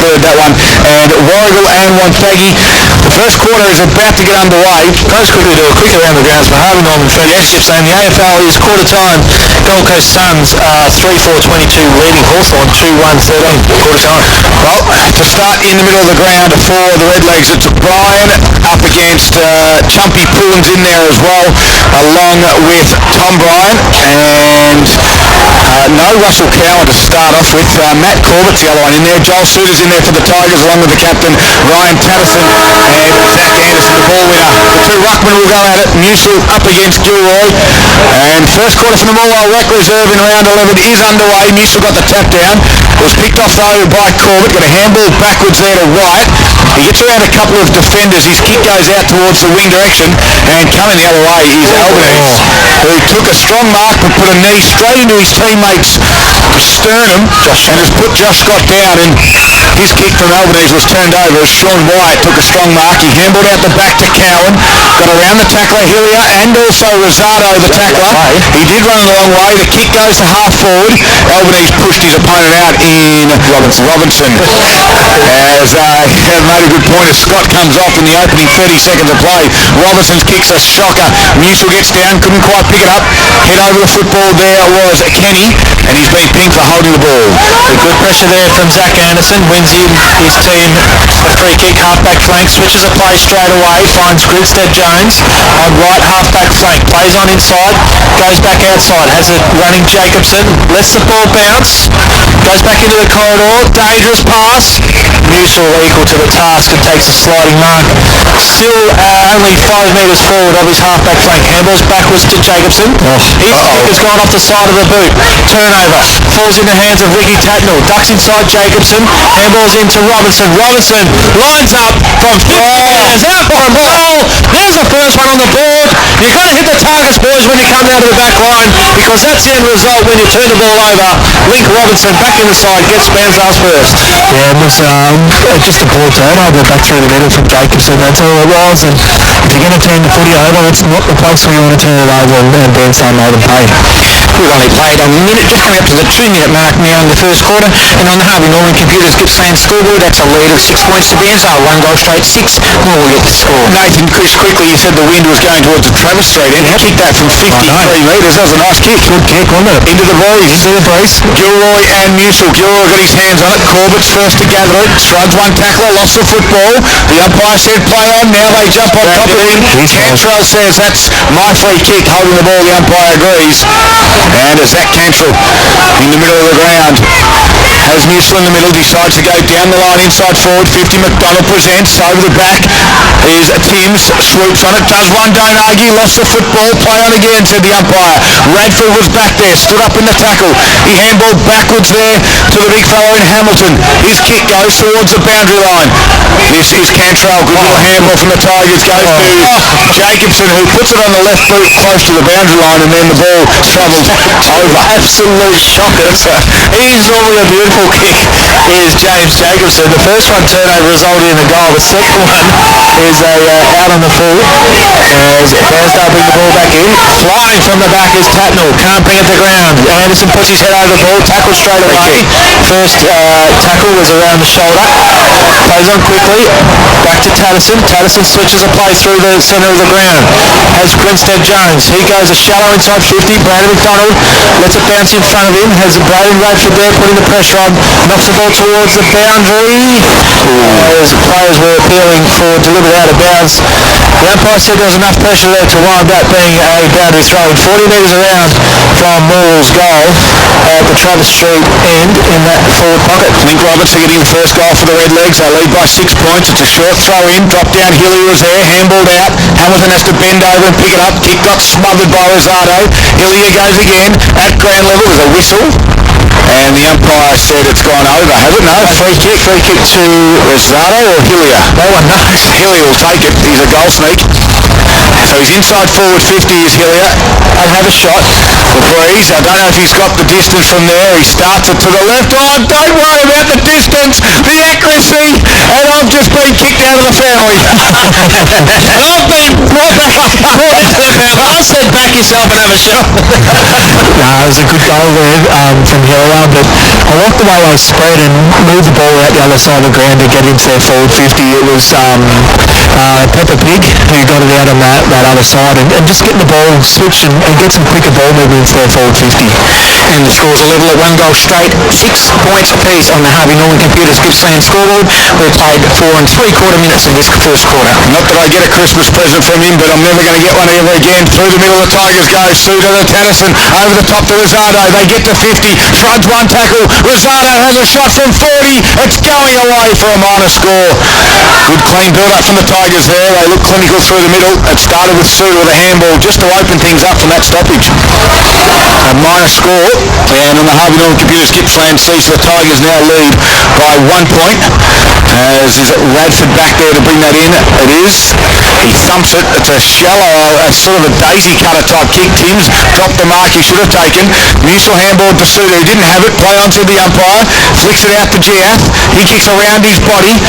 third, that one. And Warragul and Wonthaggi. The first quarter is about to get underway. Goes quickly to a quick around the grounds for Harvey Norman Frederick. Yes. And the AFL is quarter time. Gold Coast Suns 3-4-22 leading Hawthorn 2-1-13 quarter time. Well, to start in the middle of the ground for the Redlegs, it's Brian up against Chumpy Poons in there as well, along with Tom Bryan, and no Russell Cowan to start off with. Matt Corbett's the other one in there. Joel Suter's in there for the Tigers, along with the captain Ryan Tatterson and Zach Anderson, the ball winner. The two ruckmen will go at it. Musil up against Gilroy, and first quarter from the Morwell Rec Reserve in round 11 is underway. Musil got the tap down. It was picked off though by Corbett. Got a handball backwards there to White. He gets around a couple of defenders. His kick goes out towards the wing direction, and coming the other way is Albanese, who took a strong mark but put a knee straight into his teammate's sternum and has put Josh Scott down, and his kick from Albanese was turned over as Sean White took a strong mark. He handballed out the back to Cowan, got around the tackler Hillier and also Rosado the tackler. He did run a long way. The kick goes to half forward. Albanese pushed his opponent out in Robinson. As made a good point as Scott comes off in the opening 30 seconds of play. Robinson's kick's a shocker. Musil gets down, couldn't quite pick it up. Head over the football there was Kenny, and he's been pinged for holding the ball. Good pressure there from Zach Anderson. Wins his team a free kick, half-back flank. Switches a play straight away. Finds Grinstead Jones on right half-back flank. Plays on inside. Goes back outside. Has it running Jacobson. Lets the ball bounce. Goes back into the corridor. Dangerous pass. Musil equal to the task and takes a sliding mark. Still only 5 metres forward of his half-back flank. Handballs backwards to Jacobson. His kick has gone off the side of the boot. Turnover. Falls in the hands of Ricky Tatnell. Ducks inside Jacobson. Handballs into Robinson. Robinson lines up from 50 metres out for a goal. There's the first one on the board. You've got to hit the targets, boys, when you come out of the back line, because that's the end result when you turn the ball over. Link Robinson back in the side, gets Bairnsdale's first. Yeah, it was just a poor turnover back through the middle from Jacobson. That's all it was. And if you're going to turn the footy over, it's not the place where you want to turn it over, and Bairnsdale made them pay. We've only played a minute, just coming up to the 2-minute mark now in the first quarter, and on the Harvey Norman Computers Gippsland scoreboard, that's a lead of 6 points to Bairnsdale. 1 goal straight, 6. More will get the score. Nathan, Chris, quickly, you said the wind was going towards the Travis Street end. He kicked that from 53 metres. That was a nice kick. Good kick, wasn't it? Into the breeze. Into the breeze. Gilroy and Musil. Gilroy got his hands on it. Corbett's first to gather it. Shrugged one tackler, lost the football. The umpire said play on. Now they jump on top of him. Cantrell says that's my free kick. Holding the ball, the umpire agrees. And as Zach Cantrell in the middle of the ground has Musil in the middle, decides to go down the line inside forward. 50 McDonald presents over the back is Timms, swoops on it, does one, don't argue, lost the football, play on again, said the umpire. Radfield was back there, stood up in the tackle. He handballed backwards there to the big fellow in Hamilton. His kick goes towards the boundary line. This is Cantrell, good little handball from the Tigers, goes to Jacobson, who puts it on the left boot close to the boundary line, and then the ball travels over. Absolute shockers. He's normally a beautiful kick, is James Jacobson. The first one turnover resulted in a goal. The second one is out on the full as Bairnsdale bring the ball back in. Flying from the back is Tatnell. Can't bring it to ground. Anderson puts his head over the ball. Tackle straight away. First tackle was around the shoulder. Plays on quickly. Back to Tatterson. Tatterson switches a play through the centre of the ground. Has Grinstead Jones. He goes a shallow inside 50. Brandon McDonald lets it bounce in front of him. Has Braden Radford there putting the pressure on. Knocks the ball towards the boundary. As players were appealing for delivered out of bounds. The umpire said there was enough pressure there to wind up being a boundary throw. 40 metres around from Morwell's goal at the Travis Street end in that forward pocket. Link Robertson getting the first goal for the Redlegs. They lead by 6 points. It's a short throw in. Drop down. Hillier was there. Handballed out. Hamilton has to bend over and pick it up. Kick got smothered by Rosado. Hillier goes again at ground level with a whistle. And the umpire said it's gone over, has it? No, free kick to Rosado or Hillier? No one knows. Hillier will take it. He's a goal sneak. So he's inside forward 50 is Hillier. I'd have a shot. The breeze. I don't know if he's got the distance from there. He starts it to the left. Oh, don't worry about the distance. The accuracy. And on I've just been kicked out of the family. And I've been brought into the family. I said back yourself and have a shot. It was a good goal there from Hilliard, but I liked the way they spread and moved the ball out the other side of the ground to get into their forward 50. It was Pepper Pig who got it out on that other side and just getting the ball switched and get some quicker ball movement into their forward 50. And the scores are level at 1 goal straight, 6 points apiece on the Harvey Norman Computers Gippsland scoreboard. We played 4 3/4 minutes in this first quarter. Not that I get a Christmas present from him, but I'm never going to get one ever again. Through the middle, the Tigers go. Suter to Tennyson. Over the top to Rosado. They get to 50. Floods one tackle. Rosado has a shot from 40. It's going away for a minor score. Good clean build-up from the Tigers there. They look clinical through the middle. It started with Suter with a handball just to open things up from that stoppage. A minor score, and on the Harvey Norman Computers Gippsland sees the Tigers now lead by 1 point. As is Radford back there to bring that in. It is. He thumps it. It's a shallow, sort of a daisy cutter type kick. Timms dropped the mark he should have taken. Mutual handball to Suter. He didn't have it. Play on to the umpire. Flicks it out to Giath. He kicks around his body.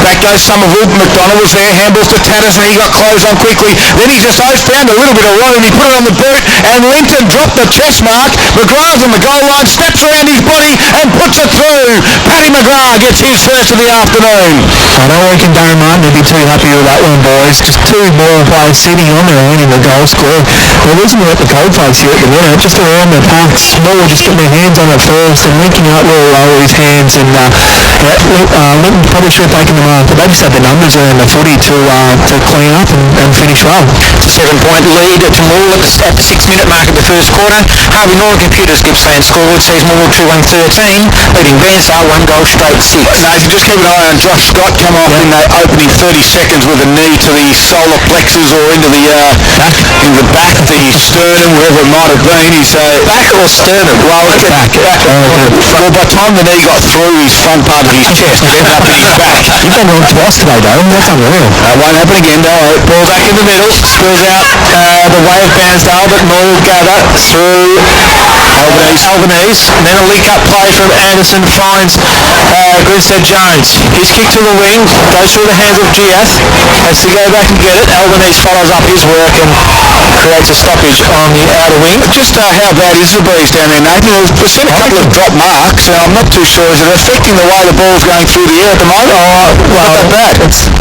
Back goes Somerville. McDonald was there. Handballs to Tatterson. He got closed on quickly. Then he just found a little bit of room. He put it on the boot and Linton dropped the chest mark. McGrath's on the goal line. Steps around his body and puts it through. Paddy McGrath gets his first of the afternoon. I don't reckon Darren Martin would be too happy with that one, boys. Just 2 more players sitting on there winning the goal score. There wasn't at the coldface here at the minute, just around the park. Small just getting their hands on it first and linking up real low with his hands and Linton probably should have taken them on, but they just had the numbers around the footy to clean up and finish well. It's a 7-point lead to Morwell at the 6-minute mark of the first quarter. Harvey Norman Computers Gippsland scoreboard sees Morwell 2-1-13, leading BAIRNSDALE 1 goal straight 6. Now, if you just keep an eye on Josh Scott come off in that opening 30 seconds with a knee to the solar plexus or into the back, the sternum, wherever it might have been. He's Back or sternum? well, back. Well, by the time the knee got through his front part of his chest, it ended up in his back. You've been wrong twice today, Darren. That's unreal. That won't happen again, don't worry. Ball back in the middle, spills out the way of BAIRNSDALE, but Morwell gather through Albanese. And then a link-up play from Anderson finds Grinstead Jones. His kick to the wing, goes through the hands of Giath, has to go back and get it. Albanese follows up his work and creates a stoppage on the outer wing. Just how bad is the breeze down there, Nathan? There's been a couple of drop marks, and I'm not too sure. Is it affecting the way the ball's going through the air at the moment? Not that bad.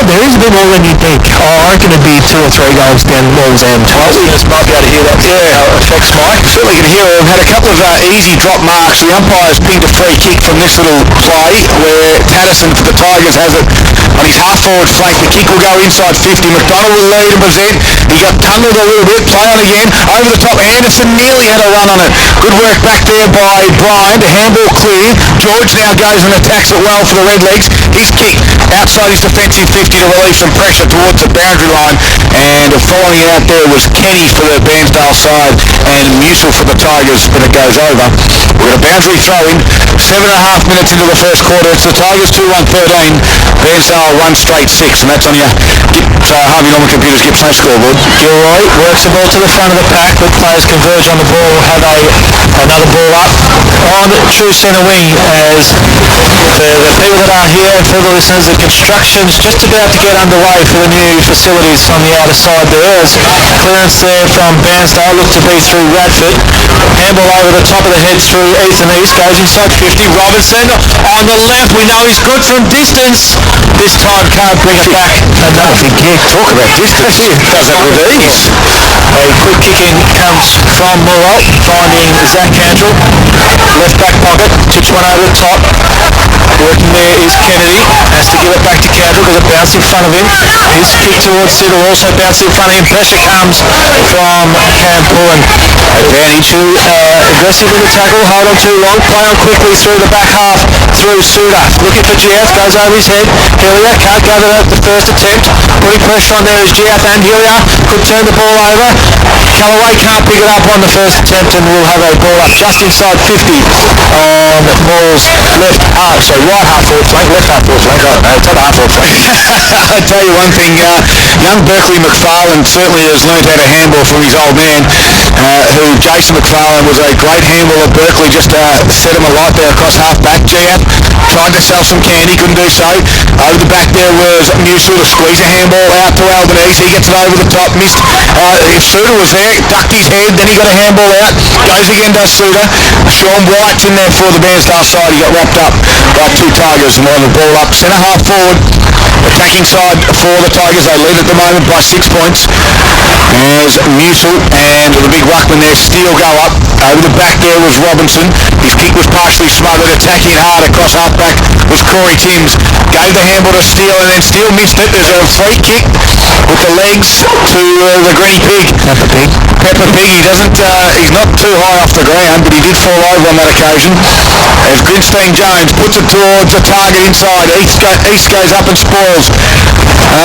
There is a bit more than you think. I reckon it'd be 2 or 3 goals down Morwell's end. Well, you just might be able to hear that. Yeah, Affects Mike. certainly can hear it. We've had a couple of easy drop marks. The umpire's pinged a free kick from this little play where Tatterson for the Tigers has it on his half-forward flank. The kick will go inside 50. McDonald will lead and present. He got tunneled a little bit. Play on again. Over the top. Anderson nearly had a run on it. Good work back there by Brian. The handball clear. George now goes and attacks it well for the Redlegs. His kick outside his defensive 50 to relieve some pressure towards the boundary line. And following it out there was Kenny for the BAIRNSDALE side and Musil for the Tigers, but it goes over. We've got a boundary throw in. 7.5 minutes into the first quarter. It's the Tigers 2-1-13. BAIRNSDALE 1 straight 6. And that's on your Harvey Norman Computers Gippsland scoreboard. Gilroy works the ball to the front of the pack, but players converge on the ball. We'll have another ball up on true centre wing as the people that are here, for the listeners, the construction's just about to get underway for the new facilities on the outer side there. As clearance there from BAIRNSDALE, looked to be through Radford. Handball over the top of the head through Ethan East, goes inside 50. Robinson on the left, we know he's good from distance. This time can't bring it back. Another big kick. Talk about distance. Does it with ease. A quick kick in comes from Morwell, finding Zach Cantrell. Left back pocket, tips one over the top. Working there is Kennedy. Has to give it back to Cantrell because it bounced in front of him. His kick towards Siddle also bounced in front of him. Pressure comes from Cam Pullen. Advantage who aggressive with the tackle, hold on too long, play on quickly through the back half, through Suter. Looking for Giath, goes over his head. Hillier can't gather at the first attempt. Putting pressure on there is Giath and Hillier. Could turn the ball over. Callaway can't pick it up on the first attempt and will have a ball up just inside 50 on Morwell's right half forward flank, left half forward flank. It's not a half-forward flank. I tell you one thing, young Berkeley McFarlane certainly has learned how to handball from his old man, who Jason McFarlane was a great handballer. Berkeley just set him alight there across half-back. Giap tried to sell some candy, couldn't do so. Over the back there was Musil to squeeze a handball out to Albanese. He gets it over the top, missed. If Suter was there, ducked his head, then he got a handball out. Goes again, does Suter. Sean White's in there for the Bairnsdale side. He got wrapped up by two Tigers and won the ball up. Centre half forward, attacking side for the Tigers. They lead at the moment by 6 points. As Musil and the big ruckman there, Steele go up. Over the back there was Robinson. His kick was partially smothered. Attacking hard across half-back was Corey Timms. Gave the handball to Steele and then Steele missed it. There's a free kick with the legs to the Greeny Pig. Pepper Pig. He doesn't. He's not too high off the ground, but he did fall over on that occasion. As Grinstein Jones puts it towards the target inside. East goes up and spoils.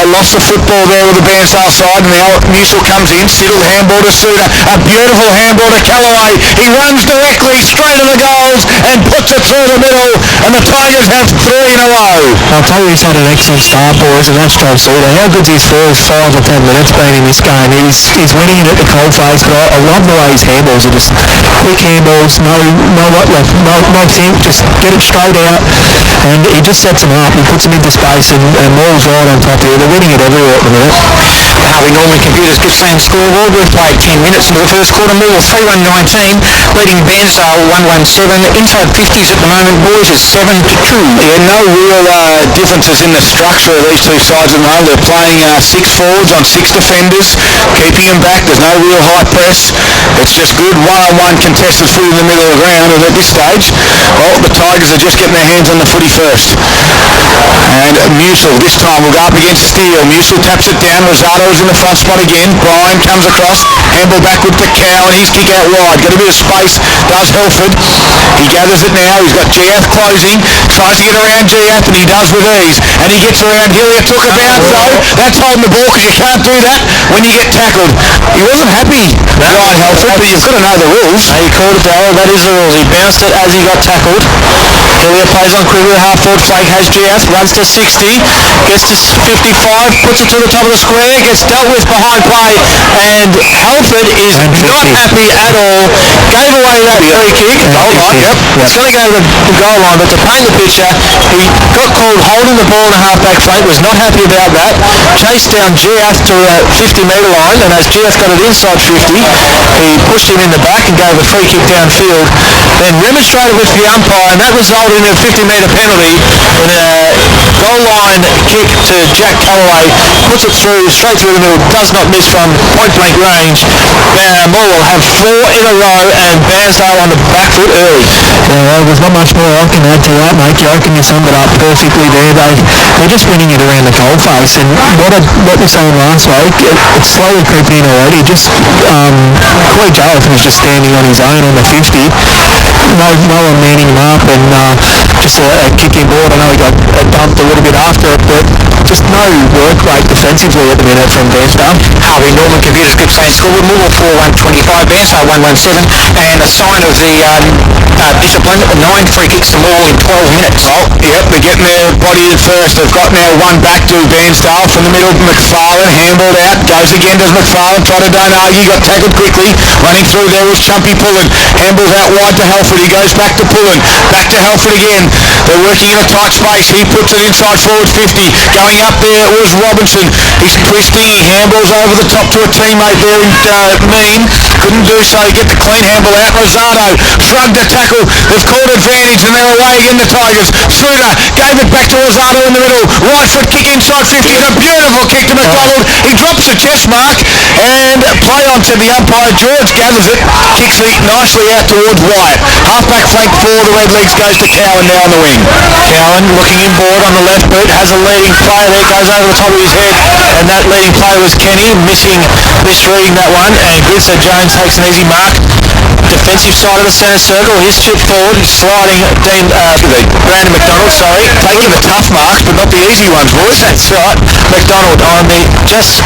Lost the football there with the Bairnsdale side. Now Musil comes in. Siddle handball to Suter. A beautiful handball to Callaway. He runs directly straight to the goals and puts it through the middle. And the Tigers have 3 in a row. I'll tell you, he's had an excellent start, boys, and that's Joe Suter. How good's his first 5 or 10 minutes been in this game? He's winning it at the coalface, but I love the way his handballs are just quick handballs, no think, just get it straight out, and he just sets them up. He puts them into space, and Morwell's right on top here. They're winning it everywhere at the minute. Harvey Norman Computers Gippsland scoreboard. We've played 10 minutes into the first quarter. Morwell 3-1-19, leading Bairnsdale 1-1-7. Inside 50s at the moment. Boys is 7-2. Yeah, no real differences in the structure of these two sides at the moment. They're playing 6 forwards on 6 defenders, keeping them back. There's no real high press. It's just good one-on-one contested footy in the middle of the ground. And at this stage, well, the Tigers are just getting their hands on the footy first. And Musil this time will go up against Steele. Musil taps it down. Rosato's in the front spot again. Bryan comes across. Handball backward to Cow, and his kick out wide. Got a bit of space. Does Helford. He gathers it now. He's got Giap closing. Tries to get around Giap, and he does with ease. And he gets around Hillier. Took a bounce though. That's holding the ball because you can't do that when you get tackled. He wasn't happy, Ryan Helford, but you've got to know the rules. He called it, Darryl. That is the rules. He bounced it as he got tackled. Hillier plays on quickly. Half forward flank has Giap. Runs to 60. Gets to 55. Puts it to the top of the square. Gets dealt with behind play. And Halford is not happy at all. Gave away that free kick. Goal line. Yep. It's going to go to the goal line, but to paint the picture, he got called holding the ball in the half-back flank. Was not happy about that. Chased down Giap to the 50-metre line, and as Giap got it inside 50, he pushed him in the back and gave a free kick downfield. Then remonstrated with the umpire, and that resulted in a 50-metre penalty. And a goal line kick to Jack Callaway, puts it through, straight through the middle, does not miss from point-blank range. Morwell have 4 in a row, and Bairnsdale on the back foot early. Yeah, there's not much more I can add to that, mate. You reckon you summed it up perfectly there. They're just winning it around the coalface, and what we saying last week, it's slowly creeping in already. Just Corey Jarrett was just standing on his own on the 50. No one manning him up, and just a kicking ball. I know he got bumped a little bit after it, but just no work rate defensively at the minute from Bairnsdale. Harvey Norman Computers Gippsland scoreboard. Morwell 4-1-25, Bairnsdale 1-1-7, and a sign of the discipline. 9 free kicks to Morwell in 12 minutes. Well, yep, they're getting their body in first. They've got now one back to Bairnsdale from the middle. McFarlane handballed out. Goes again, does McFarlane. Try to don't argue. Got tackled quickly. Running through there was Chumpy Pullen. Handballs out wide to Halford. He goes back to Pullen. Back to Halford again. They're working in a tight space. He puts it inside forward 50. Going up there was Robinson. He's twisting. He handballs over the top to a teammate there in Mean. Couldn't do so. Get the clean handball out. Rosato shrugged the tackle. They've called advantage and they're away again, the Tigers. Suter gave it back to Rosato in the middle. Right foot kick inside 50 and a beautiful kick to McDonald. He drops the chest mark and play on to the umpire. George gathers it. Kicks it nicely out towards Wyatt. Half-back flank for the Redlegs goes to Cowan now on the wing. Cowan looking inboard on the left boot, has a leading player there, goes over the top of his head, and that leading player was Kenny, misreading that one, and Gritzer Jones takes an easy mark. Defensive side of the centre circle, his chip forward, sliding Brandon McDonald, taking the tough marks, but not the easy ones, boys. That's right. McDonald on the just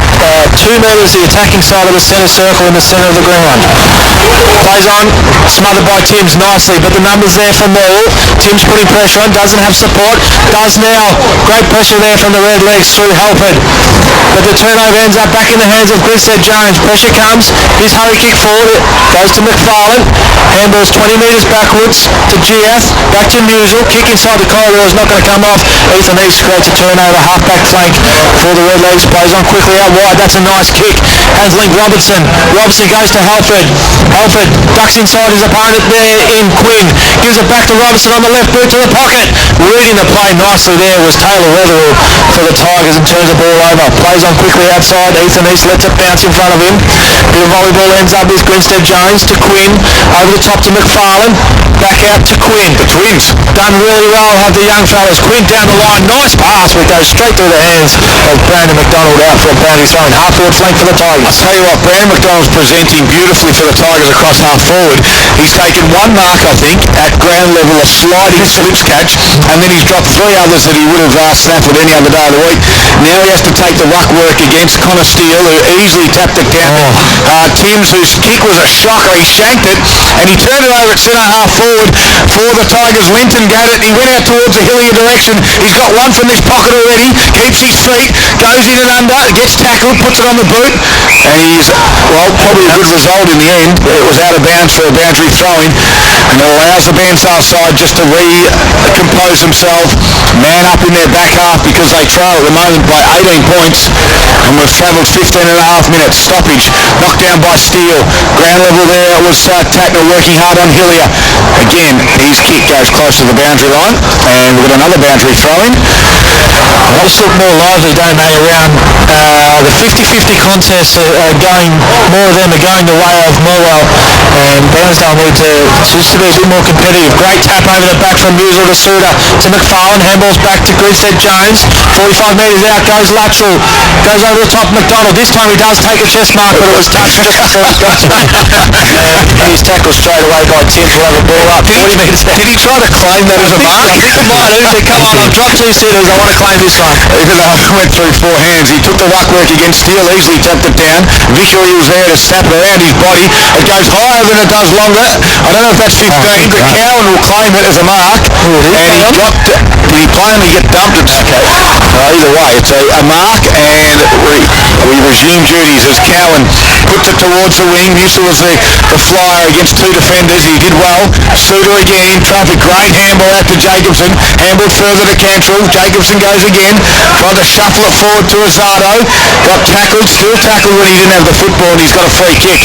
2 metres the attacking side of the centre circle in the centre of the ground. Plays on, smothered by Timms nicely, but the numbers there for Morwell. Timms putting pressure on, doesn't have support, does now. Great pressure there from the red legs through Halford. But the turnover ends up back in the hands of Grinstead Jones. Pressure comes, his hurry kick forward, it goes to McFarlane. Handballs 20 metres backwards to GF, back to Musel, kick inside the corridor is not going to come off. Ethan East creates a turnover, half-back flank for the red legs, plays on quickly out wide, that's a nice kick. Has linked Robertson. Robertson goes to Halford. Halford ducks inside his opponent there in Quinn. Gives it back to Robertson on the left boot to the pocket. Reading the play nicely there was Taylor Weatherall for the Tigers and turns the ball over. Plays on quickly outside. Ethan East lets it bounce in front of him. Bit of volleyball ends up with Grinstead Jones to Quinn. Over the top to McFarlane. Back out to Quinn. The Twins done really well, have the young fellas. Quinn down the line. Nice pass, but goes straight through the hands of Brandon McDonald out for a boundary throw. Half-forward flank for the Tigers. I'll tell you what, Brandon McDonald's presenting beautifully for the Tigers across half-forward. He's taken one mark, I think, at ground level, a sliding slips catch, and then he's dropped 3 others that he would have snapped with any other day of the week. Now he has to take the ruck work against Connor Steele, who easily tapped it down. Timms, whose kick was a shocker, he shanked it, and he turned it over at centre half-forward for the Tigers. Linton got it, he went out towards the Hillier direction. He's got one from this pocket already, keeps his feet, goes in and under, gets tackled, puts it on the boot, and he's, well, probably a good result in the end. It was out of bounds for a boundary throwing, and it allows the BAIRNSDALE side just to recompose themselves, man up in their back half, because they trail at the moment by 18 points, and we've travelled 15 and a half minutes. Stoppage, knocked down by Steele. Ground level there was Tatner working hard on Hillier. Again, his kick goes close to the boundary line, and we've got another boundary throwing. Just look more lively, don't they, around the 50-50 contests going, more of them are going the way of Morwell, and BAIRNSDALE need to just to be a bit more competitive. Great tap over the back from Musel to Suter to McFarlane, handballs back to Grinstead Jones, 45 metres out, goes lateral, goes over the top McDonald. This time he does take a chest mark, but it was touched just before it got to and he's tackled straight away by Tim to have a ball up 40 metres out. Did he try to claim that as a mark? I think it might have. He said, come on, I've dropped 2 sitters, I want to claim this one. Even though it went through 4 hands, he took the ruck work against Steele, easily tapped it down. Vickery was there to snap it around his body. It goes higher than it does longer. I don't know if that's 15, but Cowan will claim it as a mark. And he dropped it. Did he finally get dumped? Either way, it's a mark, and we resume duties as Cowan puts it towards the wing. Musa was the flyer against 2 defenders. He did well. Suter again in traffic. Great handball out to Jacobson. Handball further to Cantrell. Jacobson goes again. Tried to shuffle it forward to Azardo. Got tackled. Still tackled when he didn't have the football, and he's got a free kick.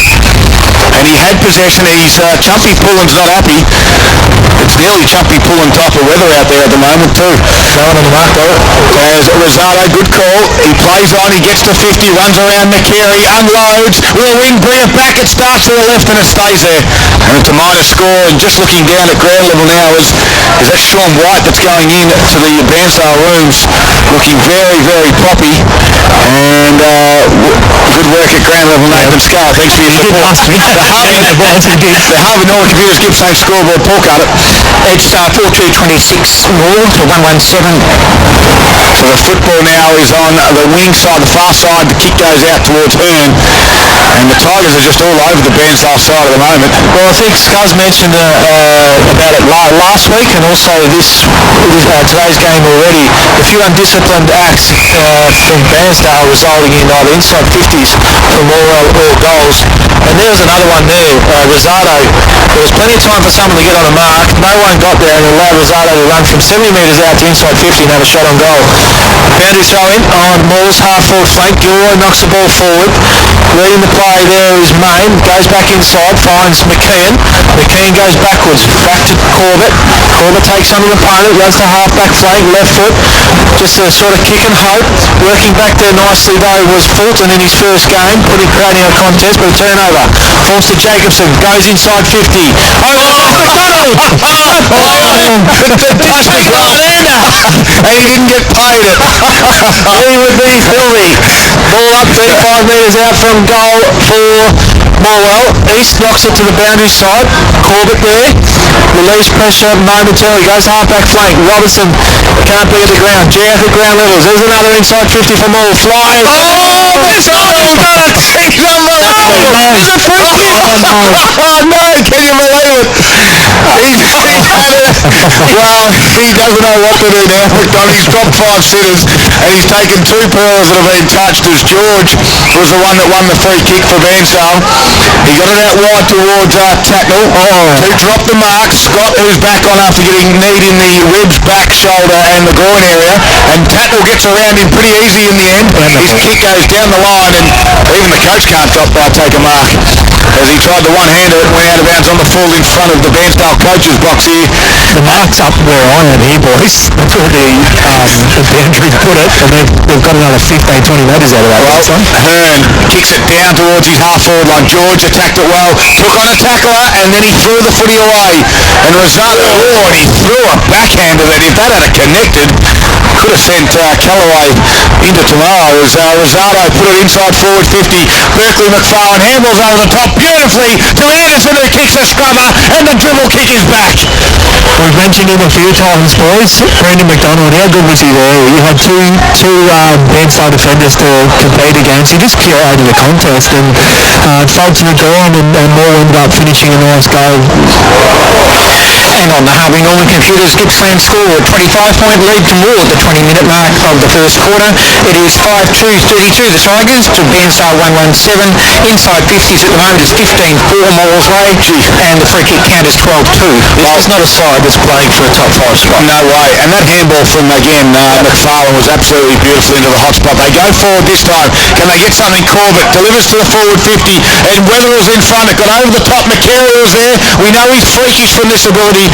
And he had possession. He's Chumpy Pullen's not happy. It's nearly Chumpy Pullen type of weather out there at the moment too. Going on the mark though. As Rosado, good call. He plays on, he gets to 50, runs around McCary, unloads, will win, bring it back, it starts to the left and it stays there. And it's a minor score, and just looking down at ground level now is that Sean White that's going in to the BAIRNSDALE rooms, looking very, very poppy. And good work at ground level, Nathan Scar. Thanks for your support. The Harvey Norman Computers Gippsland scoreboard, Paul Carter. It's 42-26 Morwell to 117. So the football now is on the wing side, the far side. The kick goes out towards Hearn, and the Tigers are just all over the BAIRNSDALE side at the moment. Well, I think Scuzz mentioned about it last week, and also today's game already. A few undisciplined acts from BAIRNSDALE resulting in either inside 50s from Morwell or goals. And there was another one there, Rosado. There was plenty of time for someone to get on a mark. No one got there, and allowed Rosado to run from 70 metres out to inside 50 and have a shot on goal. Boundary throw-in on Moore's half-forward flank. Gilroy knocks the ball forward. Leading the play there is Main. Goes back inside, finds McKeon. McKeon goes backwards, back to Corbett. Corbett takes on the opponent, runs to half-back flank, left foot. Just a sort of kick and hope. Working back there nicely though was Fulton in his first game, creating a contest, but a turnover. Falls to Jacobson, goes inside 50. McDonald! Fantastic right-hander! And he didn't get paid it. He would be filthy. Ball up 35 metres out from goal for Morwell. East knocks it to the boundary side. Corbett there. Release pressure momentarily. Goes half-back flank. Robertson can't be at the ground. Jeff at ground levels. There's another inside 50 from all. Flyers. Oh, there's Arnold done it! He's unbelievable! There's a free kick! Oh no, can you believe it? He's had it. Well, he doesn't know what to do now. He's dropped 5 sitters and he's taken 2 pearls that have been touched, as George was the one that won the free kick for BAIRNSDALE. He got it out wide towards Tacknell, who dropped the mark. Scott, who's back on after getting kneed in the ribs, back, shoulder and the groin area, and Tacknell gets around him pretty easy in the end. His kick goes down the line and even the coach can't take a mark, as he tried to one-hander it and went out of bounds on the full in front of the BAIRNSDALE coach's box here. The mark's up where I am here, boys. That's where the boundary put it, and they've got another 15-20 metres out of that. Well, Hearn kicks it down towards his half-forward line. George attacked it well, took on a tackler, and then he threw the footy away. And Rosado, and he threw a backhander that if that had connected, could have sent Callaway into tomorrow, as Rosado put it inside forward 50. Berkeley McFarlane handles over the top beautifully to Anderson, who kicks a scrubber, and the dribble kick is back. We've mentioned him a few times, boys. Brendan McDonald, how good was he there? You had two BAIRNSDALE defenders to compete against. He just curated the contest, and Folks McGowan and Moore ended up finishing a nice goal. And on the Harvey Norman computers, Gippsland score a 25-point lead to Moore at the 20-minute mark of the first quarter. It is 5-2-32 the Tigers to BAIRNSDALE 117. Inside 50s at the moment is 15-4 Morwell's way, and the free kick count is 12-2. This is not a side that's playing for a top 5 spot. No way. And that handball from, again, McFarlane was absolutely beautiful into the hot spot. They go forward this time. Can they get something? Corbett delivers to the forward 50, and Weatherall's in front. It got over the top. McCary was there. We know he's freakish from this ability,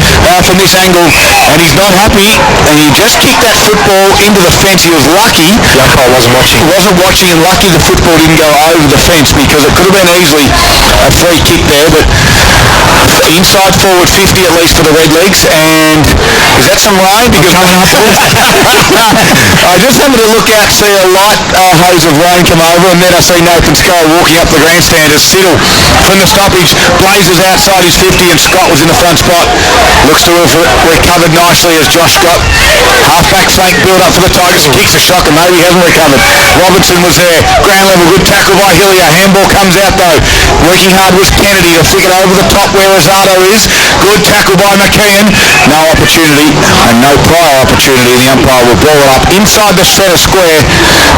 from this angle, and he's not happy, and he just kicked that football into the fence. He was lucky. The umpire wasn't watching. He wasn't watching, and lucky the football didn't go over the fence, because it could have been easily a free kick there. But inside forward 50 at least for the Redlegs, and is that some rain? Because I just happened to look out, see a light hose of rain come over, and then I see Nathan Scott walking up the grandstand as Siddle from the stoppage blazes outside his 50, and Scott was in the front spot. Looks to have recovered nicely as Josh Scott, half-back flank build up for the Tigers, kicks a shocker, maybe he hasn't recovered. Robinson was there, ground level, good tackle by Hillier. Handball comes out though, working hard was Kennedy to flick it over the top where Rosado is. Good tackle by McKeon, no opportunity and no prior opportunity. The umpire will ball it up inside the centre square,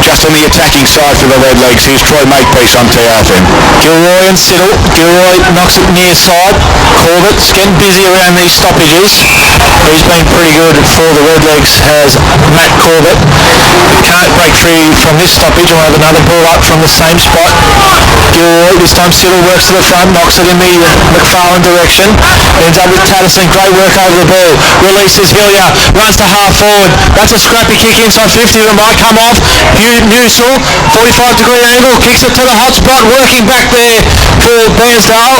just on the attacking side for the Redlegs. Here's Troy Makepeace on TRFM. Gilroy and Siddle. Gilroy knocks it near side. Corbett's getting busy around these stoppages. He's been pretty good for the Redlegs, has Matt Corbett. Can't break free from this stoppage. We'll have another ball up from the same spot. Gilroy, this time Siddle works to the front, knocks it in the McFarlane direction. Ends up with Tatterson, great work over the ball. Releases Hillier, runs to half forward. That's a scrappy kick inside 50 that might come off. Newsel, 45-degree angle, kicks it to the hot spot, working back there for BAIRNSDALE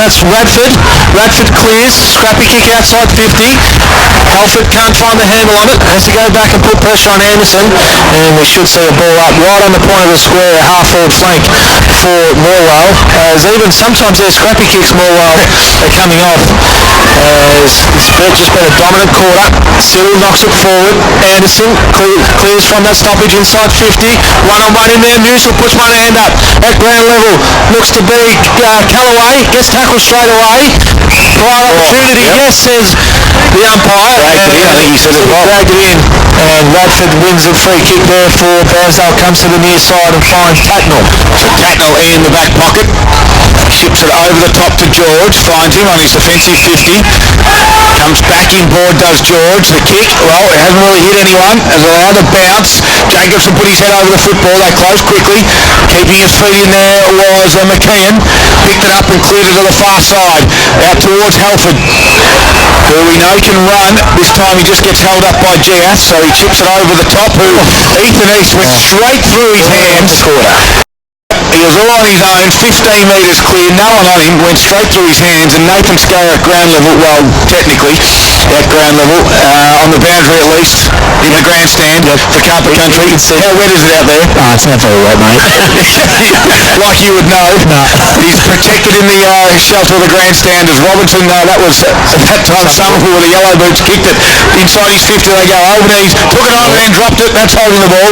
that's Radford. Radford clears, scrappy kick outside 50. Halford can't find the handle on it, has to go back and put pressure on Anderson, and we should see a ball up right on the point of the square, half-forward flank for Morwell, as even sometimes their scrappy kicks, Morwell, are coming off. As it's just been a dominant quarter. Siddle knocks it forward. Anderson clears from that stoppage inside 50. One-on-one in there. Newsel puts one hand up at ground level. Looks to be Callaway. Gets tackled straight away. Prior opportunity, yes, says the umpire. Dragged it in, I think he said it well. Dragged it in. And Radford wins the free kick there for BAIRNSDALE. Comes to the near side and finds Tacknell. So Tacknell in the back pocket. Ships it over the top to George. Finds him on his defensive 50. Comes back in board, does George. The kick, well, it hasn't really hit anyone. As allowed a bounce. Jacobson put his head over the football. They close quickly. Keeping his feet in there was McKeon. Picked it up and cleared it to the far side. Out towards Halford, who we know can run. This time he just gets held up by Giath, so he chips it over the top. Ethan East went straight through his hands. He was all on his own, 15 metres clear, no one on him, went straight through his hands, and Nathan Scarra at ground level, well, technically, at ground level, on the boundary at least, in the grandstand for carpet country. How wet is it out there? It's not very wet, mate. Like you would know. No. He's protected in the shelter of the grandstand as Robinson. That was at that time Somerville with the yellow boots kicked it inside his 50. They go over knees, took it on and then dropped it. That's holding the ball.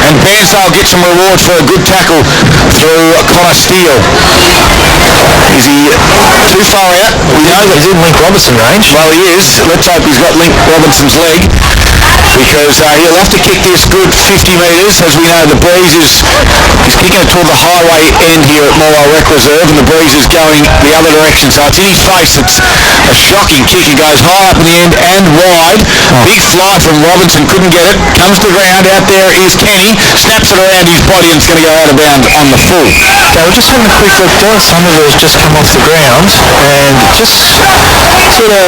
And Bairnsdale gets some reward for a good tackle through Connor Steele. Is he too far out? We know that He's in Link Robinson range. well, he is. Let's hope he's got Link Robinson's leg, because he'll have to kick this good 50 metres. As we know, the breeze is kicking it toward the highway end here at MORWELL Rec Reserve, and the breeze is going the other direction. So it's in his face. It's a shocking kick. It goes high up in the end and wide. Big fly from Robinson. Couldn't get it. Comes to ground. Out there is Kenny. Snaps it around his body and it's going to go out of bounds on the full. Okay, we're just having a quick look. Dylan Somerville's just come off the ground and just sort of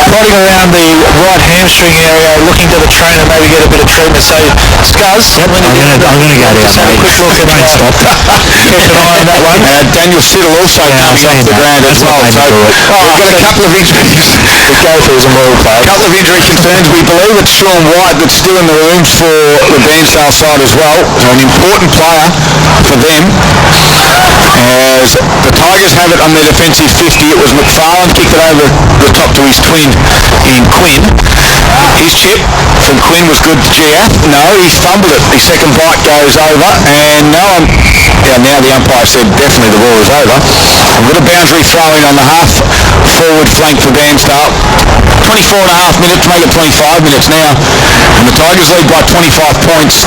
prodding around the right hamstring area, looking to the trainer, maybe get a bit of treatment. So, Scuzz, I'm going to go down, just have a quick look and Don't stop. keep an eye on that one. Daniel Siddle also coming off the ground as well. So we've got a couple of injuries. The gopher is a MORWELL player. A couple of injury concerns. We believe it's Sean White that's still in the room for the Bairnsdale side as well. So an important player for them. As the Tigers have it on their defensive 50, it was McFarlane kicked it over the top to his twin in Quinn. His chip from Quinn was good to Gia. No, he fumbled it. His second bite goes over, and now the umpire said definitely the ball is over. I've got a boundary throw in on the half forward flank for Bairnsdale. 24 and a half minutes, make it 25 minutes now. And the Tigers lead by 25 points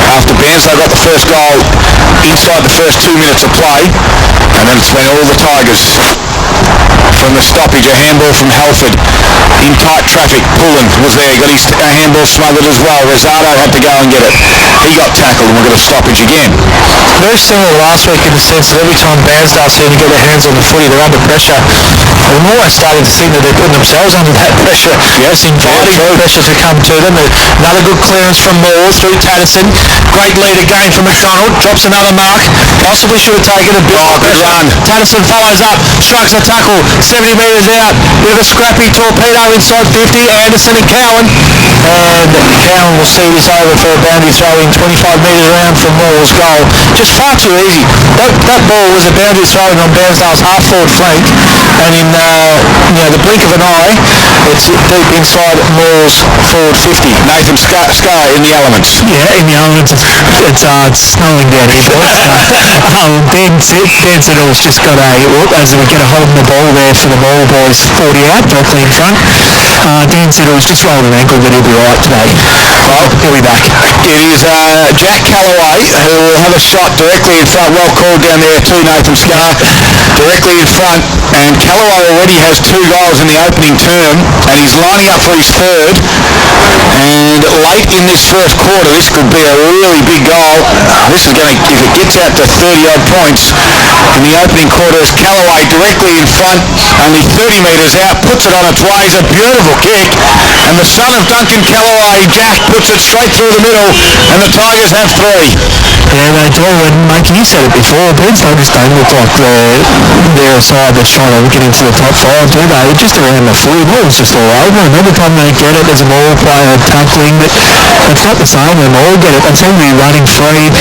after Bairnsdale got the first goal inside the first 2 minutes of play. And then it's been all the Tigers from the stoppage. A handball from Halford in tight traffic. Pullen was there, got his handball smothered as well. Rosado had to go and get it. He got tackled and we've got a stoppage again. Very similar last week in the sense that every time Bairnsdale seem to get their hands on the footy, they're under pressure. I'm almost starting to think that they're putting themselves under that pressure. Yes, inviting pressure to come to them. Another good clearance from Moore through Tatterson. Great lead again from McDonald. Drops another mark. Possibly should have taken a bit of good pressure. run. Tatterson follows up. Strikes a tackle. 70 metres out. Bit of a scrappy torpedo inside 50. Anderson and Cowan. And Cowan will see this over for a boundary throw in 25 metres around from Moore's goal. Just far too easy. That ball was a boundary throw on Bairnsdale's half-forward flank, and in the blink of an eye, it's deep inside Moore's forward 50. Nathan Sky in the elements. Yeah, in the elements, it's snowing down here, boys. Dan Siddle's just got as we get a hold of the ball there for the ball boys, 40 out, directly in front. Dan Siddle's just rolled an ankle, but he'll be right today. Well, he'll be back. It is Jack Callaway who will have a shot directly in front. Well called down there too, Nathan Scar. Directly in front, and Callaway already has 2 goals in the opening term, and he's lining up for his third. And late in this first quarter, this could be a really big goal. This is going to, if it gets out to 30-odd points in the opening quarter, is Callaway directly in front, only 30 metres out, puts it on its way. It's a beautiful kick, and the son of Duncan Callaway, Jack, puts it straight through the middle, and the Tigers have 3. Yeah, they do, and Mike, you said it before, Bairnsdale just don't look like they're a side that's trying to get into the top 5, do they? They're just around the footy, ball's just all over, and every time they get it, there's a ball player tackling, but it's not the same when they all get it. They seem to be running free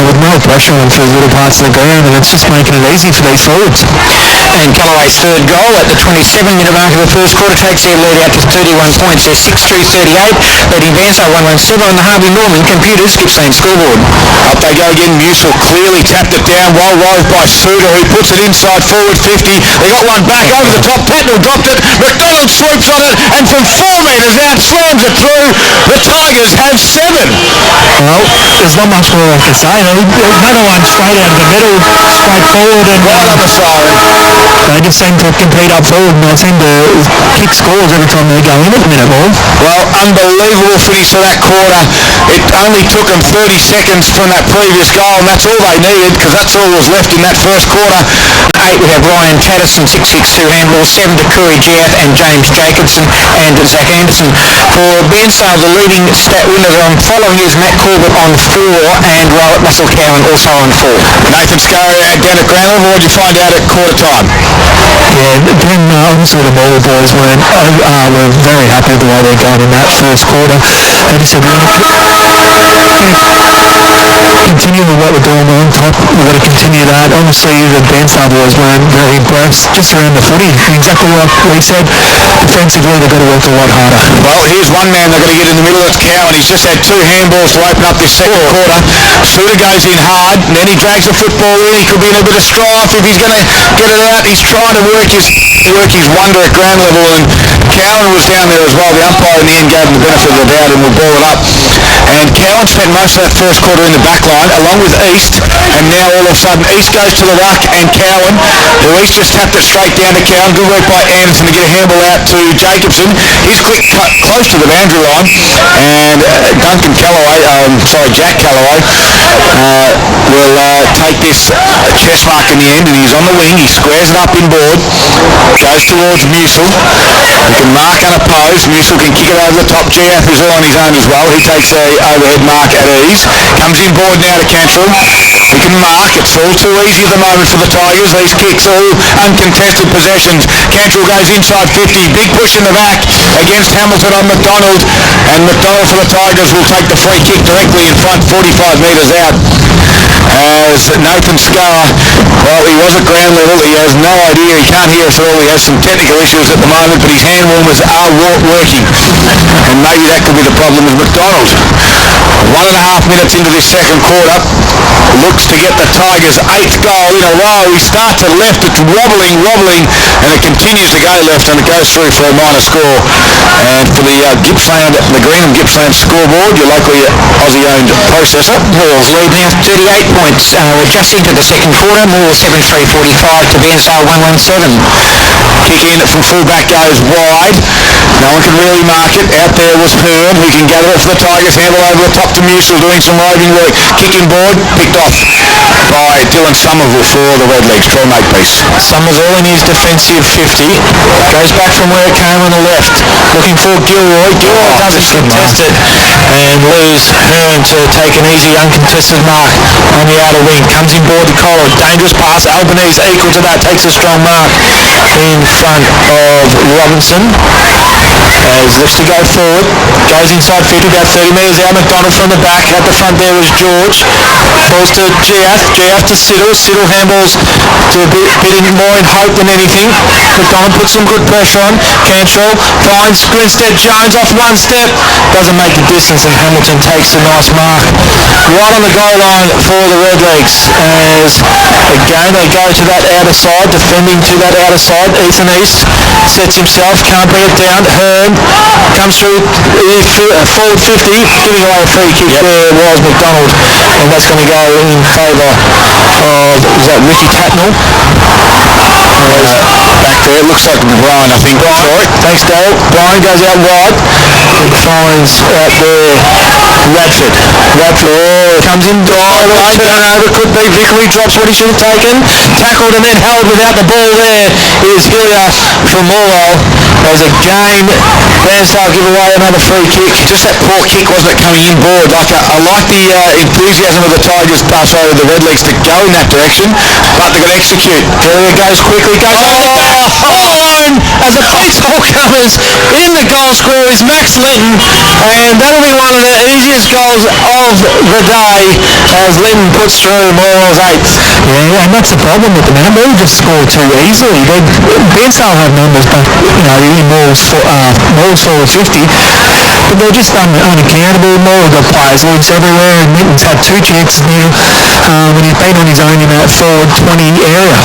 with no pressure on them through little parts of the ground, and it's just making it easy for these forwards. And Callaway's third goal at the 27-minute mark of the first quarter takes their lead out to 31 points. They're 6-3-38, leading Bairnsdale 1-1-7 on the Harvey Norman Computers Gippsland scoreboard. Up they go again. Musil clearly tapped it down, well roved by Suter, who puts it inside forward 50. They got one back over the top. Patnell dropped it. McDonald swoops on it, and from 4 metres out slams it through. The Tigers have 7. Well, there's not much more I can say. Another one straight out of the middle, straight forward, and Right on the siren. they just seem to compete up forward, and they seem to kick scores every time they go in at the minute, ball. Well, unbelievable finish for that quarter. It only took them 30 seconds from that previous goal, and that's all they needed, because that's all was left in that first quarter. 8, we have Ryan Tatterson, 6-6-2 handball. 7 to Curry Giath and James Jacobson and Zach Anderson. For Bairnsdale, the leading stat winner following is Matt Corbett on 4, and Russell Cowan also on 4. Nathan Scarrier down at ground level. What did you find out at quarter time? Yeah, again, obviously the MORWELL boys were very happy with the way they're going in that first quarter. They just said, continue with what we're doing on top. We've got to continue that. Obviously, the BAIRNSDALE boys weren't very impressed just around the footy. Exactly what we said. Defensively, they've got to work a lot harder. Well, here's one man they're going to get in the middle. It's Cowan. He's just had 2 handballs to open up this second quarter. Suter goes in hard, and then he drags the football in. He could be in a bit of strife if he's going to get it out. He's trying to work his wonder at ground level, and Cowan was down there as well. The umpire in the end gave him the benefit of the doubt and will ball it up. And Cowan spent most of that first quarter in the back line, along with East, and now all of a sudden East goes to the ruck, and Cowan, who East just tapped it straight down to Cowan. Good work by Anderson to get a handball out to Jacobson. He's quick, close to the boundary line, and Jack Calloway will take this chest mark in the end, and he's on the wing. He squares it up inboard, goes towards Musil. He can mark unopposed. Musil can kick it over the top. GF is all on his own as well. He takes a overhead mark at ease. Comes inboard now to Cantrell. He can mark. It's all too easy at the moment for the Tigers. These kicks all uncontested possessions. Cantrell goes inside 50. Big push in the back against Hamilton on McDonald. And McDonald for the Tigers will take the free kick directly in front, 45 metres out. As Nathan Scarr, well, he was at ground level. He has no idea. He can't hear us all. He has some technical issues at the moment, but his hand warmers are working. And maybe that could be the problem with McDonald. 1.5 minutes into this second quarter. Looks to get the Tigers' 8th goal in a row. We start to left. It's wobbling, and it continues to go left, and it goes through for a minor score. And for the Gippsland, the Greenham Gippsland scoreboard, your locally Aussie-owned processor, Morwell's lead now 38 points. We're just into the second quarter. Morwell 7-3-45 to BAIRNSDALE 1-1-7. Kick in from fullback goes wide. No one can really mark it. Out there was Hearn, who can gather it for the Tigers. Handle over the top to Musil, doing some roving work. Kick inboard, picked off by Dylan Somerville for the Redlegs. Try make piece. Summers all in his defensive 50. Goes back from where it came on the left. Looking for Gilroy. Gilroy doesn't contest it. And lose Hearn to take an easy uncontested mark on the outer wing. Comes inboard to Collard. Dangerous pass. Albanese equal to that. Takes a strong mark in front of Robinson. As looks to go forward. Goes inside 50, about 30 metres out. McDonald from the back. At the front there was George. Falls to Giath. Giath to Siddle. Siddle handballs to a bit more in hope than anything. McDonald puts some good pressure on. Cantrell finds Grinstead Jones off one step. Doesn't make the distance, and Hamilton takes a nice mark right on the goal line for the Redlegs. As again they go to that outer side, defending to that outer side. Ethan East sets himself, can't bring it down. Hearn comes through forward 50, giving away a free kick. There was McDonald, and that's going to go in favour of, is that Ricky Tatnell? Back there, it looks like Brian, I think. Brian, thanks Dale. Brian goes out wide. It finds out there Radford. Comes in, turnover, could be Vickery, drops what he should have taken. Tackled and then held without the ball. There is Hillier from MORWELL. As again, BAIRNSDALE give away another free kick. Just that poor kick, wasn't it, coming inboard? I like the enthusiasm of the Tigers, the Redlegs, to go in that direction, but they've got to execute. Hillier goes quickly, goes all alone as a face ball covers in the goal square is Max Linton, and that'll be one of the easiest goals of the day as Linton puts through MORWELL's 8th. Yeah, and that's the problem with the minute. They just score too easily. BAIRNSDALE have numbers, but in MORWELL's forward 50, but they're just unaccountable. MORWELL got players loose everywhere, and Linton's had 2 chances now when he's been on his own in that forward 20 area.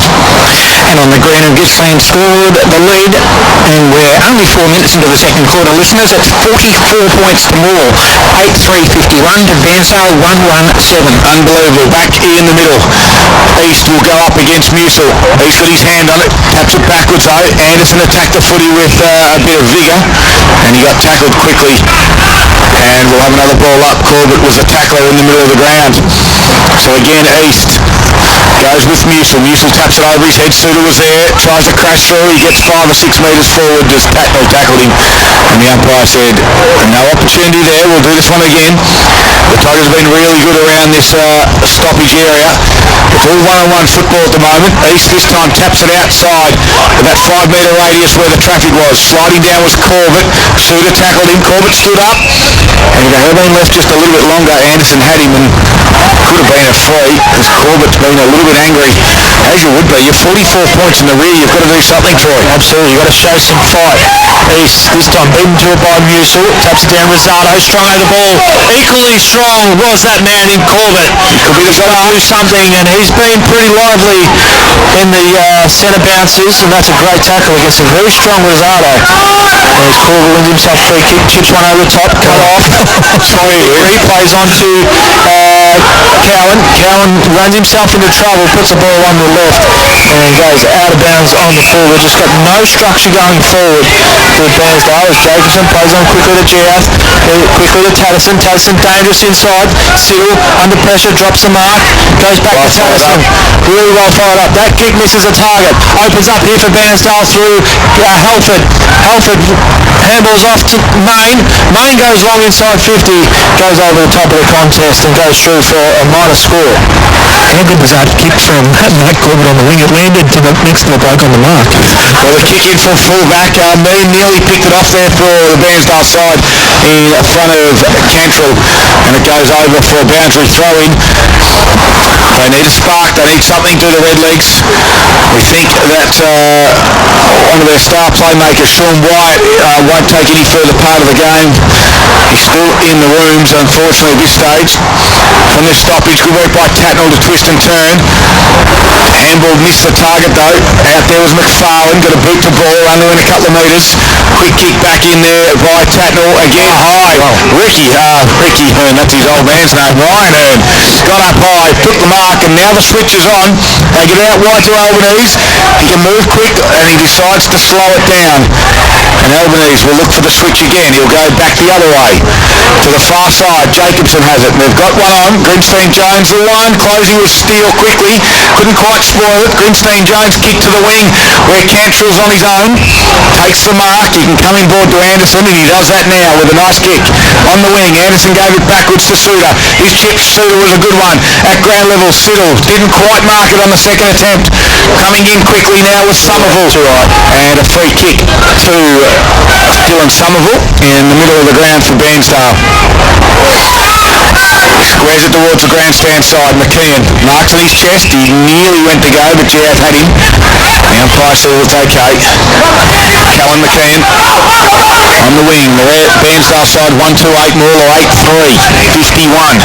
And on the Greenham Gippsland scored the lead, and we're only 4 minutes into the second quarter, listeners. It's 44 points to Morwell, 8-3-51 to BAIRNSDALE 1-1-7. Unbelievable. Back in the middle. East will go up against Musil. He's got his hand on it, taps it backwards though. Anderson attacked the footy with a bit of vigour, and he got tackled quickly. And we'll have another ball up. Corbett was a tackler in the middle of the ground. So again, East goes with Musil. Musil taps it over his head. Suter was there, tries to crash through. He gets 5 or 6 metres forward as Tatnell tackled him. And the umpire said, no opportunity there. We'll do this one again. The Tigers have been really good around this stoppage area. It's all one-on-one football at the moment. East this time taps it outside in that 5 metre radius where the traffic was. Sliding down was Corbett. Suter tackled him. Corbett stood up. And if they had been left just a little bit longer, Anderson had him and could have been a free because Corbett's been a little bit angry. As you would be. You're 44 points in the rear. You've got to do something, Troy. Absolutely, you've got to show some fight. East this time beaten to it by Musil. Taps it down Rosado. Strong over the ball. Equally strong was that man in Corbett. Could be the He's got to do something, and he's been pretty lively in the centre bounces, and that's a great tackle against a very strong Rosado. As Corbett wins himself free kick, chips one over the top, cut off. Replays onto Cowan. Cowan runs himself into trouble, puts the ball on the left, and goes out of bounds on the full. They've just got no structure going forward with BAIRNSDALE as Jacobson plays on quickly to Giath, quickly to Tatterson. Tatterson dangerous inside. Siddle under pressure, drops the mark, goes back to Tatterson. Really well fired up. That kick misses a target. Opens up here for BAIRNSDALE through Halford. Halford handballs off to Main. Main goes long inside 50, goes over the top of the contest and goes through for a minor score. How good was that kick from Matt Corbett on the wing? It landed to the next to the bloke on the mark. Well, the kick in for full-back. Mean nearly picked it off there for the BAIRNSDALE side in front of Cantrell, and it goes over for a boundary throw-in. They need a spark. They need something to the Redlegs. We think that one of their star playmakers, Sean White, won't take any further part of the game. He's still in the rooms, unfortunately, at this stage. From this stoppage, good work by Tatnell to twist and turn. Handball missed the target, though. Out there was McFarlane, got a boot the ball, only in a couple of metres. Quick kick back in there by Tatnell. Again, high. Ricky Hearn, that's his old man's name, Ryan Hearn. Got up high, took the mark, and now the switch is on. They get out wide to Albanese. He can move quick, and he decides to slow it down. And Albanese will look for the switch again. He'll go back the other way to the far side. Jacobson has it. They've got one on. Grinstein-Jones the one. Closing with Steele quickly. Couldn't quite spoil it. Grinstein-Jones kick to the wing where Cantrell's on his own. Takes the mark. He can come in board to Anderson, and he does that now with a nice kick on the wing. Anderson gave it backwards to Suter. His chip to Suter was a good one. At ground level, Siddle didn't quite mark it on the second attempt. Coming in quickly now with Somerville. And a free kick to Dylan Somerville in the middle of the ground for BAIRNSDALE. Squares it towards the grandstand side. McKeon marks on his chest. He nearly went to go, but Giath had him. The umpire said it's okay. Callan McKeon on the wing. The BAIRNSDALE side 128, Morwell 83, 51.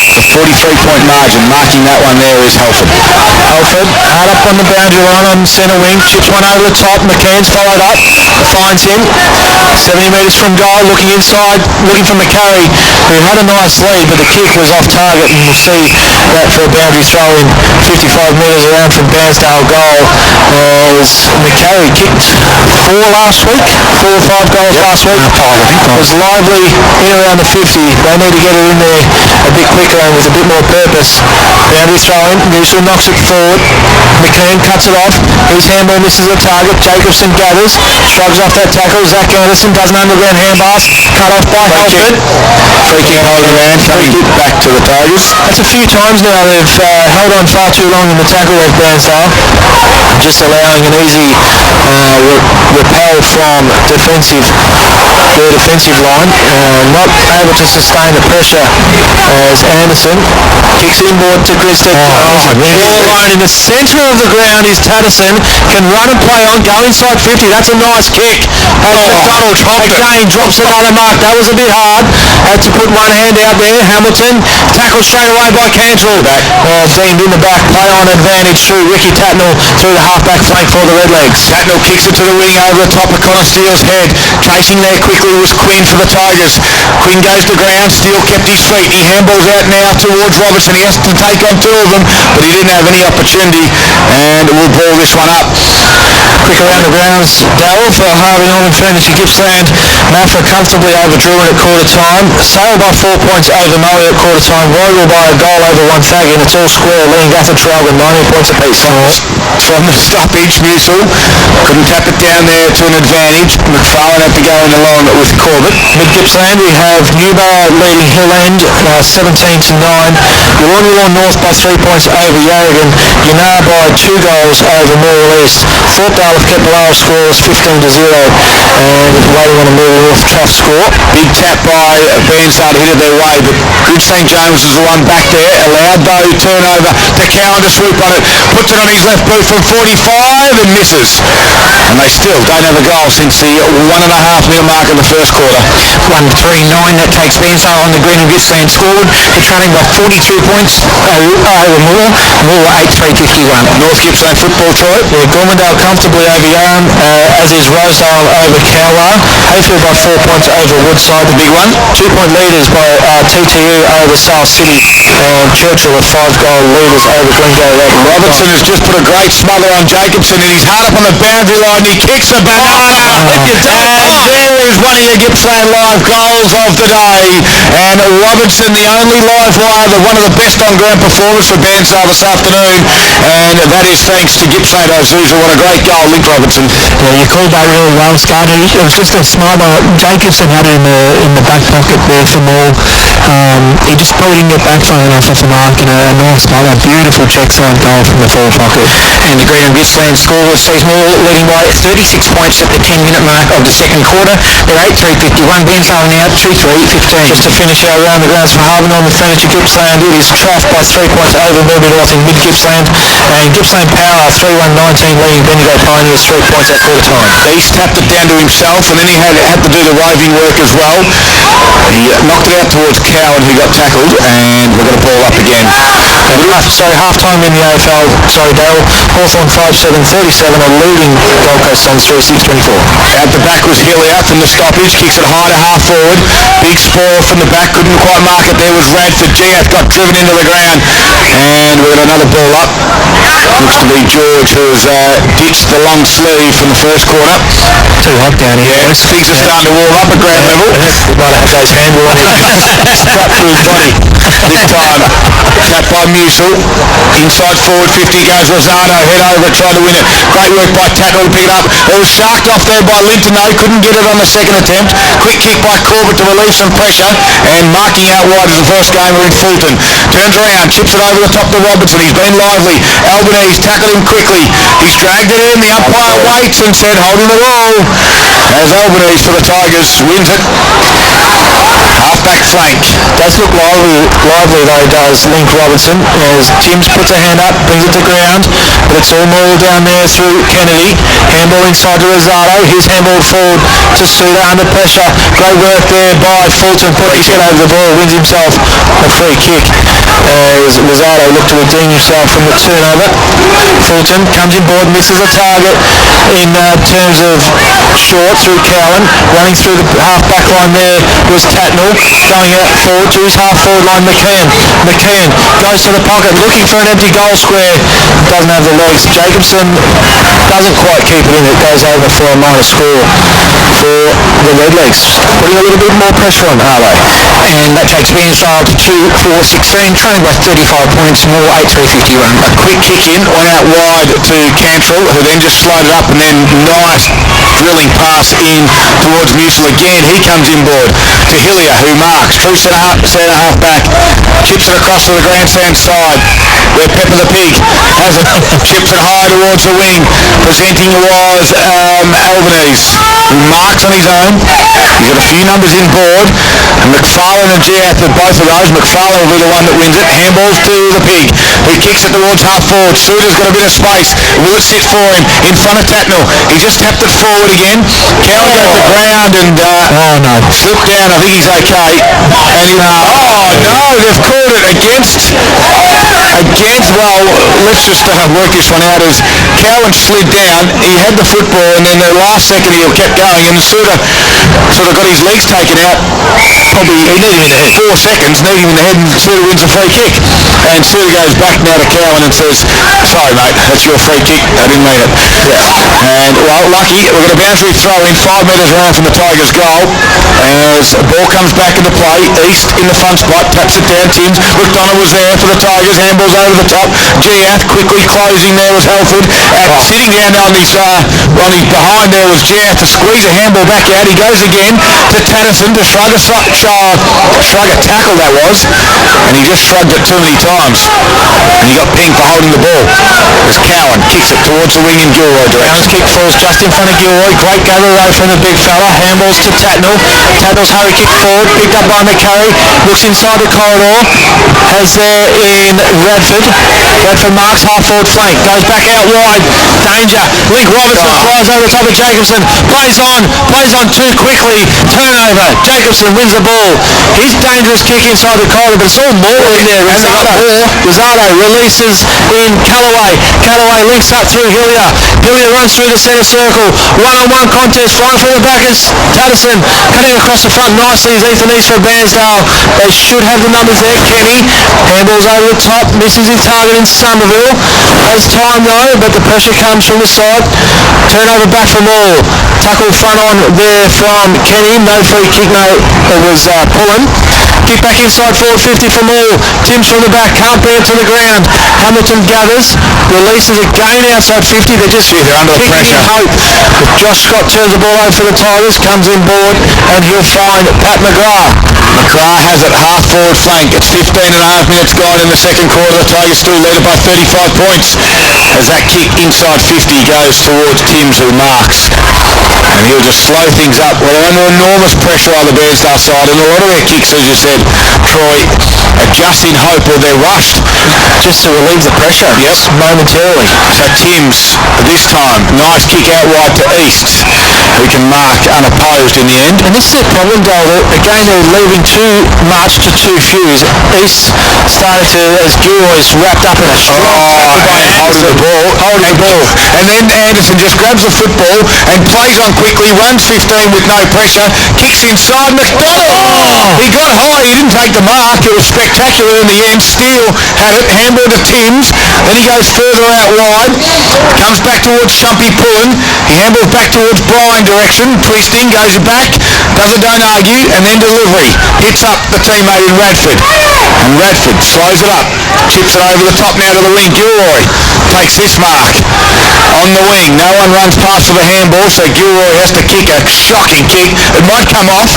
It's a 43-point margin. Marking that one there is Halford. Halford hard up on the boundary line on centre wing. Chips one over the top. McKeon's followed up. Finds him. 70 metres from goal. Looking inside. Looking for McCurry, who had a nice lead, but the kick was off target, and we'll see that for a boundary throw in 55 metres around from BAIRNSDALE goal. As McCurry kicked 4 last week, 4 or 5 goals last week. Was lively in around the 50. They need to get it in there a bit quicker and with a bit more purpose. Boundary throw in. Musil knocks it forward. McKeon cuts it off. His handball misses the target. Jacobson gathers, shrugs off that tackle. Zach Anderson does an underground handpass. Cut off by Halford. Free kick over the man. Coming back to the Tigers. That's a few times now they've held on far too long in the tackle of BAIRNSDALE, just allowing an easy repel from their defensive line, not able to sustain the pressure as Anderson kicks inboard to Grinstein. Ball line in the centre of the ground is Tatterson, can run and play on, go inside 50. That's a nice kick. McDonald again drops another mark. That was a bit hard. Had to put one hand out there. Hamilton tackled straight away by Cantrell. Deemed in the back. Play on advantage through Ricky Tatnell through the half-back flank for the Redlegs. Tatnell kicks it to the wing over the top of Connor Steele's head. Chasing there quickly was Quinn for the Tigers. Quinn goes to ground. Steele kept his feet. He handballs out now towards Robertson. He has to take on 2 of them, but he didn't have any opportunity, and we'll ball this one up. Quick around the grounds, Dale for Harvey Norman Furniture Gippsland. Mafra comfortably over Druin at quarter time. Sale by 4 points over Murray at quarter time. Royal by a goal over one Fagin. It's all square. Lee and Gafford trail with 90 points apiece. From the stoppage, Mutual couldn't tap it down there to an advantage. McFarlane had to go in along with Corbett. Mid Gippsland, we have Newbar leading Hill End 17 to 9. Warrnambool North by 3 points over Yarragon. Yanar by 2 goals over Morwell East. Thorpedale have kept below scores 15 to 0. And waiting on a Morwell North tough score. Big tap by BAIRNSDALE hit it their way, but good St James was the one back there. Allowed though turnover to Cowan to swoop on it. Puts it on his left boot from 45 and misses. And they still don't have a goal since the 1.5 minute mark in the first quarter. 1-3-9, that takes BAIRNSDALE on the green and Gippsland scored. They're trailing by 42 points over Moore. Moore 8-3-51. North Gippsland football, Troy. Yeah, Gormandale comfortably over Yarra, as is Rosedale over Cowlar. Hayfield by 4 points over Woodside, the big one. 2 point leaders by TTU over South City. And Churchill are 5-goal leaders over Glengale. Robertson has just put a great smother on Jacobson and he's hard up on the boundary line. He kicks the banana. And there is one of your Gippsland live goals of the day. And Robertson, the only live wire, one of the best on-ground performers for BAIRNSDALE this afternoon. And that is thanks to Gippsland O'Souza. What a great goal, Link Robertson. Yeah, you called that really well, Scotty. It was just a smother. Jacobson had it in the back pocket there for Moore. He just probably didn't get back far enough off the mark, and a nice smother. Beautiful check side goal from the forward pocket. And the green and Gippsland score sees Moore leading by 36 points at the 10-minute mark of the second quarter. They're 8-3-51. BAIRNSDALE now 2-3-15. Just to finish our round the grounds for Harvey Norman Furniture Gippsland, it is Traff by 3 points over Melbourne North in Mid Gippsland, and Gippsland Power 3-1-19 leading Bendigo Pioneers 3 points at quarter time. East tapped it down to himself and then he had to do the roving work as well. He knocked it out towards Cowan who got tackled and we're going to ball up again. Half-time in the AFL, Dale. Hawthorn 5-7-37 are leading Gold Coast Suns 3-6-24. At the back was Hillier from the stoppage, kicks it high to half forward. Big spoil from the back, couldn't quite mark it. There was Radford. GF got driven into the ground and we've got another ball up. Looks to be George who has ditched the long sleeve from the first quarter. Too hot down here. Yeah, things are starting to warm up at ground level. He might have those handball on his strap to his body. This time, tap by Musil. Inside forward 50 goes Rosado. Head over, tried to win it. Great work by Tatnell to pick it up. It was sharked off there by Linton though. Couldn't get it on the second attempt. Quick kick by Corbett to relieve some pressure. And marking out wide as the first gamer in Fulton. Turns around, chips it over the top to Robertson. He's been lively. Albanese tackled him quickly. He's dragged it in. The umpire waits and said, holding the ball. As Albanese for the Tigers wins it. Half-back flank. Does look lively though, does Link Robertson, as Timms puts a hand up, brings it to ground, but it's all mauled down there through Kennedy. Handball inside to Rosado. He's handballed forward to Suda under pressure. Great work there by Fulton, put his head over the ball, wins himself a free kick. As Rosado looked to redeem himself from the turnover. Fulton comes inboard, misses a target in terms of short through Cowan. Running through the half-back line there was Tatnell. Going out forward to his half-forward line, McKeon goes to the pocket, looking for an empty goal square. Doesn't have the legs. Jacobson doesn't quite keep it in. It goes over for a minor score for the Redlegs. Putting a little bit more pressure on Harlow. And that takes BAIRNSDALE to 2-4-16, trailing by 35 points, Moore 8-3-51. A quick kick in, went out wide to Cantrell, who then just slowed it up and then nice drilling pass in towards Musil again. He comes inboard to Hillier, who marks. True centre half back. Chips it across to the grandstand side where Pepper the Pig has it. Chips it high towards the wing. Presenting was Albanese, who marks on his own. He's got a few numbers inboard. And McFarlane and Giath with both of those. McFarlane will be the one that wins it. Handballs to the Pig, who kicks it towards half forward. Suda's got a bit of space. Will it sit for him in front of Tatnell? He just tapped it forward again. Cowan goes to the ground and slipped down. I think he's okay. And they've called it against, well, let's just work this one out. Is Cowan slid down, he had the football, and then the last second he kept going, and sort of got his legs taken out. Probably he needed him in the head. 4 seconds, need him in the head, and Suter wins a free kick. And Suter goes back now to Cowan and says, "Sorry, mate, that's your free kick. I didn't mean it." And well, lucky, we've got a boundary throw in 5 metres around from the Tigers' goal. As the ball comes back into play, East in the front spot, taps it down. Timms, McDonald was there for the Tigers. Handballs over the top. Giath quickly closing there was Halford. Sitting down on his behind there was Giath to squeeze a handball back out. He goes again to Tatterson to shrug a tackle that was, and he just shrugged it too many times, and he got pinged for holding the ball. As Cowan kicks it towards the wing in Gilroy direction. Kick falls just in front of Gilroy. Great gather though from the big fella. Handballs to Tatnell. Tatnell's hurry kick forward, picked up by McCurry. Looks inside the corridor. Has there in Radford. Radford marks half forward flank. Goes back out wide. Danger. Link Robertson flies over the top of Jacobson. Plays on too quickly. Turnover. Jacobson wins the ball. His dangerous kick inside the corridor, but it's all more in there. Rosado releases in Callaway. Callaway links up through Hillier. Hillier runs through the centre circle. One-on-one contest. Flying from the back is Tatterson. Cutting across the front nicely is Ethan East for BAIRNSDALE. They should have the numbers there. Kenny handballs over the top. Misses his target in Somerville. Has time though, but the pressure comes from the side. Turnover back from all. Tackle front on there from Kenny. No free kick, no. It was Pullen. Kick back inside forward 50 from all. Timms from the back. Can't bear it to the ground. Hamilton gathers. Releases again outside 50. They're just they're under the pressure. Hope. Josh Scott turns the ball over for the Tigers. Comes in board and he'll find Pat McGrath. McGrath has it half forward flank. It's 15 and a half minutes gone in the second quarter. The Tigers still lead it by 35 points. As that kick inside 50 goes towards Timms, who marks. And he'll just slow things up. Well, they're under enormous pressure on the BAIRNSDALE side, and a lot of their kicks, as you said, Troy, are just in hope or they're rushed. Just to relieve the pressure. Yep. Momentarily. So Timms, this time, nice kick out wide to East, who can mark unopposed in the end. And this is a problem, Dale. Again, they're leaving too much to too few. East started to, as Gilroy's wrapped up in a strong tackle by Anderson. Holding the ball. And then Anderson just grabs the football and plays on quickly, runs 15 with no pressure, kicks inside. McDonald! He got high, he didn't take the mark. It was spectacular in the end. Steele had it, handball to Timms. Then he goes further out wide, comes back towards Shumpy Pullen. He handballs back towards Bryan direction, twisting, goes back, does a don't argue, and then delivery. Hits up the teammate in Radford. And Radford slows it up, chips it over the top now to the wing. Gilroy takes this mark on the wing. No one runs past for the handball, so Gilroy has to kick a shocking kick. It might come off,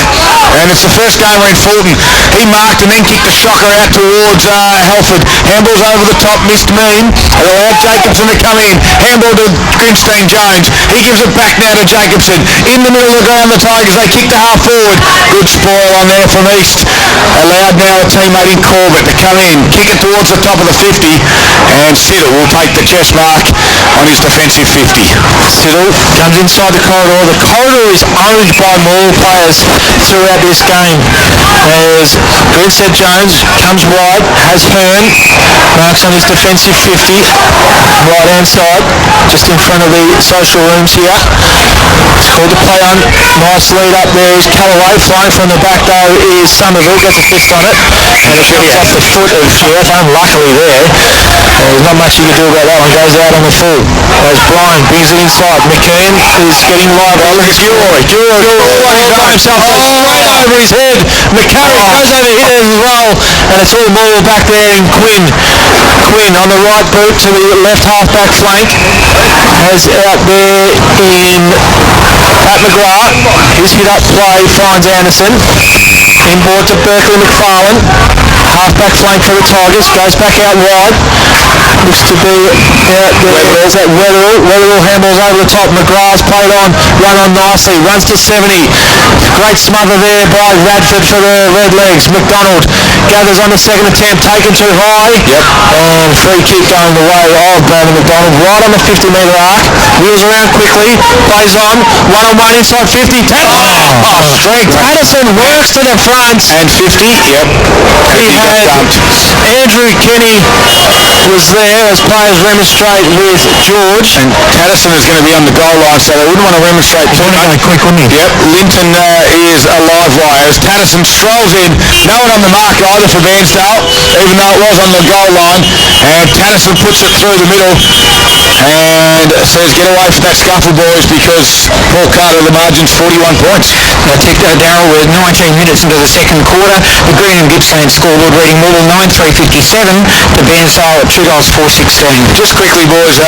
and it's the first gamer in Fulton. He marked and then kicked a shocker out towards Halford. Handballs over the top, missed mean. It allowed Jacobson to come in. Handball to Grimsteen Jones. He gives it back now to Jacobson. In the middle of the ground, the Tigers, they kick the half forward. Good spoil on there from East. Allowed now a teammate in Corbett to come in, kick it towards the top of the 50, and Siddle will take the chest mark on his defensive 50. Siddle comes inside the corridor. The corridor is owned by more players throughout this game. As Grinstead Jones comes wide, has Hearn, marks on his defensive 50, right hand side, just in front of the social rooms here. It's called to play on. Nice lead up there is Callaway. Flying from the back though is Somerville, gets a fist on it, and it comes off the foot of Giath, unluckily there. There's not much you can do about that one. Goes out on the full. Goes blind, brings it inside. McKean is getting live. Oh, look at Gilroy. Gilroy by himself. Right over his head. McCurry goes over here as well, and it's all more back there in Quinn. Quinn on the right boot to the left half-back flank. Has out there in Pat McGrath. His hit-up play finds Anderson. Inboard to Berkeley McFarlane. Half-back flank for the Tigers. Goes back out wide. Looks to be out there. There's that Weatherall. Weatherall handballs over the top. McGrath's played on. Run on nicely. Runs to 70. Great smother there by Radford for the Redlegs. McDonald gathers on the second attempt. Taken too high. Yep. And free kick going the way of Brandon McDonald. Right on the 50-metre arc. Wheels around quickly. Plays on. One-on-one inside 50. Strength. Patterson works to the front. And 50, yep. He had Andrew Kenny was there as players remonstrate with George. And Patterson is going to be on the goal line, so they wouldn't want to remonstrate too much. Quick, wouldn't he? Yep, Linton is a live wire as Patterson strolls in. No one on the mark either for Bairnsdale, even though it was on the goal line. And Patterson puts it through the middle and says, get away from that scuffle, boys, because Paul Carter, the margin's 41 points. Now, Darryl, we're 19 minutes into the second quarter. The Green and Gippsland scoreboard reading MORWELL 9,357 to BAIRNSDALE at $2.416. Just quickly, boys,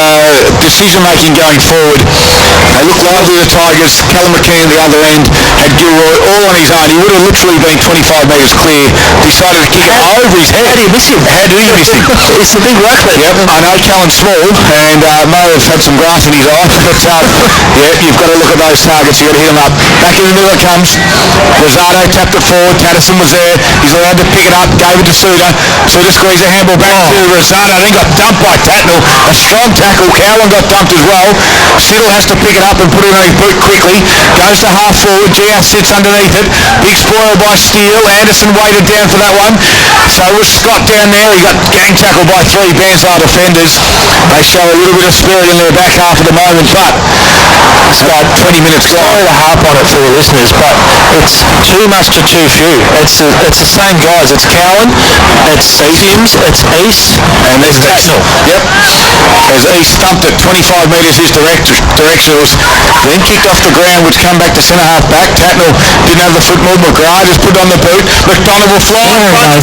decision-making going forward. They look lively, the Tigers. Callum McKean at the other end had Gilroy all on his own. He would have literally been 25 metres clear. Decided to kick it over his head. How do you miss him? How do you miss him? It's a big ruckman. Yep, I know Callan's small and may have had some grass in his eye, but yeah, you've got to look at those targets. You've got to hit them up. Back in the middle it comes. Rosado tapped it forward. Patterson was there. He's allowed to pick it up. Gave it to Suda. Suda squeezed a handball back to Rosado. Then got dumped by Tatnell. A strong tackle. Cowan got dumped as well. Siddle has to pick it up and put it on his boot quickly. Goes to half forward. Gia sits underneath it. Big spoil by Steele. Anderson weighted down for that one. So was Scott down there. He got gang tackled by 3 Bairnsdale defenders. They show a little bit of spirit in their back half at the moment, but it's about 20 minutes gone. Sorry to harp on it for the listeners, but it's too much to too few. It's the same guys. It's Cowan, it's Sims, it's East, And there's Tatnell. Yep. As East stumped it 25 metres his directionals, then kicked off the ground, which come back to centre half back. Tatnell didn't have the football. McGrath just put on the boot. McDonald will fly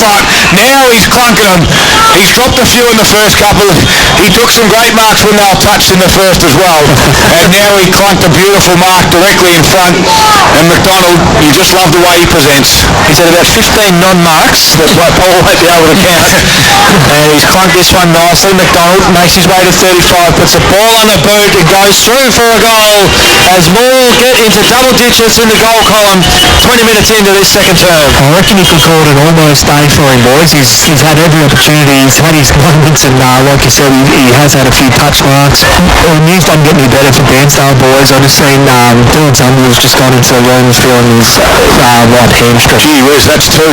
front. Now he's clunking them. He's dropped a few in the first couple. He took some great marks when they were touched in the first as well. And now he clunked a beautiful mark directly in front. And McDonald, you just love the way he presents. He's had about 15 non-marks that Paul won't be able to count. And he's clunked this one nicely. McDonald makes his way to 35, puts the ball on the boot and goes through for a goal as MORWELL get into double digits in the goal column 20 minutes into this second term. I reckon if you called an almost day for him, boys, he's had every opportunity. He's had his moments, and like you said, he has had a few touch marks. News doesn't get any better for Bairnsdale, boys. I just seen Dylan Samuel's just gone into the room feeling his right hamstring. Gee whiz, that's two.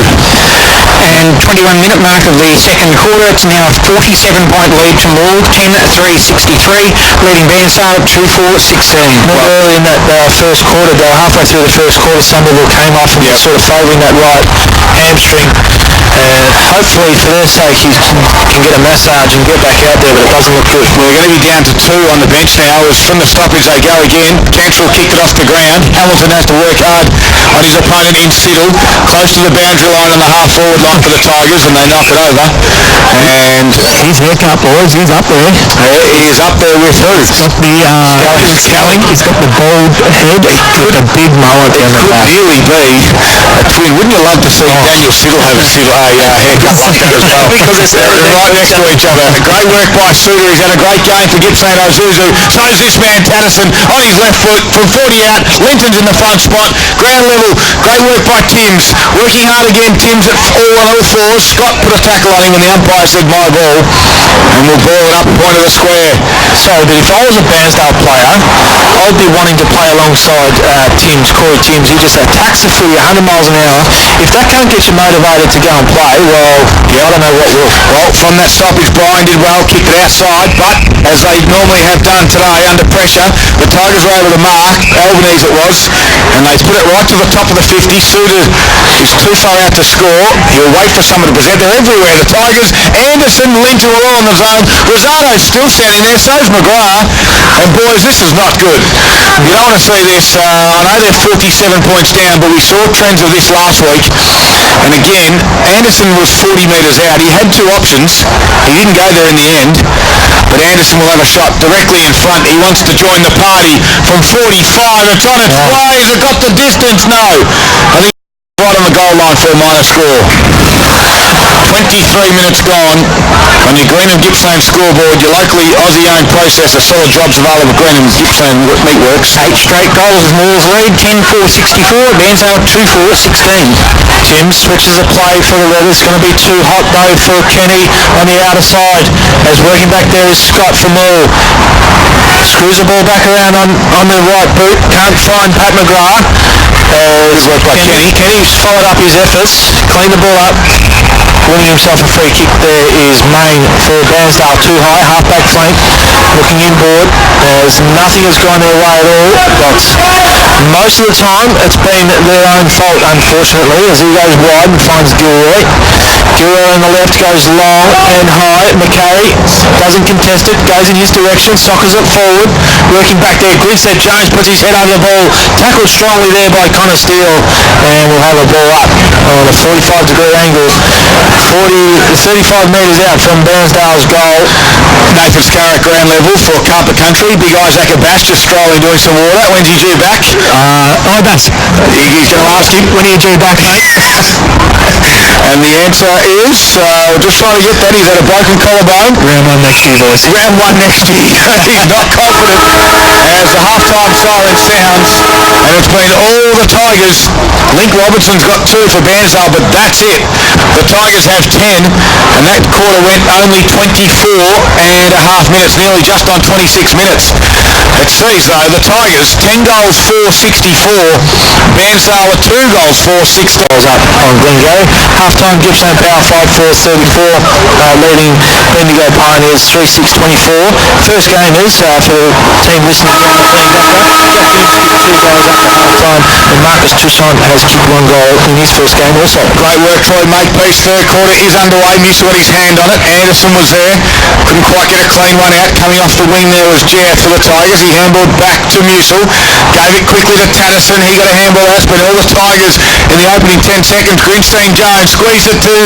And 21-minute mark of the second quarter. It's now a 47-point lead to MORWELL, 10-3-63, leading BAIRNSDALE at 2-4-16. Not early in that first quarter, though, halfway through the first quarter, Somerville came off and was sort of favouring that right hamstring. And hopefully, for their sake, he can get a massage and get back out there, but it doesn't look good. We're going to be down to 2 on the bench now. As from the stoppage they go again. Cantrell kicked it off the ground. Hamilton has to work hard on his opponent in Siddle, close to the boundary line on the half-forward line for the Tigers, and they knock it over. And His haircut, boys, he's up there. he is up there with who? He's got the Skelling. He's got the bald head with a big mullet down the Could back. nearly be a twin. Wouldn't you love to see Daniel Siddle have a haircut like that as well? Because it's They're right next to each other. Great work by Suter. He's had a great game for Gippsland Ozuzu. So is this man, Patterson, on his left foot from 40 out. Linton's in the front spot. Ground level. Great work by Timms. Working hard again. Timms at all fours. Scott put a tackle on him and the umpire said, my ball. And we'll ball it up point of the square. Sorry, but if I was a Bairnsdale player, I'd be wanting to play alongside Corey Timms. He just attacks the footy 100 miles an hour. If that can't get you motivated to go and play, well, I don't know what will. Well, from that stoppage, Brian did well, kicked it outside, but as they normally have done today, under pressure, the Tigers were able to mark, Albanese it was, and they put it right to the top of the 50. Suter is too far out to score. He'll wait for someone to present. They're everywhere. The Tigers, Anderson, Linton were all in the zone. Rosado's still standing there, so's McGrath. And boys, this is not good. You don't want to see this. I know they're 47 points down, but we saw trends of this last week. And again, Anderson was 40 metres out. He had two options. He didn't go there in the end. But Anderson will have a shot directly in front. He wants to join the party from 45. It's on its way. Has it got the distance? No. I think right on the goal line for a minor score. 23 minutes gone on your Green and Gippsland scoreboard. Your locally Aussie-owned processor, solid jobs available at Green and Gippsland Meatworks. 8 straight goals as MORWELL's lead, 10-4-64, BAIRNSDALE 2-4-16. Tim switches a play for the Rebels. Going to be too hot though for Kenny on the outer side. As working back there is Scott for MORWELL. Screws the ball back around on the right boot. Can't find Pat McGrath. As Good work by Kenny. Kenny's followed up his efforts, cleaned the ball up, winning himself a free kick there is Main for Bairnsdale, too high, half-back flank, looking inboard, as nothing has gone their way at all, but most of the time it's been their own fault, unfortunately, as he goes wide and finds Gilroy. Gilroy on the left goes long and high. McCarry doesn't contest it, goes in his direction, soccers it forward, working back there. Grinstead Jones puts his head over the ball, tackled strongly there by Connor Steele, and we'll have a ball up on a 45-degree angle, 35 metres out from Bairnsdale's goal. Nathan Scarrett ground level for Carpet Country. Big Isaac Abash just strolling doing some water. When's he due back? That's He's going to ask him. when are you due back, mate? And the answer is, just trying to get that. He's had a broken collarbone. Round one next year, boys. Round one next year. He's not confident as the half-time siren sounds, and it's been all the Tigers. Link Robinson's got 2 for Bairnsdale, but that's it. The Tigers have 10, and that quarter went only 24.5 minutes, nearly just on 26 minutes. It sees, though, the Tigers, 10 goals, 464. Bairnsdale with 2 goals, 460. Up on Glengarry. Half-time Gippsland Power 5-4-34, leading Bendigo Pioneers 3-6-24. First game is, for the team listening down the team background, Jack Gibbs kicked 2 goals up at half-time, and Marcus Toussaint has kicked 1 goal in his first game also. Great work, Troy Makepeace. Third quarter is underway. Musil got his hand on it. Anderson was there. Couldn't quite get a clean one out. Coming off the wing there was Jeff for the Tigers. He handballed back to Musil. Gave it quickly to Tatterson. He got a handball out, but all the Tigers in the opening 10 seconds. Grinstein Jones squeezed it to,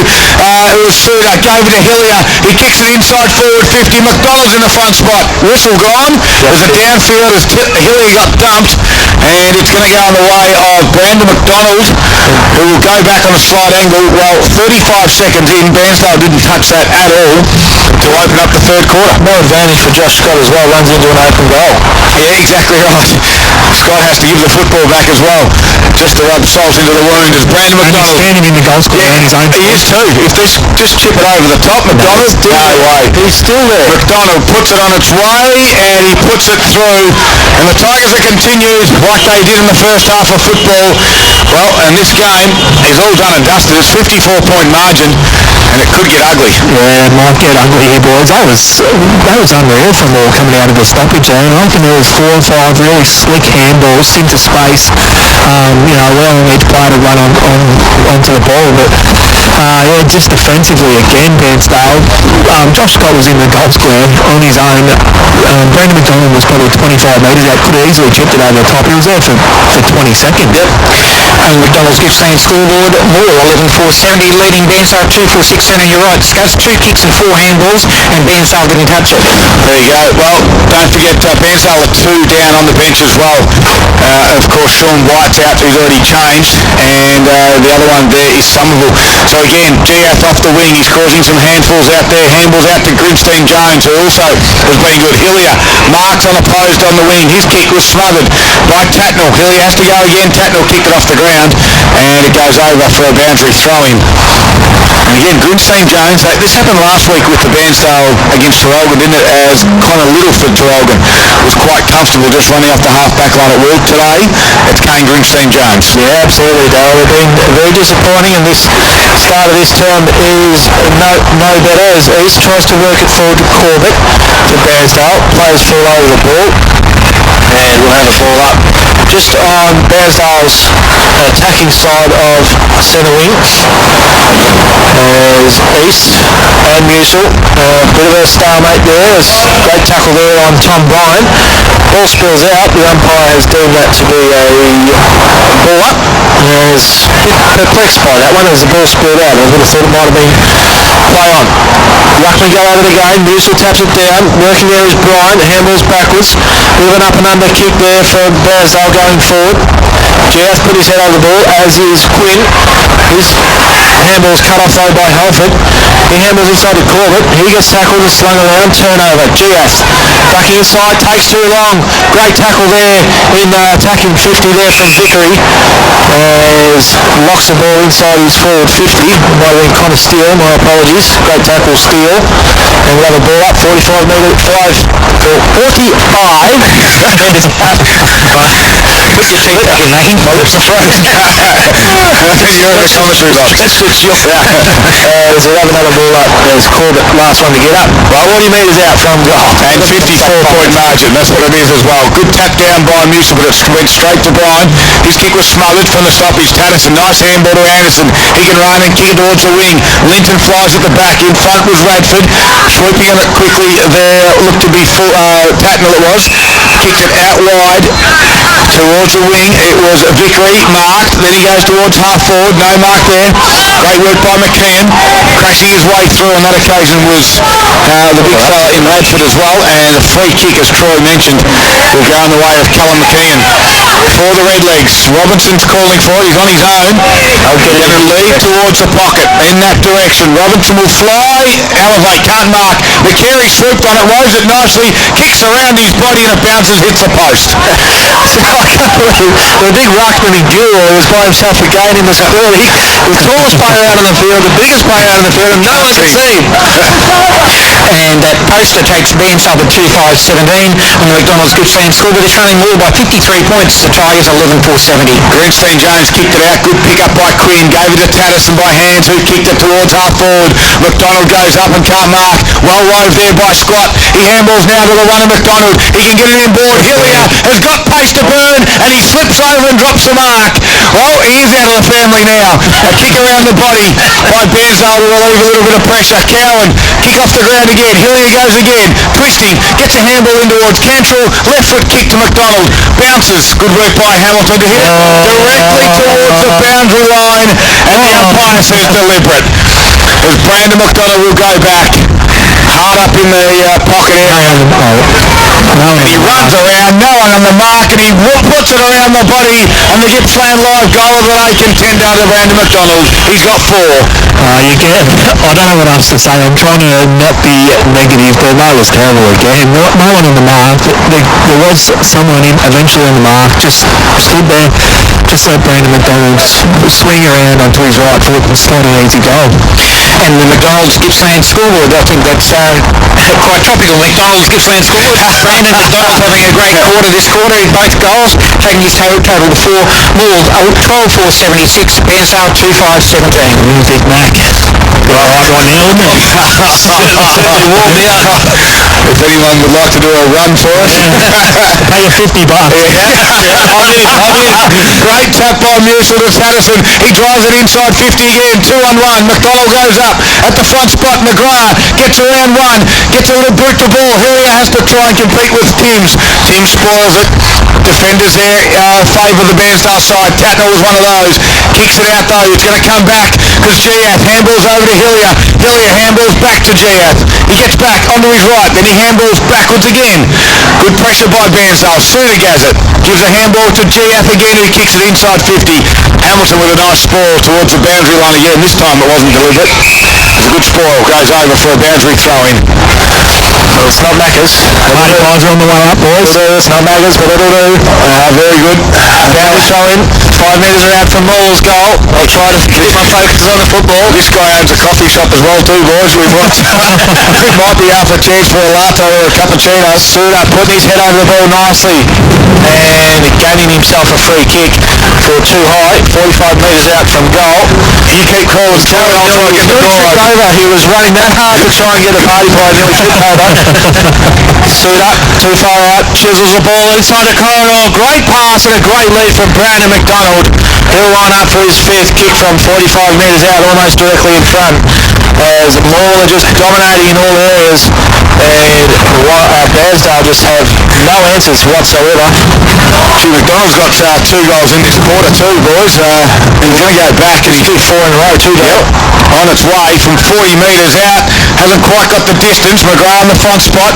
it was Suda. Gave it to Hillier. He kicks it inside forward 50. McDonald's in the front spot. Whistle gone. There's a downfield as Hillier got dumped, and it's going to go on the way of Brandon McDonald, who will go back on a slight angle. Well, 35 seconds in, Bairnsdale didn't touch that at all to open up the third quarter. No advantage for Josh Scott as well, runs into an open goal. Yeah, exactly right. Scott has to give the football back as well, just to rub salt into the wound as Brandon And he's McDonald. standing in the goal square on his own. He is too. If they just chip it over the top, McDonald, no way. He's still there. McDonald puts it on its way, and he puts it through. And the Tigers have continued like they did in the first half of football. Well, and this game is all done and dusted. It's 54-point margin, and it could get ugly. Yeah, it might get ugly here, boys. That was unreal from all coming out of the stoppage there. And I think there was 4 or 5 really slick handballs into space. Allowing each player to run onto the ball. But just defensively again, Bairnsdale. Josh Scott was in the goal square on his own. Brandon McDonald was probably 25 metres out. Could have easily chipped it over the top. He was there for 20 seconds. Yep. And McDonald's Gippsland scoreboard, MORWELL 11-4-70, leading Bairnsdale 2-4-6-7. And you're right, Scott's 2 kicks and 4 handballs, and Bairnsdale didn't touch it. There you go. Well, don't forget Bairnsdale are 2 down on the bench as well. Of course, Sean White's out, who's already changed, and the other one there is Somerville. So again, GF off the wing, he's causing some handfuls out there. Handballs out to Grinstein Jones, who also has been good. Hillier, Marks unopposed on the wing. His kick was smothered by Tatnell. Hillier has to go again. Tatnell kicked it off the ground, and it goes over for a boundary throw-in. And again, Grinstein Jones, this happened last week with the Bairnsdale against Traralgon, didn't it? As Connor Littleford Traralgon was quite comfortable just running off the half-back line at will. Today, it's Kane Grinstein Jones. Yeah, absolutely, Dale. They've been very disappointing, and this start of this term is no better as East tries to work it forward to Corbett for Bairnsdale. Players fall over the ball, and we'll have a ball up just on Bairnsdale's attacking side of centre wing as East and Musil. Bit of a stalemate there. Great tackle there on Tom Bryan. Ball spills out. The umpire has deemed that to be a ball up. I was a bit perplexed by that one as the ball spilled out. I would have thought it might have been play on. Ruckman go over the game. Musil taps it down. Working there is Bryan. Handballs backwards. Bit of an up and under kick there for Bairnsdale going forward. Jeff put his head over the ball, as is Quinn. His handball's cut off though by Halford. He handballs inside to Corbett. He gets tackled and slung around. Turnover. Gias backing inside. Takes too long. Great tackle there in attacking 50 there from Vickery. As locks the ball inside his forward 50. Might have been Connor Steele. My apologies. Great tackle, Steele. And we'll have a ball up, 45 metres, 45 metres out. Put your teeth up, you mate. My lips are frozen. You're in the commentary box. That's good shot. So we'll have another ball up. There's Corbett, last one to get up. Well, 40 metres out from goal. And 54-point margin, that's what it is as well. Good tap down by Musa, but it went straight to Brian. His kick was smothered from the stoppage. Tatterson, nice handball to Anderson. He can run and kick it towards the wing. Linton flies at the back. In front was Radford. Sweeping it quickly there. Looked to be full, Tatnell it was. Kicked it out wide towards the wing. It was Vickery, marked. Then he goes towards half forward. No mark there. Great work by McKeon. Crashing his way through on that occasion was the big fella in Radford as well. And a free kick, as Troy mentioned, will go in the way of Callum McKeon. For the Redlegs, Robinson's calling for it. He's on his own. Going to lead towards the pocket in that direction. Robinson will fly, elevate, can't mark. McCary swooped on it, rows it nicely, kicks around his body and it bounces, hits the post. The big ruckman duo was by himself again in the square. He was the tallest player out on the field, the biggest player out on the field, and no one could see him. And that poster takes BAIRNSDALE at 2-5-17 on the McDonald's Gippsland scoreboard. They're trailing more by 53 points. The Tigers 11-4-70. Greenstein Jones kicked it out, good pick up by Quinn, gave it to Tatterson by hands, who kicked it towards half forward. McDonald goes up and can't mark. Well wove there by Scott. He handballs now to the one of McDonald. He can get it inboard. Hillier has got pace to burn and he flips over and drops the mark. Well, he is out of the family now. A kick around the body by BAIRNSDALE will relieve a little bit of pressure. Cowan, kick off the ground again. Hillier goes again, twisting, gets a handball in towards Cantrell. Left foot kick to McDonald. Bounces. Good work by Hamilton to hit it directly towards the boundary line, and the umpire says deliberate. As Brandon McDonald will go back, hard up in the pocket area. And he runs around, no one on the mark, and he puts it around the body, and the Gippsland live goal of the day contender to Brandon McDonald. He's got 4. I don't know what else to say. I'm trying to not be negative, but that was terrible again. No one on the mark. There was someone eventually on the mark, just stood there, just let Brandon McDonald swing around onto his right foot and slot an easy goal. And the McDonald's Gippsland scoreboard, I think that's quite topical. McDonald's Gippsland scoreboard. Brandon McDonald having a great quarter this quarter in both goals, taking his total to 4. Mould 12-4-76. BAIRNSDALE 2-5-17. Music Mac. Right one now, isn't it? Certainly warm now. If anyone would like to do a run for us. Pay you $50. Great tap by Musil to Tatterson. He drives it inside 50 again. 2-on-1. McDonald goes up at the front spot. McGrath gets around one. Gets a little brute to ball. Hillier has to try and compete with Timms. Timms spoils it. Defenders there favour the BAIRNSDALE side. Tatnell was one of those. Kicks it out though. It's going to come back because Giath handballs over to Hillier. Hillier handballs back to Giath. He gets back onto his right. Then he handballs backwards again. Good pressure by BAIRNSDALE. Sudagazit gives a handball to Giath again, who kicks it inside 50. Hamilton with a nice spoil towards the boundary line again. This time it wasn't deliberate. It's a good spoil. Goes over for a boundary throw-in. Well, it's not Macca's. Party pies are on the way up, boys. It's not Macca's, but it'll do. Very good. Boundary throw-in. 5 metres out from Moorwell's goal. I'll try to keep my focus on the football. This guy owns a coffee shop as well too, boys. We might be up a chance for a latte or a cappuccino. Suda putting his head over the ball nicely and gaining himself a free kick for too high, 45 metres out from goal. You keep calling Terry, I'll try and get the ball over. He was running that hard to try and get a party pie, nearly tripped over. Suda, too far out, chisels the ball inside the corridor. Great pass and a great lead from Brandon McDonald. He'll line up for his 5th kick from 45 metres out, almost directly in front, as Morwell are just dominating in all areas, and BAIRNSDALE just have no answers whatsoever. McDonald's got 2 goals in this quarter too, boys. He's going to go back and he's 4 in a row, 2 goals. On its way from 40 metres out. Hasn't quite got the distance. McGrath in the front spot.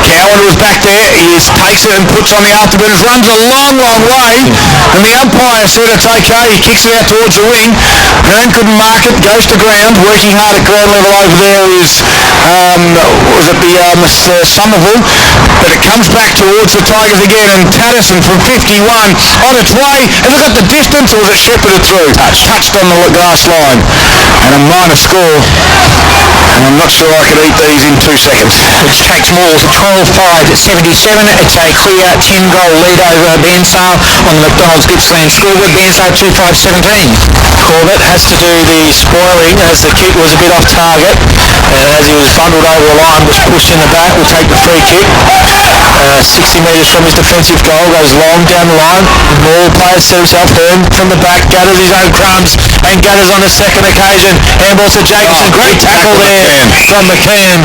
Cowan was back there. He is pacing and puts on the afterburners. Runs a long, long way. And the umpire said it's okay. He kicks it out towards the wing. Hearn couldn't mark it. Goes to ground. Working hard at ground level over there is, was it the Somerville? But it comes back towards the Tigers again. And Tatterson from 51 on its way. Has it got the distance or was it shepherded through? Touched on the glass line. And a minor score. And I'm not sure I could eat these in 2 seconds. Which takes Morwell to 12-5-77. It's a clear 10-goal lead over BAIRNSDALE on the McDonald's Gippsland scoreboard. BAIRNSDALE 2-5-17. Corbett has to do the spoiling as the kick was a bit off target, and as he was bundled over the line, was pushed in the back, will take the free kick. 60 metres from his defensive goal, goes long down the line. Morwell player set himself in from the back, gathers his own crumbs, and gathers on a second occasion. Handball to Jacobson, great tackle there from McCann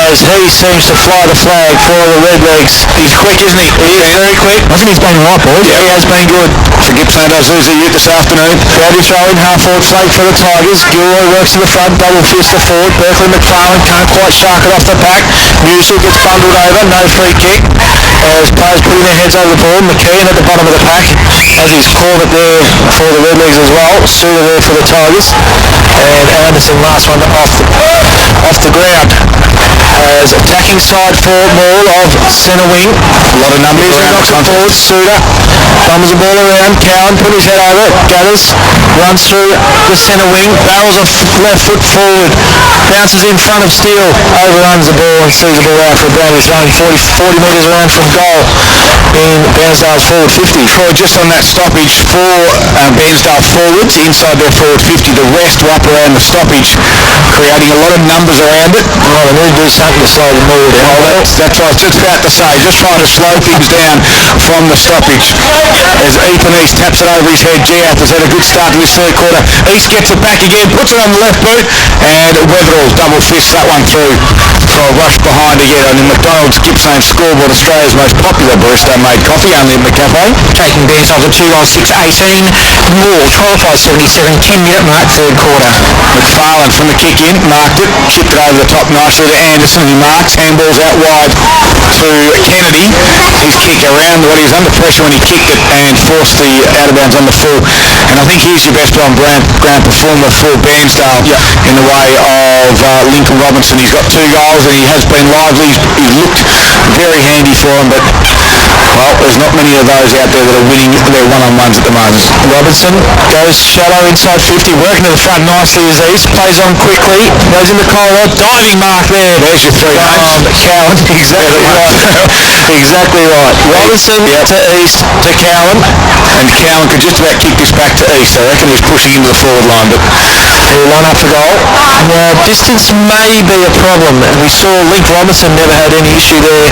as he seems to fly the flag for the Redlegs. He's quick, isn't he? He is very quick. I think he's been right, boys. Yeah, he has been good. For Gippsland Isuzu youth this afternoon. Rowdy throwing half forward flank for the Tigers. Gilroy works to the front, double fist to forward. Berkeley McFarlane can't quite shark it off the back. Musil gets bundled over, no free kick. As players putting their heads over the ball. McKean at the bottom of the pack, as is Corbett there for the Redlegs as well. Suter there for the Tigers. And Anderson, last one off the ground. As attacking side for Morwell of centre wing. A lot of numbers Musil around knocks it forward. Suter bums the ball around. Cowan put his head over it. Gathers, runs through the centre wing. Barrels a left foot forward. Bounces in front of Steele. Overruns the ball and sees the ball out for a boundary throwing 40 metres around from goal in BAIRNSDALE's forward 50. Troy, just on that stoppage for BAIRNSDALE forwards, inside their forward 50, the rest were up around the stoppage, creating a lot of numbers around it. Oh, they need to do something to slow the Morwell down. Oh, that's what I was just about to say, just trying to slow things down from the stoppage. As Ethan East taps it over his head, Giath has had a good start to this third quarter. East gets it back again, puts it on the left boot, and Weatherall double fists that one through for a rush behind again on the McDonald's Gippsland scoreboard, Australia's most popular barista-made coffee, only in the cafe. Taking BAIRNSDALE to 2-6-18. Morwell 12-5-77. 10-minute mark, third quarter. McFarlane from the kick in, marked it, chipped it over the top nicely to Anderson, who marks, handballs out wide to Kennedy. His kick around, he was under pressure when he kicked it and forced the out of bounds on the full. And I think he's your best on ground performer for BAIRNSDALE in the way of Lincoln Robinson. He's got 2 goals and he has been lively. He's looked very handy for him, but well, there's not many of those out there that are winning their one-on-ones at the moment. Robinson goes shallow inside 50, working to the front nicely as East. Plays on quickly, goes into corridor, diving mark there. There's your 3 names. Cowan, exactly right. Exactly right. Robinson to East to Cowan. And Cowan could just about kick this back to East. I reckon he's pushing into the forward line, but He'll line up for goal. Distance may be a problem. We saw Link Robinson never had any issue there.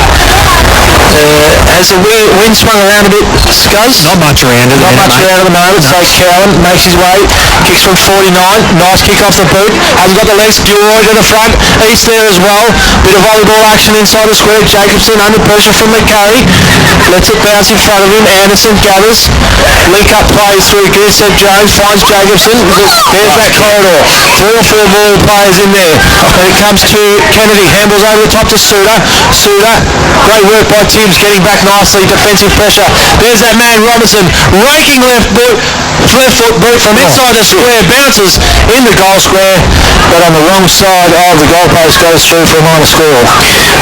Has the wind swung around a bit, Scuzz? Not much around at the Not minute, much mate. around at the moment. So Cowan makes his way, kicks from 49. Nice kick off the boot. Hasn't got the legs. Gilroy to the front. East there as well. Bit of volleyball action inside the square. Jacobson under pressure from McCurry. Lets it bounce in front of him. Anderson gathers. Link up plays through. Seb Jones finds Jacobson. There's that corridor. 3 or 4 ball players in there. When it comes to Kennedy, handballs over the top to Suter. Suter, great work by Tibbs, getting back nicely. Defensive pressure. There's that man Robinson, raking left foot boot from inside the square, bounces in the goal square, but on the wrong side of the goalpost, goes through for a minor score.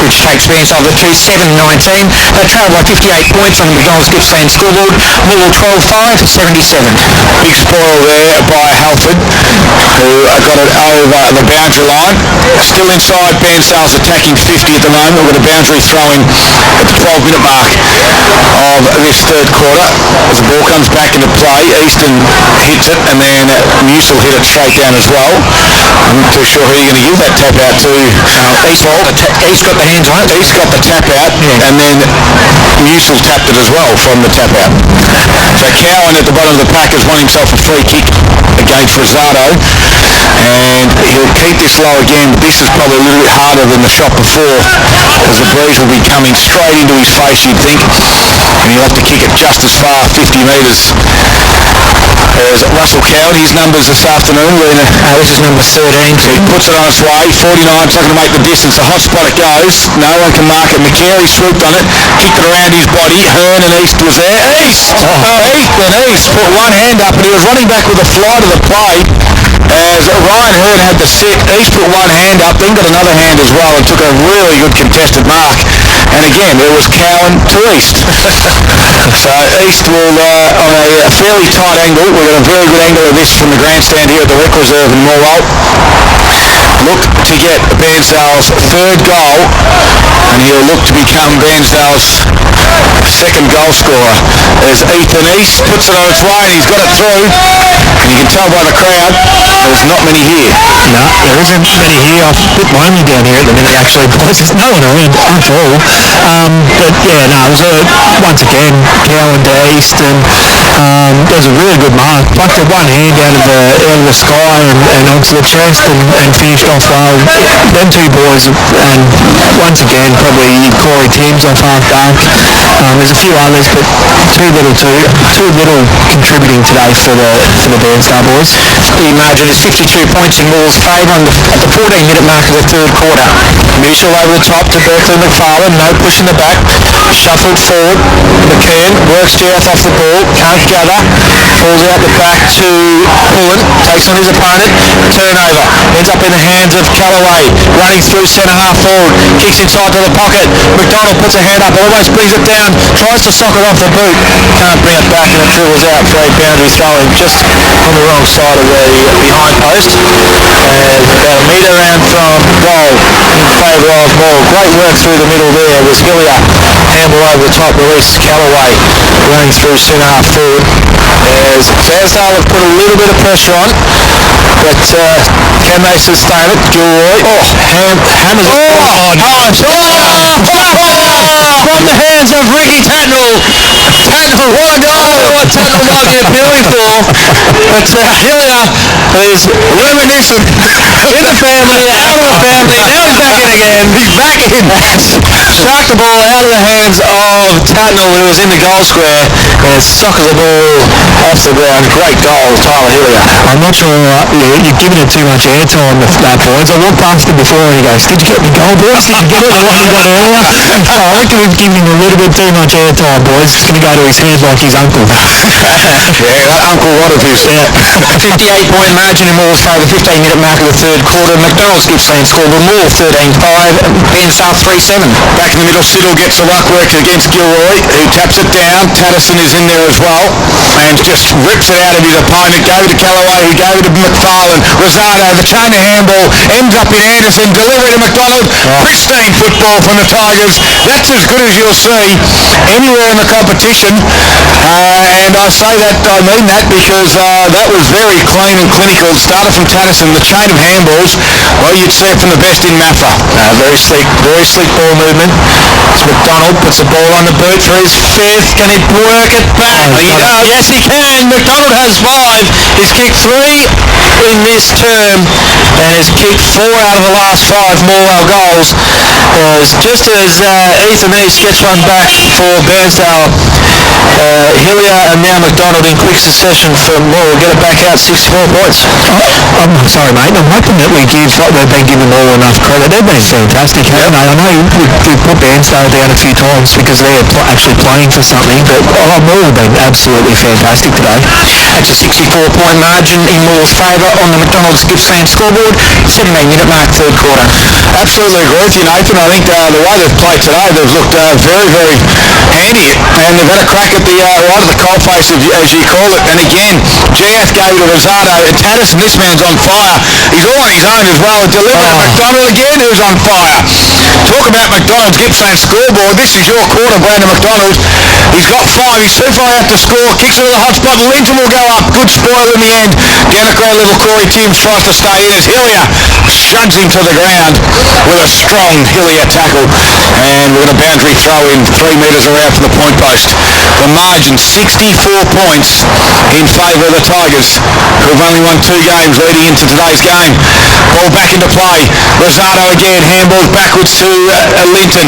Which takes BAIRNSDALE to 2-7-19. They trail by 58 points on the McDonald's Gippsland scoreboard. Morwell 12-5-77. big spoil there by Halford, who got it over the boundary line. Still inside BAIRNSDALE's attacking 50 at the moment. We've got a boundary throwing at the 12-minute mark of this third quarter. As the ball comes back into play, Easton hits it, and then Musil hit it straight down as well. I'm not too sure who you're going to give that tap out to. East got the hands on it. East got the tap out, and then Musil tapped it as well from the tap out. So Cowan at the bottom of the pack has won himself a free kick against Rosado, and he'll keep this low again, but this is probably a little bit harder than the shot before, because the breeze will be coming straight into his face, you'd think, and he'll have to kick it just as far, 50 metres. There's Russell Cowan, his numbers this afternoon. This is number 13. He puts it on its way, 49's not going to make the distance. The hot spot it goes, no one can mark it. McCary swooped on it, kicked it around his body. Hearn and East was there. East! East put one hand up, and he was running back with a fly to the play. As Ryan Hearn had to sit, East put one hand up, then got another hand as well, and took a really good contested mark. And again, it was Cowan to East. So East will, on a fairly tight angle, we've got a very good angle of this from the grandstand here at the Rec Reserve in Morwell. look to get Bairnsdale's third goal, and he'll look to become Bairnsdale's second goal scorer as Ethan East puts it on its way, and he's got it through, and you can tell by the crowd there's not many here. No, there isn't many here. I'm a bit lonely down here at the minute, actually, boys. There's no one around at all. But yeah, no, it was once again Cowan to East, and there was a really good mark. Plucked it one hand out of the sky and onto the chest, and finished off well. Them two boys, and once again probably Corey Timms off half back. There's a few others, but too little contributing today for the Bairnsdale boys. The margin is 52 points in Moore's favour at the 14-minute mark of the third quarter. Mitchell over the top to Berkeley McFarlane, no push in the back, shuffled forward. McKeon works Jareth off the ball, can't gather, falls out the back to Pullen, takes on his opponent, turnover, ends up in the hands of Callaway, running through centre half forward, kicks inside to the pocket, McDonald puts a hand up, almost brings it down, tries to sock it off the boot, can't bring it back, and it dribbles out for a boundary throw-in just on the wrong side of the behind post, and about a metre round from goal in favour of Moore. Great work through the middle there was Hillier, handle over the top, releases Callaway, running through centre half forward, as Bairnsdale have put a little bit of pressure on, but can they sustain it? Gilroy, hammers it. From the hands of Ricky Tatnall. Tatnall, what a goal! What Tatnall might be appealing for. But Hillier is reminiscent in the family, out of the family, now he's back in again. He's back in. Struck the ball out of the hands of Tatnall, who was in the goal square, and sockers the ball off the ground. Great goal, Tyler Hillier. I'm not sure you're giving it too much airtime with that, boys. I walked past him before and he goes, "Did you get the goal, boys? Did you get it? The one you got earlier?" I reckon we've given him a little bit too much airtime, boys. It's going to go to his head like his uncle. Yeah, that Uncle Rod of his. 58-point margin in Moore's favour, 15-minute mark of the third quarter. McDonald's Gippsland scored with Moore 13-5, Bairnsdale 3-7. Back in the middle, Siddle gets the ruck work against Gilroy, who taps it down. Tatterson is in there as well, and just rips it out of his opponent. Gave it to Callaway, who gave it to McFarlane. Rosado, the chain of handball, ends up in Anderson, delivery to McDonald. Pristine football from the Tigers. That's as good as you'll see anywhere in the competition, and I say that, I mean that, because that was very clean and clinical. It started from Tatterson, the chain of handballs. Well, you'd see it from the best in MAFA. Very sleek ball movement. It's McDonald puts the ball on the boot for his fifth. Can he work it back? He does. Yes, he can. McDonald has 5. He's kicked 3 in this term and has kicked 4 out of the last 5 MORWELL goals. Just as Ethan East gets one back for Bairnsdale, Hillier and now McDonald in quick succession for Moore will get it back out 64 points. I'm sorry, mate. I'm hoping that they've been giving Moore enough credit. They've been fantastic, haven't they? I know we've put Bairnsdale down a few times because they're actually playing for something, but Moore have been absolutely fantastic today. That's a 64-point margin in Moore's favour on the McDonald's Gippsland scoreboard. 17-minute mark, third quarter. Absolutely agree with you, Nathan. I think the way they've played today, they've looked very, very handy, and they've had a crack at the right of the coalface, as you call it. And again, GF gave it to Rosado, and Tatterson, this man's on fire. He's all on his own as well. Delivered to McDonald again, who's on fire. Talk about McDonald's Gippsland scoreboard. This is your quarter, Brandon McDonald. He's got 5. He's too far out to score. Kicks it to the hot spot. Linton will go up. Good spoil in the end. Down at ground level, Corey Timms tries to stay in as Hillier shuns him to the ground with a strong Hillier tackle. And we're going to boundary throw in 3 metres around from the point post. The margin, 64 points in favour of the Tigers, who've only won 2 games leading into today's game. Ball back into play. Rosado again, handballs backwards to Linton.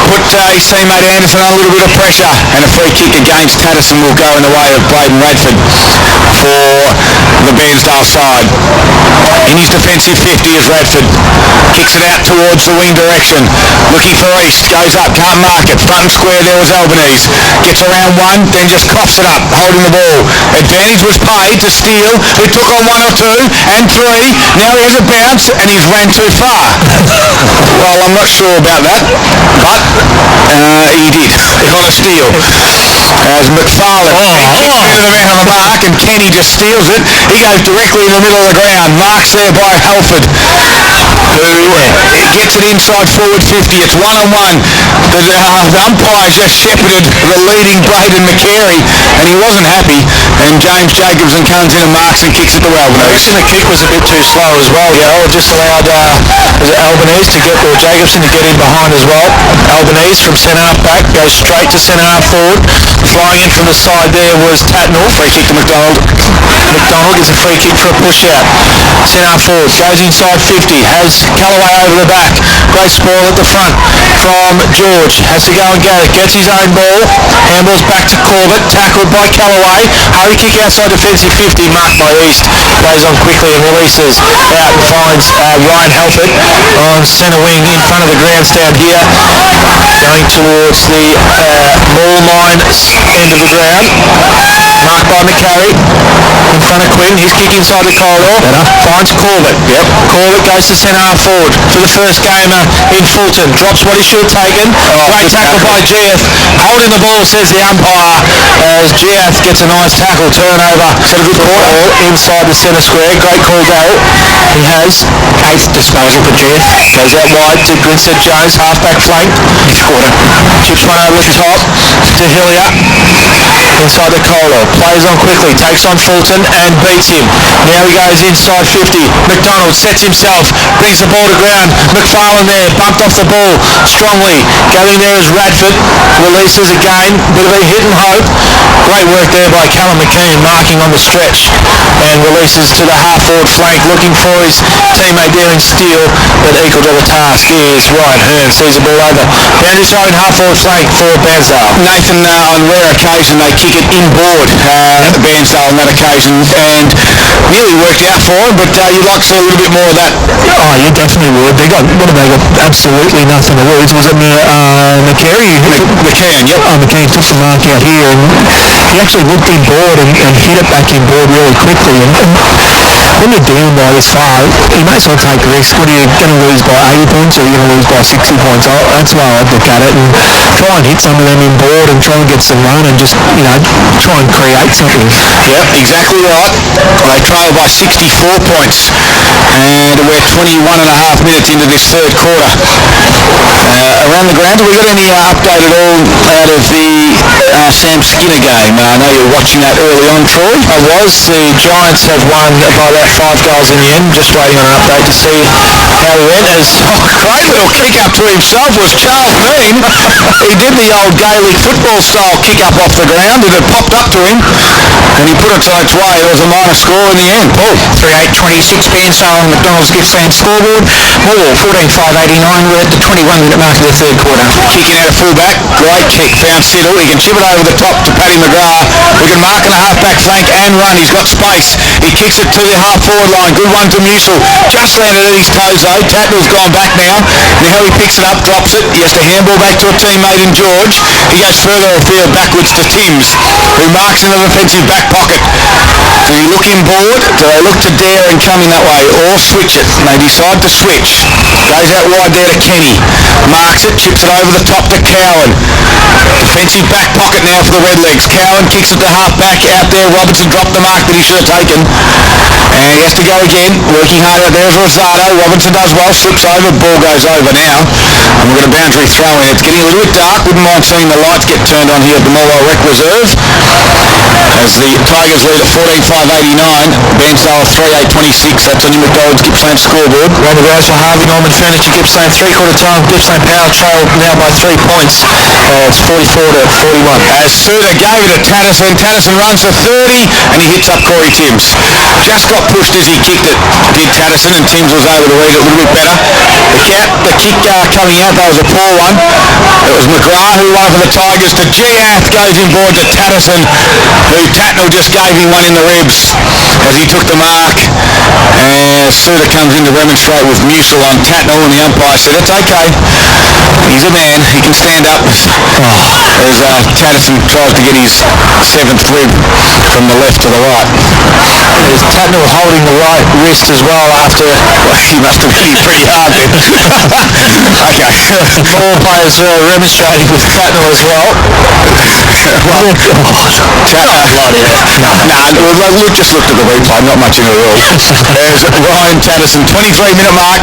Put his teammate Anderson on a little bit of pressure, and a free kick against Tatterson will go in the way of Braden Radford for the Bairnsdale side. In his defensive 50 is Radford. Kicks it out towards the wing direction. Looking for East. Goes up. Can't mark it. Front and square there was Albanese. Gets around 1. Then just coughs it up. Holding the ball. Advantage was paid to Steele, who took on 1 or 2 and 3. Now he has a bounce and he's ran too far. Well, I'm not sure about that, but he did. On a steal. As McFarlane kicks into the man on the mark, and Kenny just steals it. He goes directly in the middle of the ground. Marks there by Halford. who gets it inside forward 50. It's one-on-one. The umpires just shepherded the leading Braden McCary, and he wasn't happy. And James Jacobson comes in and marks and kicks it to Albanese. The kick was a bit too slow as well. Yeah, it just allowed Albanese to get, or Jacobson to get in behind as well. Albanese from centre half back goes straight to centre half forward. Flying in from the side there was Tatnall. Free kick to McDonald. McDonald gets a free kick for a push out. Centre half forward goes inside 50. Has Callaway over the back. Great spoil at the front from George. Has to go and get it. Gets his own ball. Handballs back to Corbett. Tackled by Callaway. Hurry kick outside defensive 50. Marked by East. Plays on quickly and releases out and finds Ryan Halpert on centre wing in front of the grandstand here. Going towards the ball line end of the ground. Marked by McCarry. In front of Quinn. His kick inside the corridor. Finds Corbett. Yep. Corbett goes to centre half forward for the first gamer in Fulton. Drops what he should have taken. Great tackle by Geoff. Holding the ball, says the umpire, as Geoff gets a nice tackle. Turnover. Is that a good call? Inside the centre square. Great call, Darryl. He has 8th disposal for Geoff. Goes out wide to Grinstead Jones. Half-back flank. Next quarter. Chips one over the top to Hillier. Inside the corridor. Plays on quickly. Takes on Fulton and beats him. Now he goes inside 50. McDonald sets himself. Brings the ball to ground. McFarlane there. Bumped off the ball strongly. Going there is Radford. Releases again. Bit of a hit and hope. Great work there by Callum McKean. Marking on the stretch. And releases to the half-forward flank. Looking for his teammate there in Steele. But equal to the task is Ryan Hearn. Sees the ball over. Down his own half-forward flank for Bairnsdale. Nathan, on rare occasion, they kick it inboard at Bairnsdale on that occasion, and nearly worked out for him, but you'd like to see a little bit more of that. Oh, you definitely would. They got absolutely nothing to lose. Was it McCary? McCann, yep. McCann took the mark out here, and he actually looked inboard and hit it back inboard really quickly. And when you're down by this far, you may as well take a risk. What are you going to lose by 80 points, or are you going to lose by 60 points? That's why I'd look at it and try and hit some of them inboard and try and get some run and just, try and create something. Yep, exactly right. They trail by 64 points, and we're 21 and a half minutes into this third quarter. Around the ground, have we got any update at all out of the Sam Skinner game? I know you're watching that early on, Troy. I was. The Giants have won by about 5 goals in the end. Just waiting on an update to see how he went. As great little kick up to himself was Charles Mean. He did the old Gaelic football style kick up off the ground, and it popped up to him, and he put it on its way. It was a minor score in the end. Paul. 3-8-26 Bairnsdale on McDonald's Gippsland scoreboard. MORWELL 14-5-89. We're at the 21-minute mark of the third quarter. Kicking out of fullback. Great kick. Found Siddle. He can chip it over the top to Paddy McGrath, who can mark on the half-back flank and run. He's got space. He kicks it to the half-forward line. Good one to Musil. Just landed at his toes, though. Tatnall's gone back now. Now he picks it up, drops it. He has to handball back to a teammate in George. He goes further afield backwards to Timms, who marks in the defensive back pocket. Do you look inboard? Do they look to dare and come in that way, or switch it? And they decide to switch. Goes out wide there to Kenny. Marks it, chips it over the top to Cowan. Defensive back pocket now for the Redlegs. Cowan kicks it to half-back out there. Robertson dropped the mark that he should have taken. And he has to go again. Working hard out there is Rosado. Robinson does well, slips over. Ball goes over now. And we've got a boundary throw in. It's getting a little bit dark. Wouldn't mind seeing the lights get turned on here at the MORWELL Rec Reserve. As the Tigers lead at 14-5-89. Bairnsdale 3-8-26. That's on your McDonald's Gippsland scoreboard. Round the grounds for Harvey Norman Furniture Gippsland. 3-quarter time. Gippsland Power trail now by 3 points. It's 44-41. As Suter gave it to Tatterson. Tatterson runs for 30 and he hits up Corey Timms. Just got pushed as he kicked it, did Tatterson, and Timms was able to read it a little bit better. The kick coming out, that was a poor one. It was McGrath who won for the Tigers to Giath, goes inboard to Tatterson, who Tatnall just gave him one in the ribs as he took the mark. And Suter comes in to remonstrate with Musil on Tatnall, and the umpire said, it's okay. He's a man, he can stand up. As Tatterson tries to get his 7th rib from the left to the right. There's Tatnall holding the right wrist as well after, he must have hit him pretty hard then. Okay. More players remonstrating with Tatnall as well. Look, just looked at the replay, not much in it at all. There's Ryan Tatterson, 23-minute mark.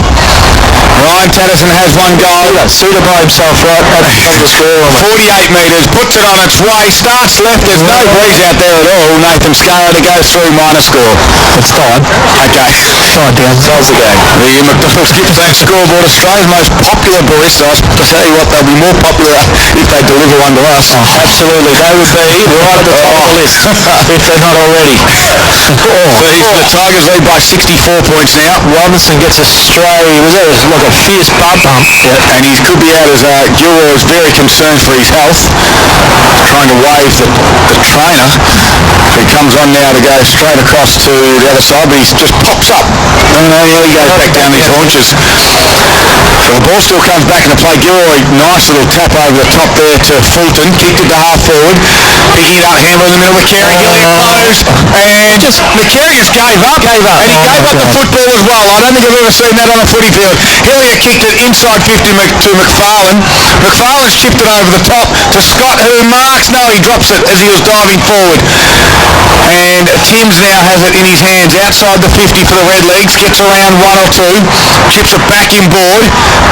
Ryan Tatterson has one goal. Suited by himself right at the score. 48 metres, puts it on its way, starts left. There's no breeze out there at all. Nathan Scarra to go through, minor score. It's fine. Okay. Fine, down. Goals again. The McDonald's Gippsland scoreboard, Australia's most popular baristas. To tell you what, they'll be more popular if they deliver one to us. Absolutely, they would be right at the top of the list if they're not already. The Tigers lead by 64 points now. Robinson gets a stray. Was that like a fierce bump? Yeah, and he could be out as Gilroy is very concerned for his health. Trying to wave the trainer. He comes on now to go straight across to the other side, but he just pops up. And he goes back down these haunches. So the ball still comes back into play. Gilroy, nice little tap over the top there to Fulton. Kicked it to half forward. Picking it up, handle in the middle. McCary, Hilliard close. And McCary just gave up. And he gave up the football as well. I don't think I've ever seen that on a footy field. Hilliard kicked it inside 50 to McFarlane. McFarlane's chipped it over the top to Scott, who marks. No, he drops it as he was diving forward. And Timms now has it in his hands outside the 50 for the Red Leagues. Gets around one or two. Chips it back inboard.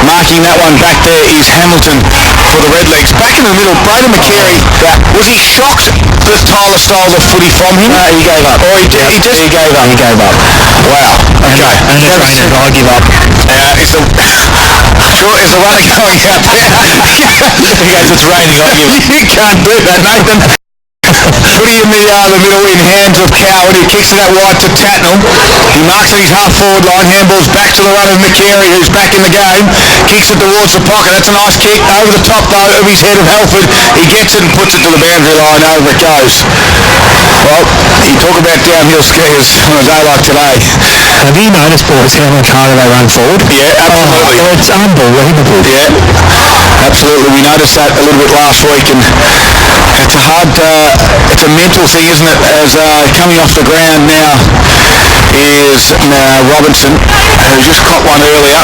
Marking that one back there is Hamilton for the Red Leagues. Back in the middle, Braden McCary. Was he shocked that Tyler stole the footy from him? He gave up. Or he gave up. Wow. Okay. And the trainer, I give up. Is the runner going out there? He goes, it's raining, I give up. You can't do that, Nathan. Footy in the middle in hands of Coward, who kicks it out wide to Tatnall. He marks at his half-forward line, handballs back to the run of McCary, who's back in the game. Kicks it towards the pocket. That's a nice kick over the top, though, of his head of Halford. He gets it and puts it to the boundary line. Over it goes. Well, you talk about downhill skiers on a day like today. Have you noticed, boys, how much harder they run forward? Yeah, absolutely. It's unbelievable. Yeah, absolutely. We noticed that a little bit last week, and it's a hard, it's a mental thing, isn't it? As coming off the ground now is Robinson, who just caught one earlier,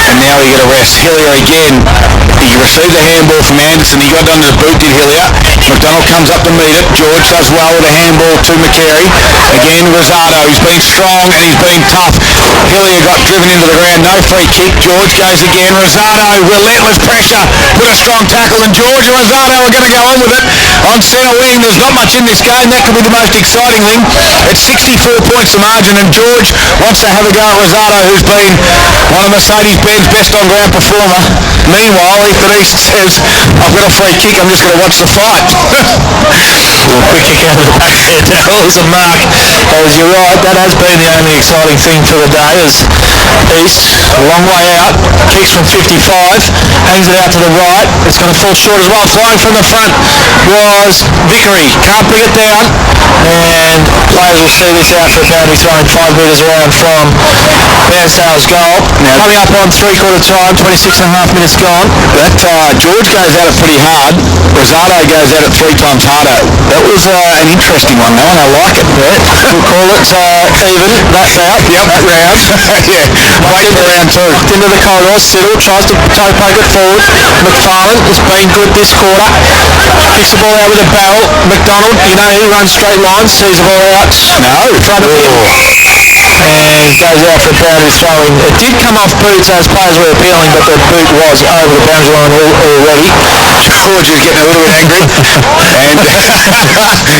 and now he get a rest. Hillier again. He received the handball from Anderson. He got it under his boot, did Hillier. McDonald comes up to meet it. George does well with a handball to McCary. Again, Rosado. He's been strong and he's been tough. Hillier got driven into the ground. No free kick. George goes again. Rosado, relentless pressure. Put a strong tackle, and George and Rosado are going to go on with it. On centre wing, there's not much in this game. That could be the most exciting thing. It's 64 points the margin, and George wants to have a go at Rosado, who's been one of Mercedes-Benz best on-ground performer. Meanwhile, Ethan East says, I've got a free kick, I'm just going to watch the fight. Quick kick out of the back there. That was a mark. As you're right, that has been the only exciting thing for the day, as East, a long way out, kicks from 55, hangs it out to the right. It's going to fall short as well. Flying from the front was Vickery. Can't bring it down, and players will see this out for a penalty thrown 5 metres around from BAIRNSDALE's goal. Now, coming up on three-quarter time, 26 and a half minutes gone. That George goes at it pretty hard. Rosado goes at it 3 times harder. That was an interesting one, though, and I like it. Yeah. We'll call it even, that bout. Yep, that round. Yeah, wait for round 2. Into the corridor, Siddle tries to toe poke it forward. McFarlane has been good this quarter. Kicks the ball out with a barrel. McDonald, you know, he runs straight lines, sees the ball out. No. In front of him. And goes out for boundary throwing. It did come off boots as players were appealing, but the boot was over the boundary line already. George is getting a little bit angry.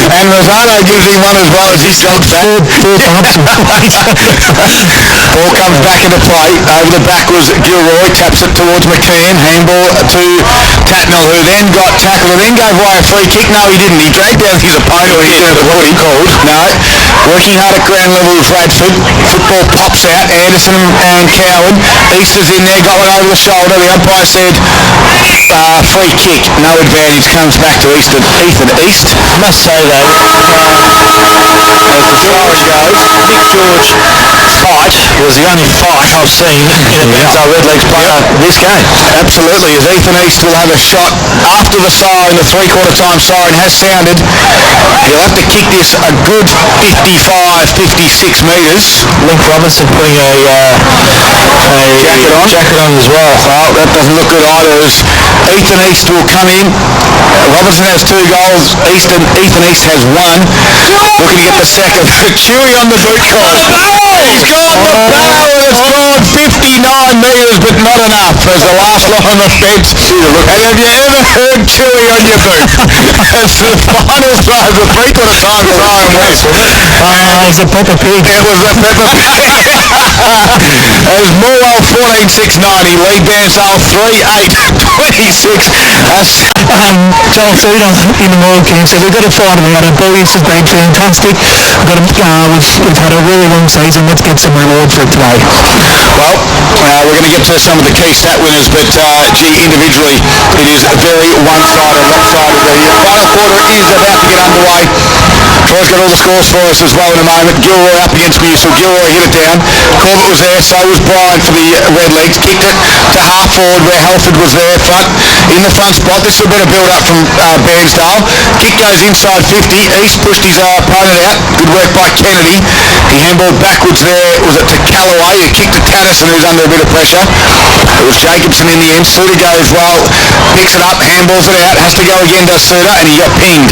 and Rosado gives him one as well as he jogs back. Ball comes back into play. Over the back was Gilroy, taps it towards McKeon. Handball to Tatnall, who then got tackled and then gave away a free kick. No, he didn't. He dragged down his opponent. What he called. No. Working hard at ground level with Radford. Football pops out. Anderson and Coward. Easter's in there, got one over the shoulder. The umpire said free kick, no advantage, comes back to Ethan East. I must say though, as the scoring goes, Nick George fight was the only fight I've seen in a BAIRNSDALE Redlegs player this game. Absolutely, as Ethan East will have a shot after the siren, the three-quarter time siren has sounded. He'll have to kick this a good 55, 56 metres. Link Robinson putting a jacket on as well. Well, that doesn't look good either, as Ethan East will come in. Robinson has 2 goals, Ethan East has 1. Looking to get the second. Chewy on the boot call. He's got the barrel, and it's gone 59 metres, but not enough, as the last lot on the fence. And have you ever heard Chewy on your boot? As the final throw, the three-quarter time siren went. It was a Peppa Pig. It was a Peppa Pig. As MORWELL 14,690, lead BAIRNSDALE 3-8-26. Joel Feeder in the Morwell camp said we've got to find them out. Boys has been fantastic. We've had a really long season. Let's get some reward for it today. Well, we're going to get to some of the key stat winners, but individually it is very one-sided, lopsided. The final quarter is about to get underway. Troy's got all the scores for us as well in a moment. Gilroy up against Musil. Gilroy hit it down. Corbett was there, so was Brian for the Redlegs. Kicked it to half forward where Halford was there, in the front spot. This will be a build-up from BAIRNSDALE. Kick goes inside 50. East pushed his opponent out. Good work by Kennedy. He handballed backwards there. Was it to Callaway? He kicked to Tannison, who's under a bit of pressure. It was Jacobson in the end. Suter goes well, picks it up, handballs it out. Has to go again, does Suter, and he got pinged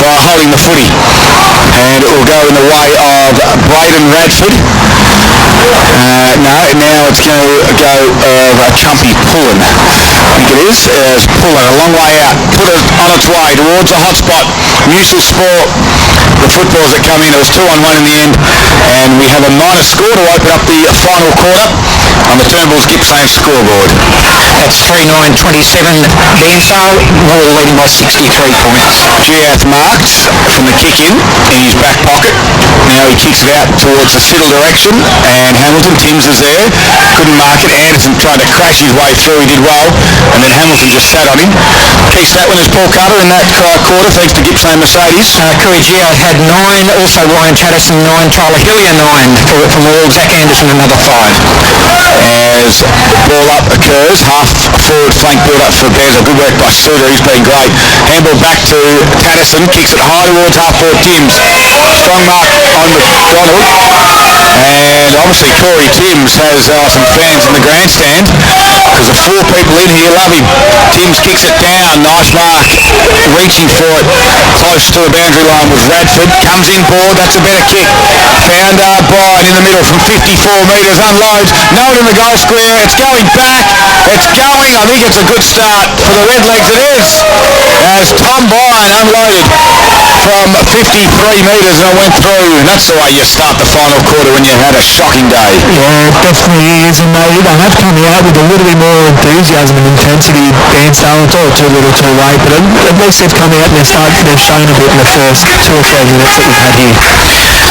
for holding the footy. And it will go in the way of Braden Radford. No, now it's going to go of Chumpy Pullen. I think it is. As Pullen, a long way out, put it on its way towards the hot spot. Musil Sport, the footballs that come in. It was 2-on-1 in the end, and we have a minor score to open up the final quarter on the Turnbull's Gippsland scoreboard. That's 3-9-27 BAIRNSDALE, Morwell leading by 63 points. Giath marked from the kick in his back pocket. Now he kicks it out towards the Siddle direction, and Hamilton, Timms is there, couldn't mark it. Anderson tried to crash his way through, he did well, and then Hamilton just sat on him. Key stat winners Paul Carter in that quarter, thanks to Gippsland Mercedes. Currigia had 9, also Ryan Tadison 9, Tyler Hillier 9 from Morwell, Zach Anderson another 5. As ball up occurs, half forward flank build up for BAIRNSDALE. Good work by Suter, he's been great. Handball back to Tannison, kicks it high towards half forward Timms. Strong mark on McDonald, and obviously Corey Timms has some fans in the grandstand, because the 4 people in here love him. Timms kicks it down, nice mark, reaching for it close to the boundary line was Radford, comes in board, that's a better kick. Found Brian in the middle from 54 metres, unloads, no one in the goal square, it's going back, it's going, I think it's a good start for the Redlegs, it is, as Tom Bryan unloaded from 53 metres and it went through, and that's the way you start the final quarter when you had a shocking day. Yeah, it definitely is, and they have come out with a little bit more enthusiasm and intensity. BAIRNSDALE, it's all too little too late, but at least they've come out and they've shown a bit in the first 2 or 3 minutes that we've had here.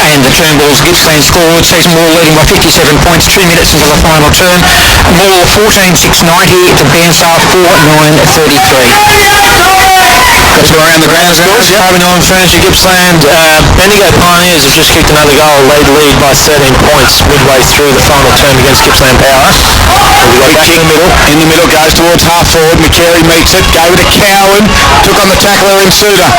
And the Turnbull's Gippsland scored, sees Morwell leading by 57 points, 2 minutes into the final term. Morwell 14,690 to BAIRNSDALE 4,933. Let's go around the ground, scores. Yep. Harvey Norman Furniture, Gippsland. Bendigo Pioneers has just kicked another goal. They lead by 13 points midway through the final term against Gippsland Power. We got back in the middle. In the middle, goes towards half forward. McCary meets it, gave it to Cowan. Took on the tackler in Suter.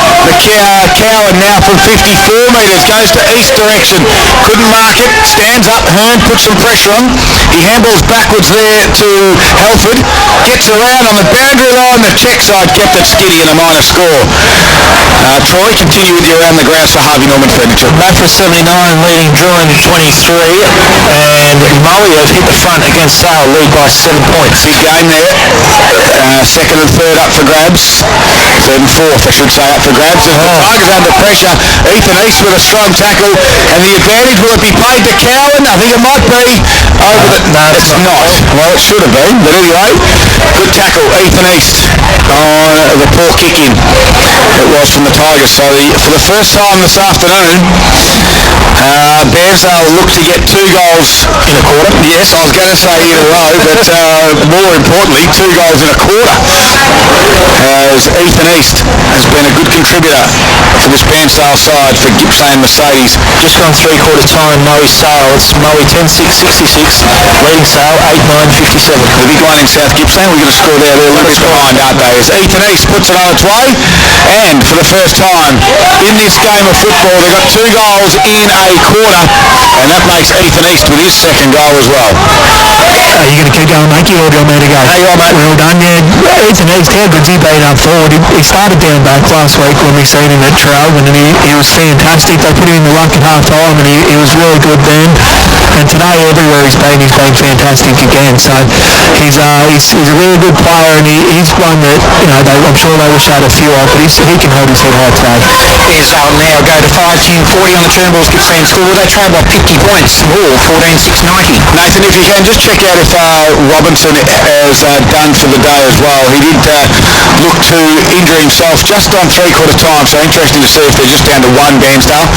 Cowan now from 54 metres, goes to east direction. Couldn't mark it, stands up. Hearn puts some pressure on. He handballs backwards there to Halford. Gets around on the boundary line. The check side kept it skiddy in a minor score. Troy, continue with you around the grounds for Harvey Norman Furniture. Madras 79 leading Druin 23, and Murray have hit the front against Sale, lead by 7 points. Big game there. Second and third up for grabs. Third and fourth, I should say, up for grabs. And the Tigers under pressure. Ethan East with a strong tackle, and the advantage, will it be played to Cowan? I think it might be. No, it's not. Well, it should have been, but anyway, good tackle, Ethan East on the poor kick in. it was from the Tigers. So for the first time this afternoon, Bairnsdale looked to get 2 goals in a quarter. Yes, I was going to say in a row, but more importantly, 2 goals in a quarter. As Ethan East has been a good contributor for this Bairnsdale side for Gippsland Mercedes. Just gone 3/4 time, Moe Sale. It's Moe 10-6-66, leading Sale 8-9-57. The big one in South Gippsland, we're going to score there. They're a little bit behind, aren't they? As Ethan East puts it on its way, and for the first time in this game of football, they got 2 goals in a quarter, and that makes Ethan East with his second goal as well. Are you going to keep going, mate? Or do you want me to go? How you on, mate? Well done, yeah. Ethan East, how good's he been up forward? He started down back last week when we seen him at Traralgon, and he was fantastic. They put him in the ruck at half time, and he was really good then. And today, everywhere he's been fantastic again. So he's a really good player, and he's one that, I'm sure they wish they had a few of, but he can hold his head high today. Bairnsdale now go to 5-10-40 on the Turnbulls Gippsland score. They trail by 50 points. More 14-6-90. Nathan, if you can just check out if Robinson has done for the day as well. He did look to injure himself just on 3/4 time, so interesting to see if they're just down to 1 Bairnsdale.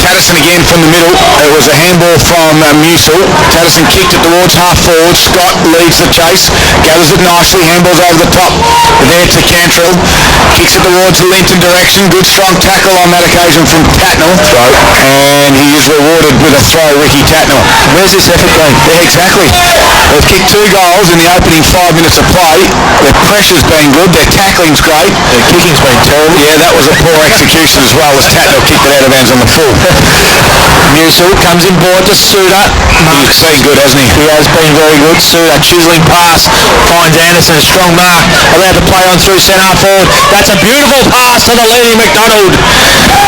Tatterson again from the middle. It was a handball from Musil. Tatterson kicked it towards half forward. Scott leads the chase, gathers it nicely, handballs over the top there to Cantrell. Kicks it towards Linton direction. Good strong tackle on that occasion from Tatnell. And he is rewarded with a throw, Ricky Tatnell. Where's this effort going? Yeah, exactly. They've kicked 2 goals in the opening 5 minutes of play. Their pressure's been good. Their tackling's great. Their kicking's been terrible. Yeah, that was a poor execution as well, as Tatnell kicked it out of bounds on the full. Musil comes in board to Suter. He's been good, hasn't he? He has been very good. Suter, chiseling pass, finds Anderson, a strong mark, allowed to play on through centre forward. That's a beautiful pass to the leading McDonald.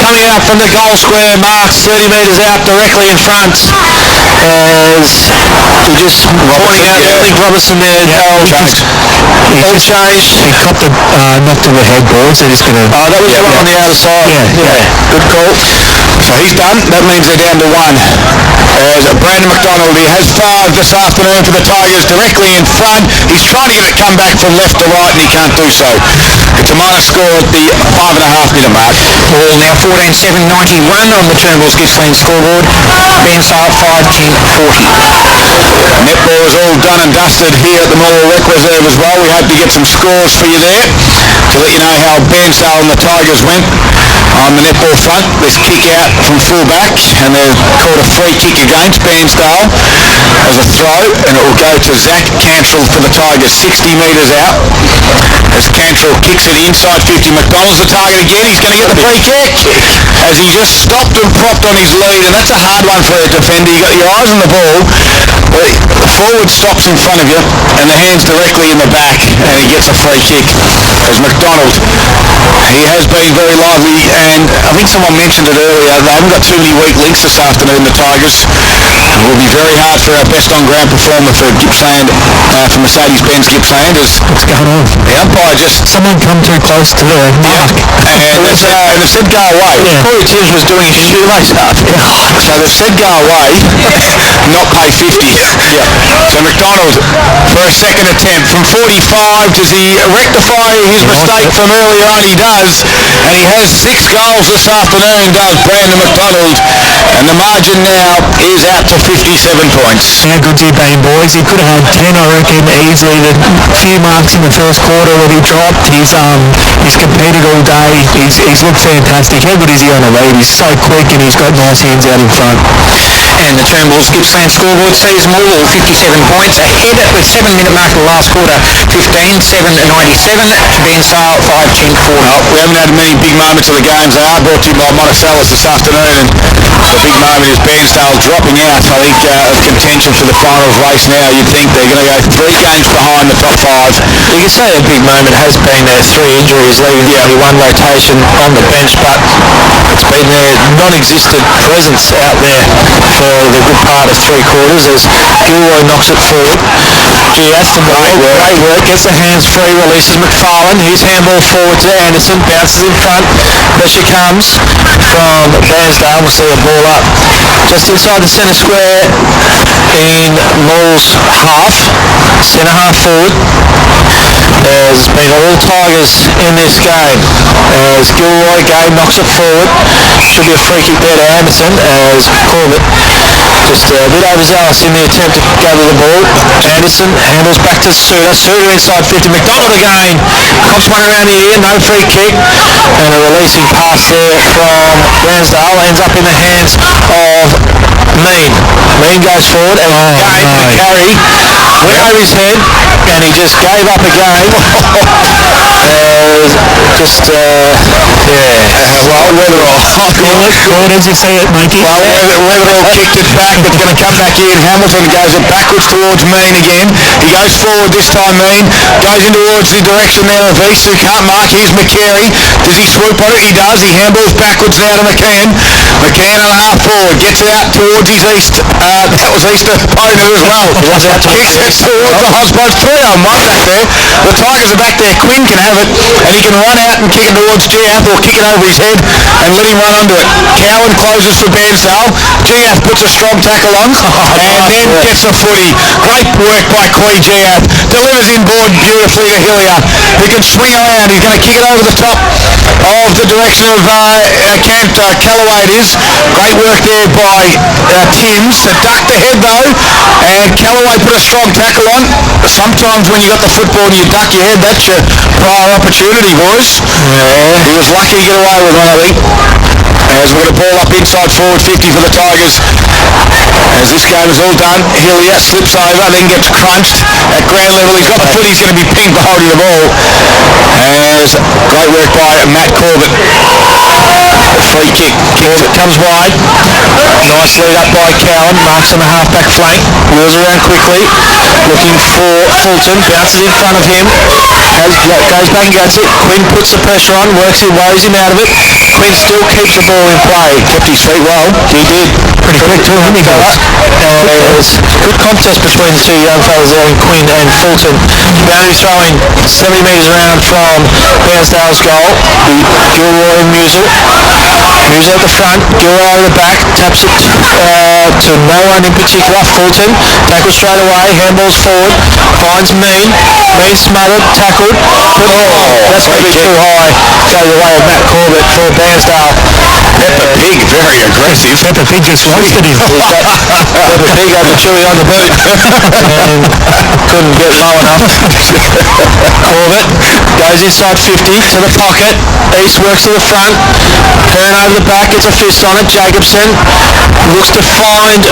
Coming out from the goal square, marks 30 metres out directly in front. As he just pointing out, I think Robertson there. All changed. All changed. He copped a knock to the head, boys. They're just going to... That was the one on the outer side. Yeah. Good call. So he's done. That means they're down to 1. As Brandon McDonald, he has 5 this afternoon for the Tigers, directly in front. He's trying to get it come back from left to right, and he can't do so. It's a minor score at the 5.5 minute mark. Ball now 14-7-91 on the Turnbulls Gippsland scoreboard. Bairnsdale 5-10-40. Netball is all done and dusted here at the Morwell Rec Reserve as well. We hope to get some scores for you there to let you know how Bairnsdale and the Tigers went on the netball front. This kick out from full back, and they've called a free kick against Bairnsdale as a throw, and it will go to Zach Cantrell for the Tigers, 60 metres out. As Cantrell kicks it inside 50, McDonald's the target again. He's going to get the free kick as he just stopped and propped on his lead, and that's a hard one for a defender. You got your eyes on the ball, but the forward stops in front of you, and the hand's directly in the back, and he gets a free kick. As McDonald, he has been very lively, and I think someone mentioned it earlier, they haven't got too many weak links this afternoon, the Tigers. It will be very hard for our best on-ground performer for Gippsland, for Mercedes-Benz Gippsland. What's going on? The umpire just... Someone come too close to the mark. And they said go away. Yeah. Corey Tibbs was doing his shoelace up. So they've said go away, not pay 50. So McDonald, for a second attempt, from 45, does he rectify his mistake from earlier on? He does, and he has 6 goals this afternoon, does Brandon McDonald, and the margin now is out to 57 points. How good's he been, boys? He could have had 10, I reckon, easily. A few marks in the first quarter that he dropped. He's competed all day. He's looked fantastic. How good is he on a lead? He's so quick, and he's got nice hands out in front. And the Turnbulls Gippsland scoreboard sees MORWELL 57 points ahead with 7-minute mark of the last quarter, 15-7-97. Bairnsdale 5-10-40. We haven't had many big moments of the games. They are brought to you by Monticello's this afternoon, and the big moment is Bairnsdale dropping out, I think, of contention for the finals race now. You'd think they're going to go 3 games behind the top 5. You can say a big moment has been their 3 injuries, leaving only 1 rotation on the bench, but it's been their non-existent presence out there for the good part of 3 quarters as Gilroy knocks it forward. Gias the ball, great work, gets the hands free, releases McFarlane. His handball forward to Anderson, bounces in front. Pressure comes from Bairnsdale. We'll see a ball up just inside the centre square in Morwell's half, centre half forward. There's been all Tiger chances in this game. As Gilroy again knocks it forward. Should be a free kick there to Anderson as Corbett just a bit overzealous in the attempt to gather the ball. Anderson handles back to Suter. Suter inside 50. McDonald again. Pops one around the ear. No free kick. And a releasing pass there from BAIRNSDALE ends up in the hands of Mean. Mean goes forward and again the carry went over his head and he just gave up again. Well, as you say it, Mikey. Well, Weatherall kicked it back, but going to come back in. Hamilton goes it backwards towards Mean again. He goes forward this time, Mean. Goes in towards the direction there of East, who can't mark. Here's McCary. Does he swoop on it? He does. He handballs backwards now to McCann. McCann on half forward. Gets it out towards his East. That was East opponent as well. Kicks it towards the Hotspots. 3-on-1 back there. The Tigers are back there. Quinn can have it, and he can run out and kick it towards Giath or kick it over his head and let him run onto it. Cowan closes for BAIRNSDALE. Giath puts a strong tackle on and then gets a footy. Great work by Quay Giath. Delivers inboard beautifully to Hillier, who can swing around. He's going to kick it over the top of the direction of Callaway it is. Great work there by Timms. Ducked the head though, and Callaway put a strong tackle on. Sometimes when you got the football and you duck your head, that's your prior opportunity, boys. Yeah. He was lucky to get away with one, I think. As we're going to ball up inside forward 50 for the Tigers. As this game is all done, Hillier slips over, then gets crunched at ground level. He's got the foot, he's going to be pinned for holding the ball. As great work by Matt Corbett. Free kick. It comes wide. Nice lead up by Cowan. Marks on the half-back flank. Wheels around quickly. Looking for Fulton. Bounces in front of him. Goes back and gets it. Quinn puts the pressure on. Works him, woes him out of it. Quinn still keeps the ball in play. Kept his feet well. He did. Pretty quick too, hasn't he, guys? Good contest between the two young fellas there in Quinn and Fulton. Boundary throwing 70 metres around from BAIRNSDALE's goal. Gilroy and Musil. Musil at the front. Gilroy over the back. Taps it to no one in particular. Fulton. Tackles straight away. Handballs forward. Finds Mean. Mean smothered. Tackled. That's going to be too high. Goes the way of Matt Corbett for BAIRNSDALE. Pepper Pig, very aggressive. Pepper Pig just roasted him. Pepper Pig had the chili on the boot and couldn't get low enough. Corbett goes inside 50 to the pocket. East works to the front. Turn over the back, gets a fist on it. Jacobson looks to find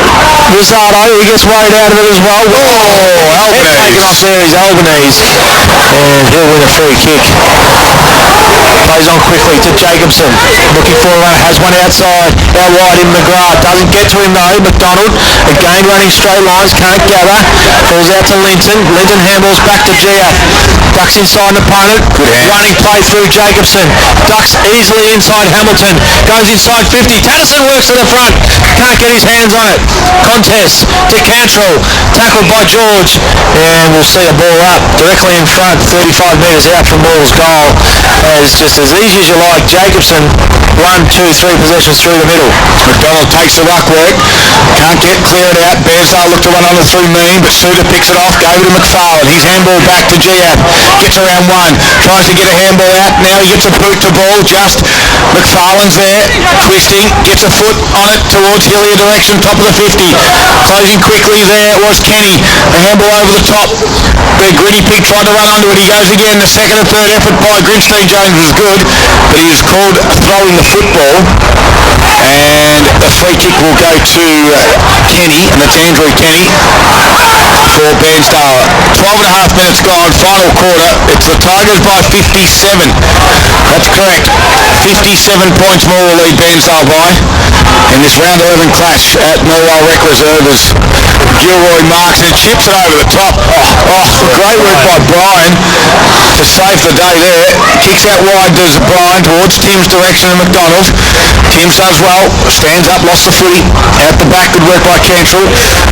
Rosado. He gets weighed out of it as well. Albanese. Taken off there is Albanese. And he'll win a free kick. Plays on quickly to Jacobson. Looking for a runner. Has one outside. Out wide in McGrath. Doesn't get to him though. McDonald. Again running straight lines. Can't gather. Falls out to Linton. Linton handballs back to Gia. Ducks inside an opponent. Running play through Jacobson. Ducks easily inside Hamilton. Goes inside 50. Tatterson works to the front. Can't get his hands on it. Contest to Cantrell. Tackled by George. And we'll see a ball up directly in front. 35 metres out from Morwell's goal. As just as easy as you like, Jacobson 1, 2, 3 possessions through the middle. McDonald takes the ruck work. Can't get cleared out. BAIRNSDALE looked to run under through Mean, but Suter picks it off. Gave it to McFarlane. His handball back to Giath. Gets around one. Tries to get a handball out. Now he gets a boot to ball. Just McFarlane's there. Twisting. Gets a foot on it towards Hillier direction. Top of the 50. Closing quickly there was Kenny. The handball over the top. The Gritty Pig tried to run under it. He goes again. The second and third effort by Grimsteen Jones was good, but he was called throwing the football. And the free kick will go to Kenny, and that's Andrew Kenny for BAIRNSDALE. 12 and a half minutes gone, final quarter. It's the Tigers by 57. That's correct. 57 points Morwell lead BAIRNSDALE by in this round 11 clash at MORWELL Rec Reserve as Gilroy marks and chips it over the top. Great work by Brian to save the day there. Kicks out wide, does Brian towards Tim's direction and McDonald. Timms does well, stands up, lost the footy. Out the back, good work by Cantrell.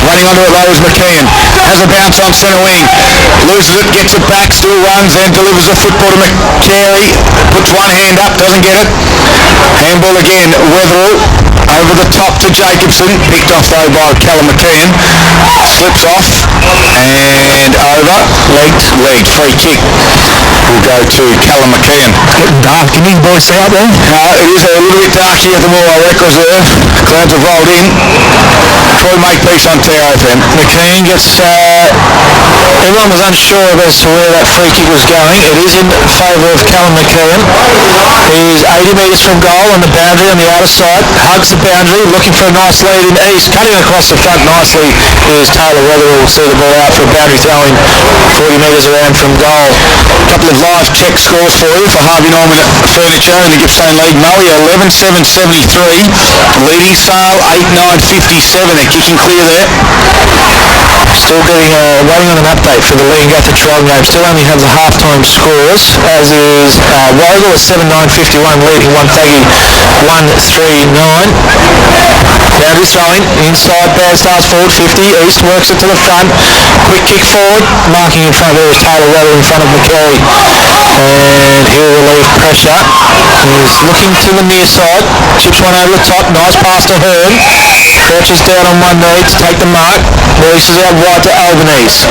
Running onto it though is McKeon. Has a bounce on centre wing. Loses it, gets it back, still runs and delivers the football to McCary. Puts one hand up, doesn't get it. Handball again, Weatherall. Over the top to Jacobson. Picked off though by Callum McKeon. Slips off and over. Legged. Free kick. will go to Callum McKeon. Getting dark. Can you boys see out there? It is a little bit dark here at the Morwell Rec Reserve. Clouds have rolled in. Troy Makepeace on TRFM. McKean gets... everyone was unsure as to where that free kick was going. It is in favour of Callum McKeon. He's 80 metres from goal on the boundary on the outer side. Hugs the boundary, looking for a nice lead in east. Cutting across the front nicely is Taylor Weatherall. Will see the ball out for a boundary throw-in 40 metres around from goal. A couple of live check scores for you for Harvey Norman Furniture in the Gippsland League. Mowie 11-7-73. Leading Sale 8-9-57. They're kicking clear there. Still getting waiting on an update for the Lee and Gutha trial game. Still only have the half-time scores, as is Wogle at 7-9-51 leading Wonthaggi 1-3-9. Boundary throwing inside, Bairnsdale's forward 50. East works it to the front. Quick kick forward. Marking in front there is Taylor Weather in front of McCary. And he'll relieve pressure. He's looking to the near side. Chips one over the top. Nice pass to Hearn. Crouches down on one knee to take the mark. Releases out wide to Albanese.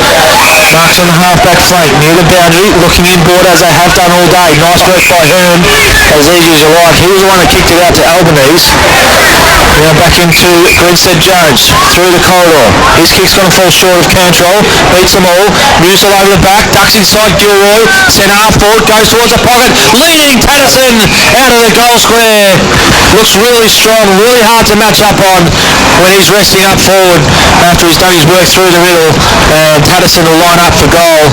Marks on the half-back flank near the boundary. Looking inboard as they have done all day. Nice work by Hearn. As easy as you like. He was the one who kicked it out to Albanese. Now back into Grinstead Jones. Through the corridor. His kick's going to fall short of Cantrell. Beats them all. Moves all over the back. Ducks inside Gilroy. Centre half forward. Goes towards the pocket. Leading Patterson out of the goal square. Looks really strong. Really hard to match up on when he's resting up forward after he's done his work through the middle. And Patterson will line up for goal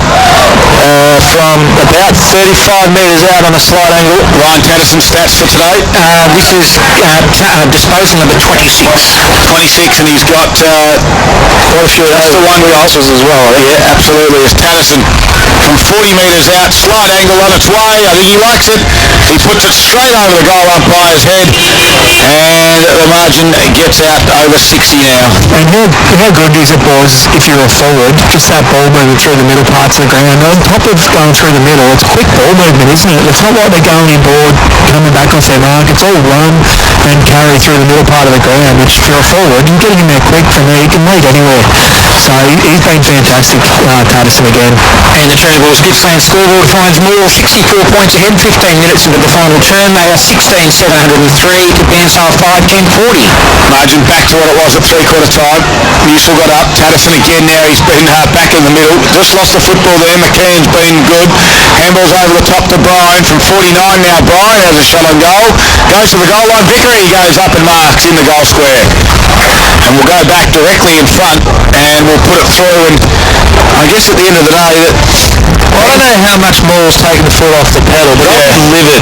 from about 35 metres out on a slight angle. Ryan Patterson's stats for today. This is disposal number 26. 26, and he's got Quite a few of those. the one crosses as well. Yeah, absolutely. It's Patterson from 40 metres out, slight angle on its way. I think he likes it. He puts it straight over the goal umpire's head, and the margin gets out over 60 now. And how good is it, boys, if you're a forward, just that ball movement through the middle parts of the ground. On top of going through the middle, it's quick ball movement, isn't it? It's not like they're going inboard, coming back off their mark. It's all run and carry through the middle part of the ground, which if you're a forward, you get him there quick from there. You can lead anywhere. So he's been fantastic, Patterson again. And the Turnbulls Gippsland scoreboard finds Moore 64 points ahead, 15 minutes into the final term. They are 16-703 to Bairnsdale 5-10-40. Margin back to what it was at three-quarter time. Newsall got up. Patterson again now. He's been back in the middle. Just lost the football there. McKeon's been good. Handball's over the top to Bryan from 49 now. Bryan has a shot on goal. Goes to the goal line. Vickery goes up and marks in the goal square. And we'll go back directly in front and we'll put it through. And I guess at the end of the day, I don't know how much Moore's taken the foot off the pedal, but I've been livid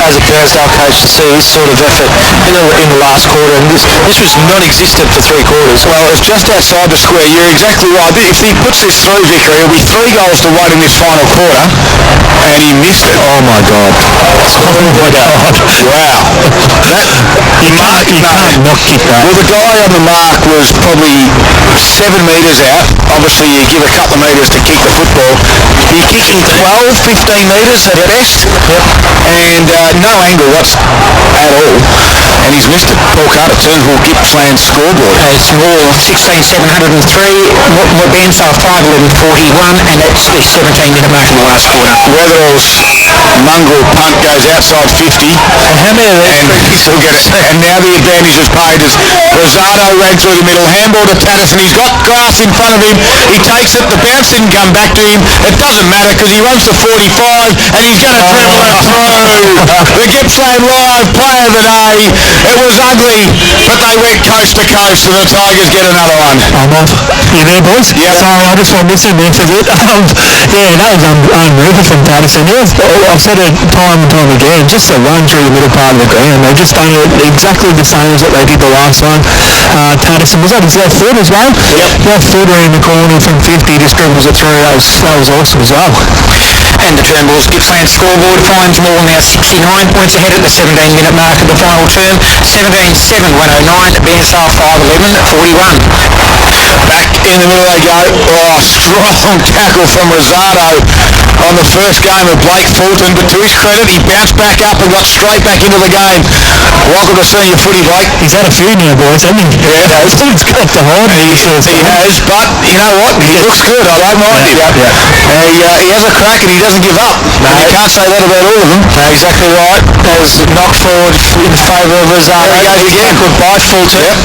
as a Bairnsdale coach to see this sort of effort in the last quarter, and this was non-existent for three quarters. well, it's just outside the square. You're exactly right. If he puts this through, Vickery, it'll be 3 goals to 1 in this final quarter, and he missed it. Oh my God. Oh my God. Wow. You can't not kick that. Well, the guy on the mark was probably 7 metres out. Obviously, you give a couple of metres to kick the football. He kicked him 12, 15 metres at best. And no angle at all. And he's missed it. Paul Carter, Turnbull Gippsland scoreboard. It's Moore 16-703, Bairnsdale 5-11-41, and that's the 17-minute mark in the last quarter. Weatherall's mongrel punt goes outside 50. And how many of these free kicks will get it? And now the advantage is paid as Rosado ran through the middle. Handball to Patterson. He's got grass in front of him. He takes it. The bounce didn't come back to him. It doesn't matter because he runs to 45 and he's going to dribble it through. The Gippsland Live Player of the Day. It was ugly, but they went coast to coast and the Tigers get another one. I'm off. You there, boys? Yeah. Sorry, I just went missing there for a bit. Yeah, that was unreal from Patterson. I've said it time and time again, just to run through the middle part of the ground. They've just done it exactly the same as what they did the last one. Patterson, was that his left foot as well? Yep. Left foot around the corner from 50, just dribbles it through. That was awesome as well. And the Turnbulls Gippsland scoreboard finds Moore now 69 points ahead at the 17-minute mark of the final term. 17-7-109, Bairnsdale 5-11-41. Back in the middle they go. Oh, strong tackle from Rosado on the first game of Blake Fulton, but to his credit, he bounced back up and got straight back into the game. Welcome to senior footy, Blake. He's had a few now, boys, hasn't he? Yeah, He's got the hard. he has, but you know what? He looks good. I don't mind him. He has a crack and he doesn't give up. No. You can't say that about all of them. Exactly right. As knocked forward in favour of Rosado. There he goes again. By Fulton. Yep.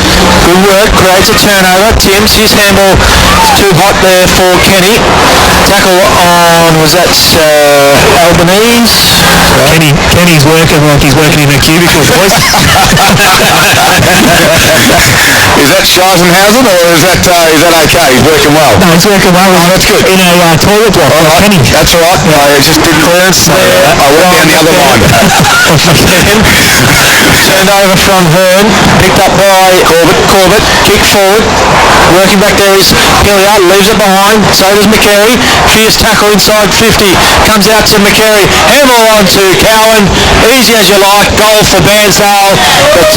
Good work. Creates a turnover. Timms, his handball is too hot there for Kenny. Tackle on, was that Albanese? Kenny's working like he's working in a cubicle, boys. Is that Scheisenhausen or is that okay? He's working well. No, he's working well. Oh, that's good. In a toilet block. All right. Kenny. That's all right. I just did clearance there. I went down the other line. Turned over from Hearn, picked up by Corbett, kick forward, working back there is Hilliard, leaves it behind, so does McCary, fierce tackle inside 50, comes out to McCary, handball on to Cowan, easy as you like, goal for Bairnsdale, but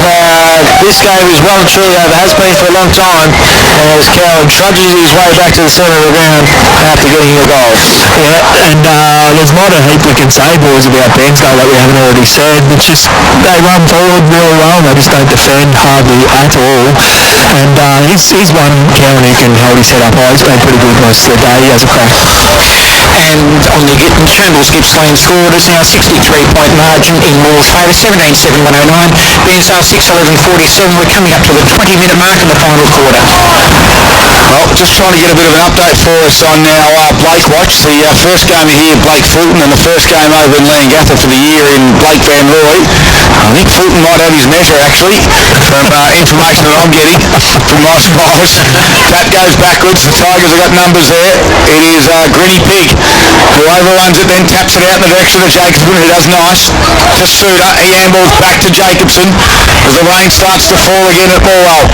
this game is well and truly over, has been for a long time, as Cowan trudges his way back to the centre of the ground after getting a goal. Yeah, and there's not a heap we can say, boys, about Bairnsdale that we haven't already said. It's just they run forward really well, they just don't defend hardly at all. And he's one Cowan who can hold his head up high. He's been pretty good most of the day. He has a crack. And on the Turnbull's Gippsland score, it is now a 63-point margin in Moore's favour, 17-7-109. Bairnsdale 6-11-47. We're coming up to the 20-minute mark in the final quarter. Well, just trying to get a bit of an update for us on our Blake watch. The first game here, Blake Fulton, and the first game over in Leongatha for the year in Blake Van Roy. I think Fulton might have his measure, actually, from information that I'm getting from my spies. That goes backwards. The Tigers have got numbers there. It is Gritty Pig who overruns it, then taps it out in the direction of Jacobson, who does nice. To Suter. He handballs back to Jacobson as the rain starts to fall again at Morwell.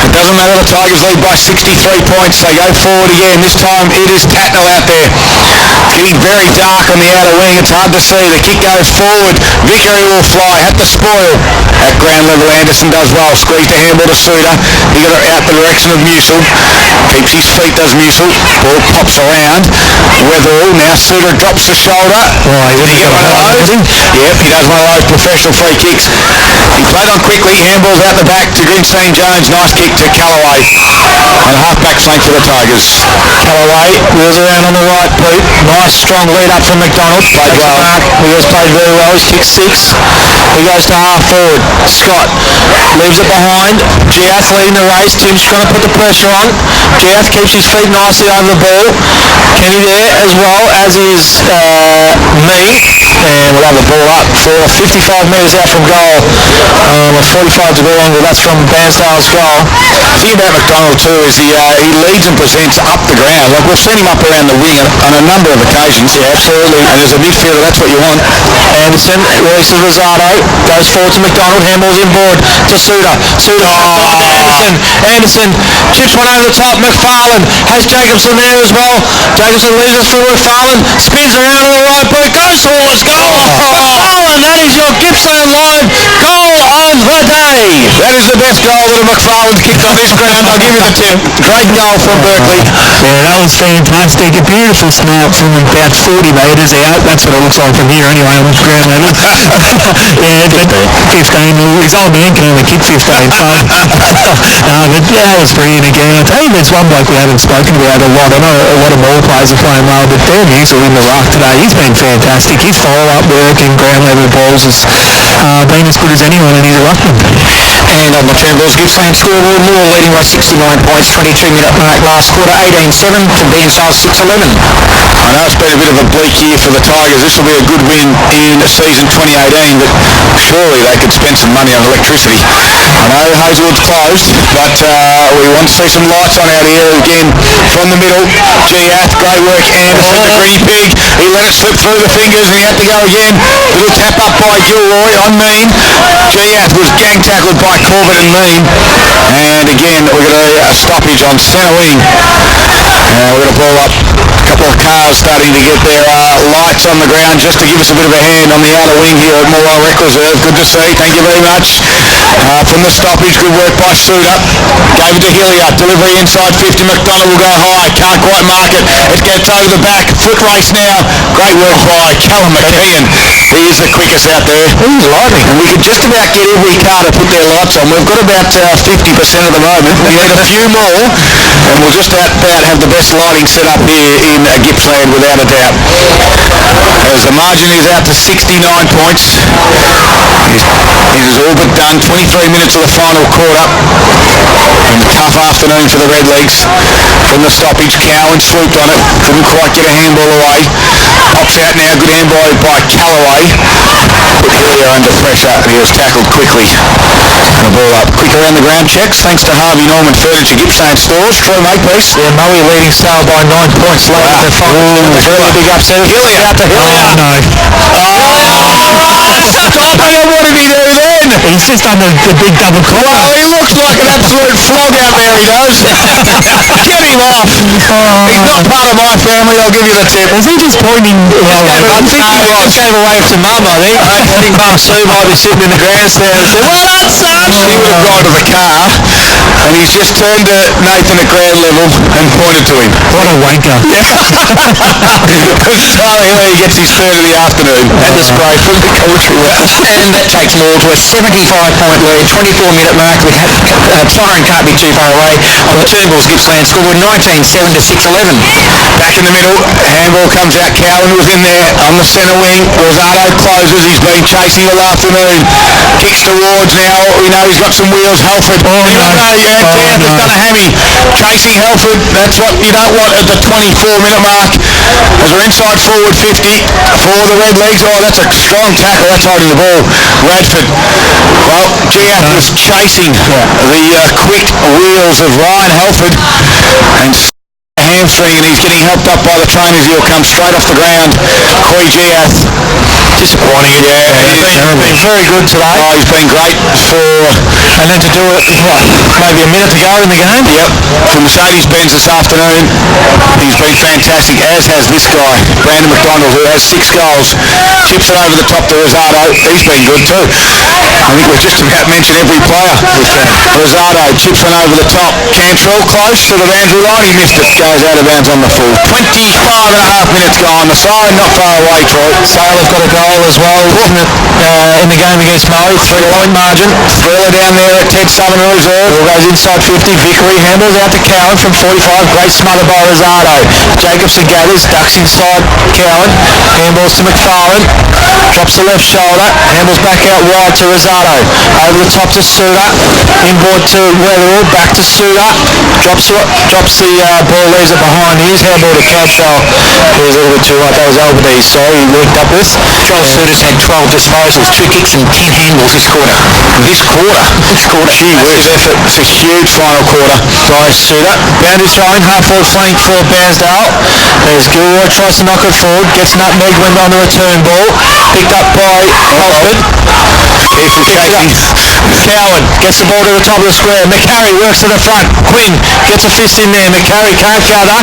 It doesn't matter, the Tigers lead by 63 points. They go forward again. This time it is Tatnell out there. Getting very dark on the outer wing. It's hard to see. The kick goes forward. Vickery will fly at the spoil. At ground level, Anderson does well. Squeeze the handball to Suter. He got it out the direction of Musil. Keeps his feet, does Musil. Ball pops around. Weatherall. Now Suter drops the shoulder. Did he get one of those? Yep, he does one of those professional free kicks. He played on quickly. Handballs out the back to Green St. Jones. Nice kick to Callaway. And half-back flank for the Tigers. Callaway wheels around on the right boot. Nice strong lead up from McDonald. Played well. He has played very well. He's kicked 6. He goes to half forward. Scott leaves it behind. Giath leading the race. Tim's trying to put the pressure on. Giath keeps his feet nicely over the ball. Kenny there as well as is me. And we'll have the ball up for 55 metres out from goal. With 45 to go longer. That's from Bairnsdale's goal. The thing about McDonald too is he leads and presents up the ground. Like we've seen him up around the wing on a number of occasions. Yeah, absolutely. And as a midfielder, that's what you want. Anderson releases Rosado, goes forward to McDonald, handballs inboard to Suter. Suter to Anderson. Anderson chips one over the top. McFarlane has Jacobson there as well. Jacobson leaves it for McFarlane, spins around on the right boot, goes towards goal. McFarlane, that is your Gippsland line goal of the day. That is the best goal that a McFarlane's kicked on this ground. I'll give you the tip. Great goal from Berkeley. Yeah, that was fantastic. A beautiful snap from about 40 metres out. That's what it looks like from here anyway on ground level. Yeah, but 15. His old man can only kick 15. So, but yeah, that was brilliant again. I tell you, there's one bloke we haven't spoken about a lot. I know a lot of more players are playing well, but Dan Musil in the ruck today, he's been fantastic. His follow-up work and ground level balls has been as good as anyone, and he's a ruckman. And on the Turnbull's Gippsland scoreboard, Moore leading by 69 points, 22-minute mark last quarter, 18-7 to Bairnsdale 6-11. I know it's been a bit of a bleak year for the Tigers. This will be a good win in season 2018, but surely they could spend some money on electricity. I know Hazelwood's closed, but we want to see some lights on out here again from the middle. Giath, great work. Anderson, the Gritty Pig. He let it slip through the fingers and he had to go again. Little tap up by Gilroy on Mean. Giath was gang tackled by Corbett and Mean. And again, we've got a stoppage on centre wing. We're going to ball up. A couple of cars starting to get their lights on the ground just to give us a bit of a hand on the outer wing here at Morwell Rec Reserve. Good to see. Thank you very much. From the stoppage, good work by Suter. Gave it to Hilliard. Delivery inside 50. McDonald will go high. Can't quite mark it. It gets over the back. Foot race now. Great work by Callum McKeon. He is the quickest out there. He's lively. And we could just about get every car to put their lights on. We've got about 50% at the moment. We need a few more, and we'll just about have the best lighting set up here in Gippsland without a doubt. As the margin is out to 69 points. It is all but done. 23 minutes of the final quarter. And a tough afternoon for the Redlegs. From the stoppage, Cowan swooped on it. Couldn't quite get a handball away. Pops out now. Good handball by Callaway. Put Hillier under pressure, and he was tackled quickly. And the ball up. Quick around the ground checks. Thanks to Harvey Norman Furniture Gippsland Stores. Troy Makepeace. Yeah, Murray leading Sale by 9 points late in the final. Really big upset. Hillier out to Hillier. No. Stop it! What did he do then? He's just done the big double collar. Oh, he looks like an absolute flog out there, he does. Get him off. He's not part of my family, I'll give you the tip. Was he just pointing? I think he was. Gave away to Mum, I think. I think Mum Sue might be sitting in the grandstand and said, well done, son. He would have gone to the car, and he's just turned to Nathan at ground level and pointed to him. What a wanker. Charlie Hillier gets his third of the afternoon. At the spray from the commentary. And that takes Maul to a 75-point lead, 24-minute mark. Firing can't be too far away. On the Turnbulls, Gippsland scored 19-7 to 6-11. Back in the middle, handball comes out. Cowan was in there on the centre wing. Rosado closes. He's been chasing all afternoon. Kicks towards now. We know he's got some wheels. Halford. Has done a hammy. Chasing Halford. That's what you don't want at the 24-minute mark. As we're inside forward 50 for the Redlegs. Oh, that's a strong tackle. That's holding the ball. Radford. Well, Giath was chasing the quick wheels of Ryan Halford and hamstring, and he's getting helped up by the trainers. He'll come straight off the ground. Coy Giath. Disappointing. Yeah, he's been very good today. Oh, he's been great and then to do it, maybe a minute to go in the game? Yep. For Mercedes-Benz this afternoon, he's been fantastic, as has this guy, Brandon McDonald, who has 6 goals. Chips it over the top to Rosado. He's been good too. I think we've just about mentioned every player. Rosado chips one over the top. Cantrell close, sort of Andrew Wright. He missed it. Goes out of bounds on the full. 25 and a half minutes gone. The siren not far away, Troy. Sale have got a goal as well in the game against Murray. 3-point margin. Thriller down there at Ted Summoner Reserve. Ball goes inside 50. Vickery handles out to Cowan from 45. Great smother by Rosado. Jacobson gathers. Ducks inside Cowan. Handballs to McFarlane. Drops the left shoulder. Handballs back out wide to Rosado. Over the top to Suter. Inboard to Weatherall. Back to Suter. Drops the ball, leaves it behind. Here's handball to Cantrell. He was a little bit too light. That was Albanese, sorry, he linked up with. Joel Suter's had 12 disposals, 2 kicks and 10 handballs this quarter. This quarter? Gee whiz. Effort. It's a huge final quarter by Suter. Boundary throwing, half-forward flank for Bairnsdale. There's Gilroy, tries to knock it forward, gets nutmeg when on the return ball. Picked up by Halford. Careful chasing. Cowan gets the ball to the top of the square. McCarry works to the front. Quinn gets a fist in there. McCarry can't cover.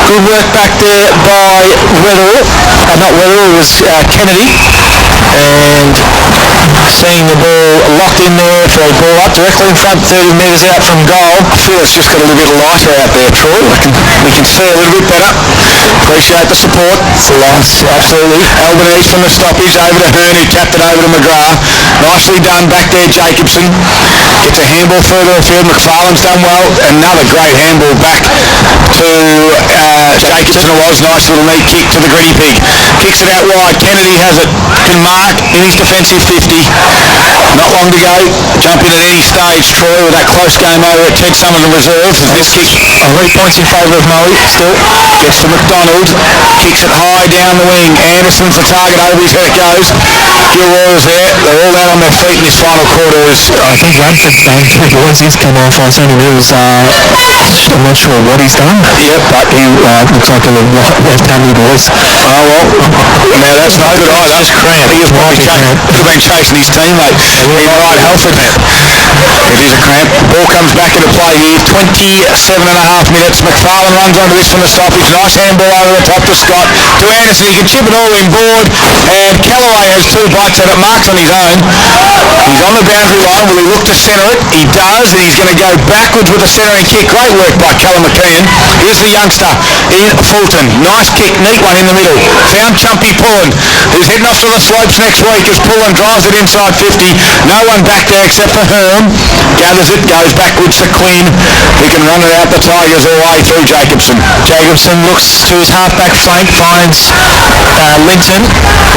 Good work back there by Weatherall. Not Weatherall, it was Kennedy. And seeing the ball locked in there for a ball up directly in front, 30 metres out from goal. I feel it's just got a little bit lighter out there, Troy. We can see a little bit better. Appreciate the support. Absolutely. Albanese from the stoppage over to Hearn, who tapped it over to McGrath. Nicely done back there, Jacobson. Gets a handball further afield. McFarlane's done well. Another great handball back to Jacobson. It was nice little neat kick to the Gritty Pig. Kicks it out wide. Kennedy has it. Can mark in his defensive 50. Not long to go. Jump in at any stage, Troy, with that close game over at Ted Summoner Reserve. This kick, 3 points in favour of Murray. Still gets to McDonald. Kicks it high down the wing. Anderson's the target. Over his head it goes. Gilroy's there. They're all out on their feet in this final quarter. I think Radford's done 2 boys. He's come off on Sunday Mills. I'm not sure what he's done. Yep, but he looks like a left-handed boys. Oh, well, now That's not good either. Just cramp. He was probably could have been chasing his teammate in right Halford. It is a cramp. Ball comes back into play here. 27.5 minutes. McFarlane runs onto this from the stoppage. Nice handball over the top to Scott. To Anderson. He can chip it all inboard. And Callaway has 2 bites at it. Marks on his own. He's on the boundary line. Will he look to centre it? He does. And he's going to go backwards with the centering kick. Great work by Callum McKeon. Here's the youngster in Fulton. Nice kick. Neat one in the middle. Found Chumpy Pullen, who's heading off to the slopes next week as Pullen drives it inside 50. No one back there except for Herm. Gathers it, goes backwards to Quinn, who can run it out the Tigers all the way through Jacobson. Jacobson looks to his half-back flank, finds Linton.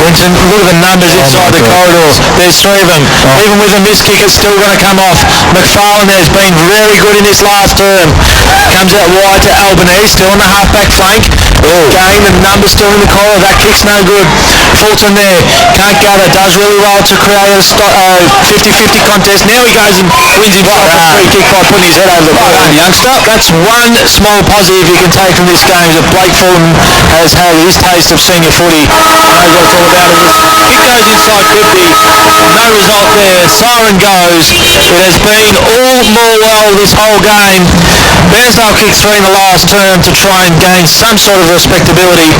Linton, look at the numbers inside the corridors. There's 3 of them. Even with a missed kick, it's still going to come off. McFarlane has been very good in this last term. Comes out wide to Albanese, still on the half-back flank. Again, the numbers still in the corridor. That kick's no good. Fulton there, can't gather, does really well to create a 50-50 contest. Now he goes and wins himself a free kick by putting his head over the ball. Youngster. That's one small positive you can take from this game, that Blake Fulton has had his taste of senior footy. Knows what it's all about. It goes inside 50. No result there. Siren goes. It has been all MORWELL this whole game. BAIRNSDALE kicked 3 in the last term to try and gain some sort of respectability.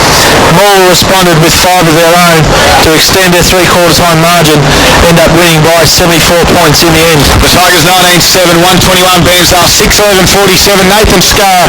MORWELL responded with 5 of their own to extend their 3/4 time margin, end up winning by 74 points in the end. The Tigers 19-7, 121 BAIRNSDALE, 6-11-47. Nathan Scarr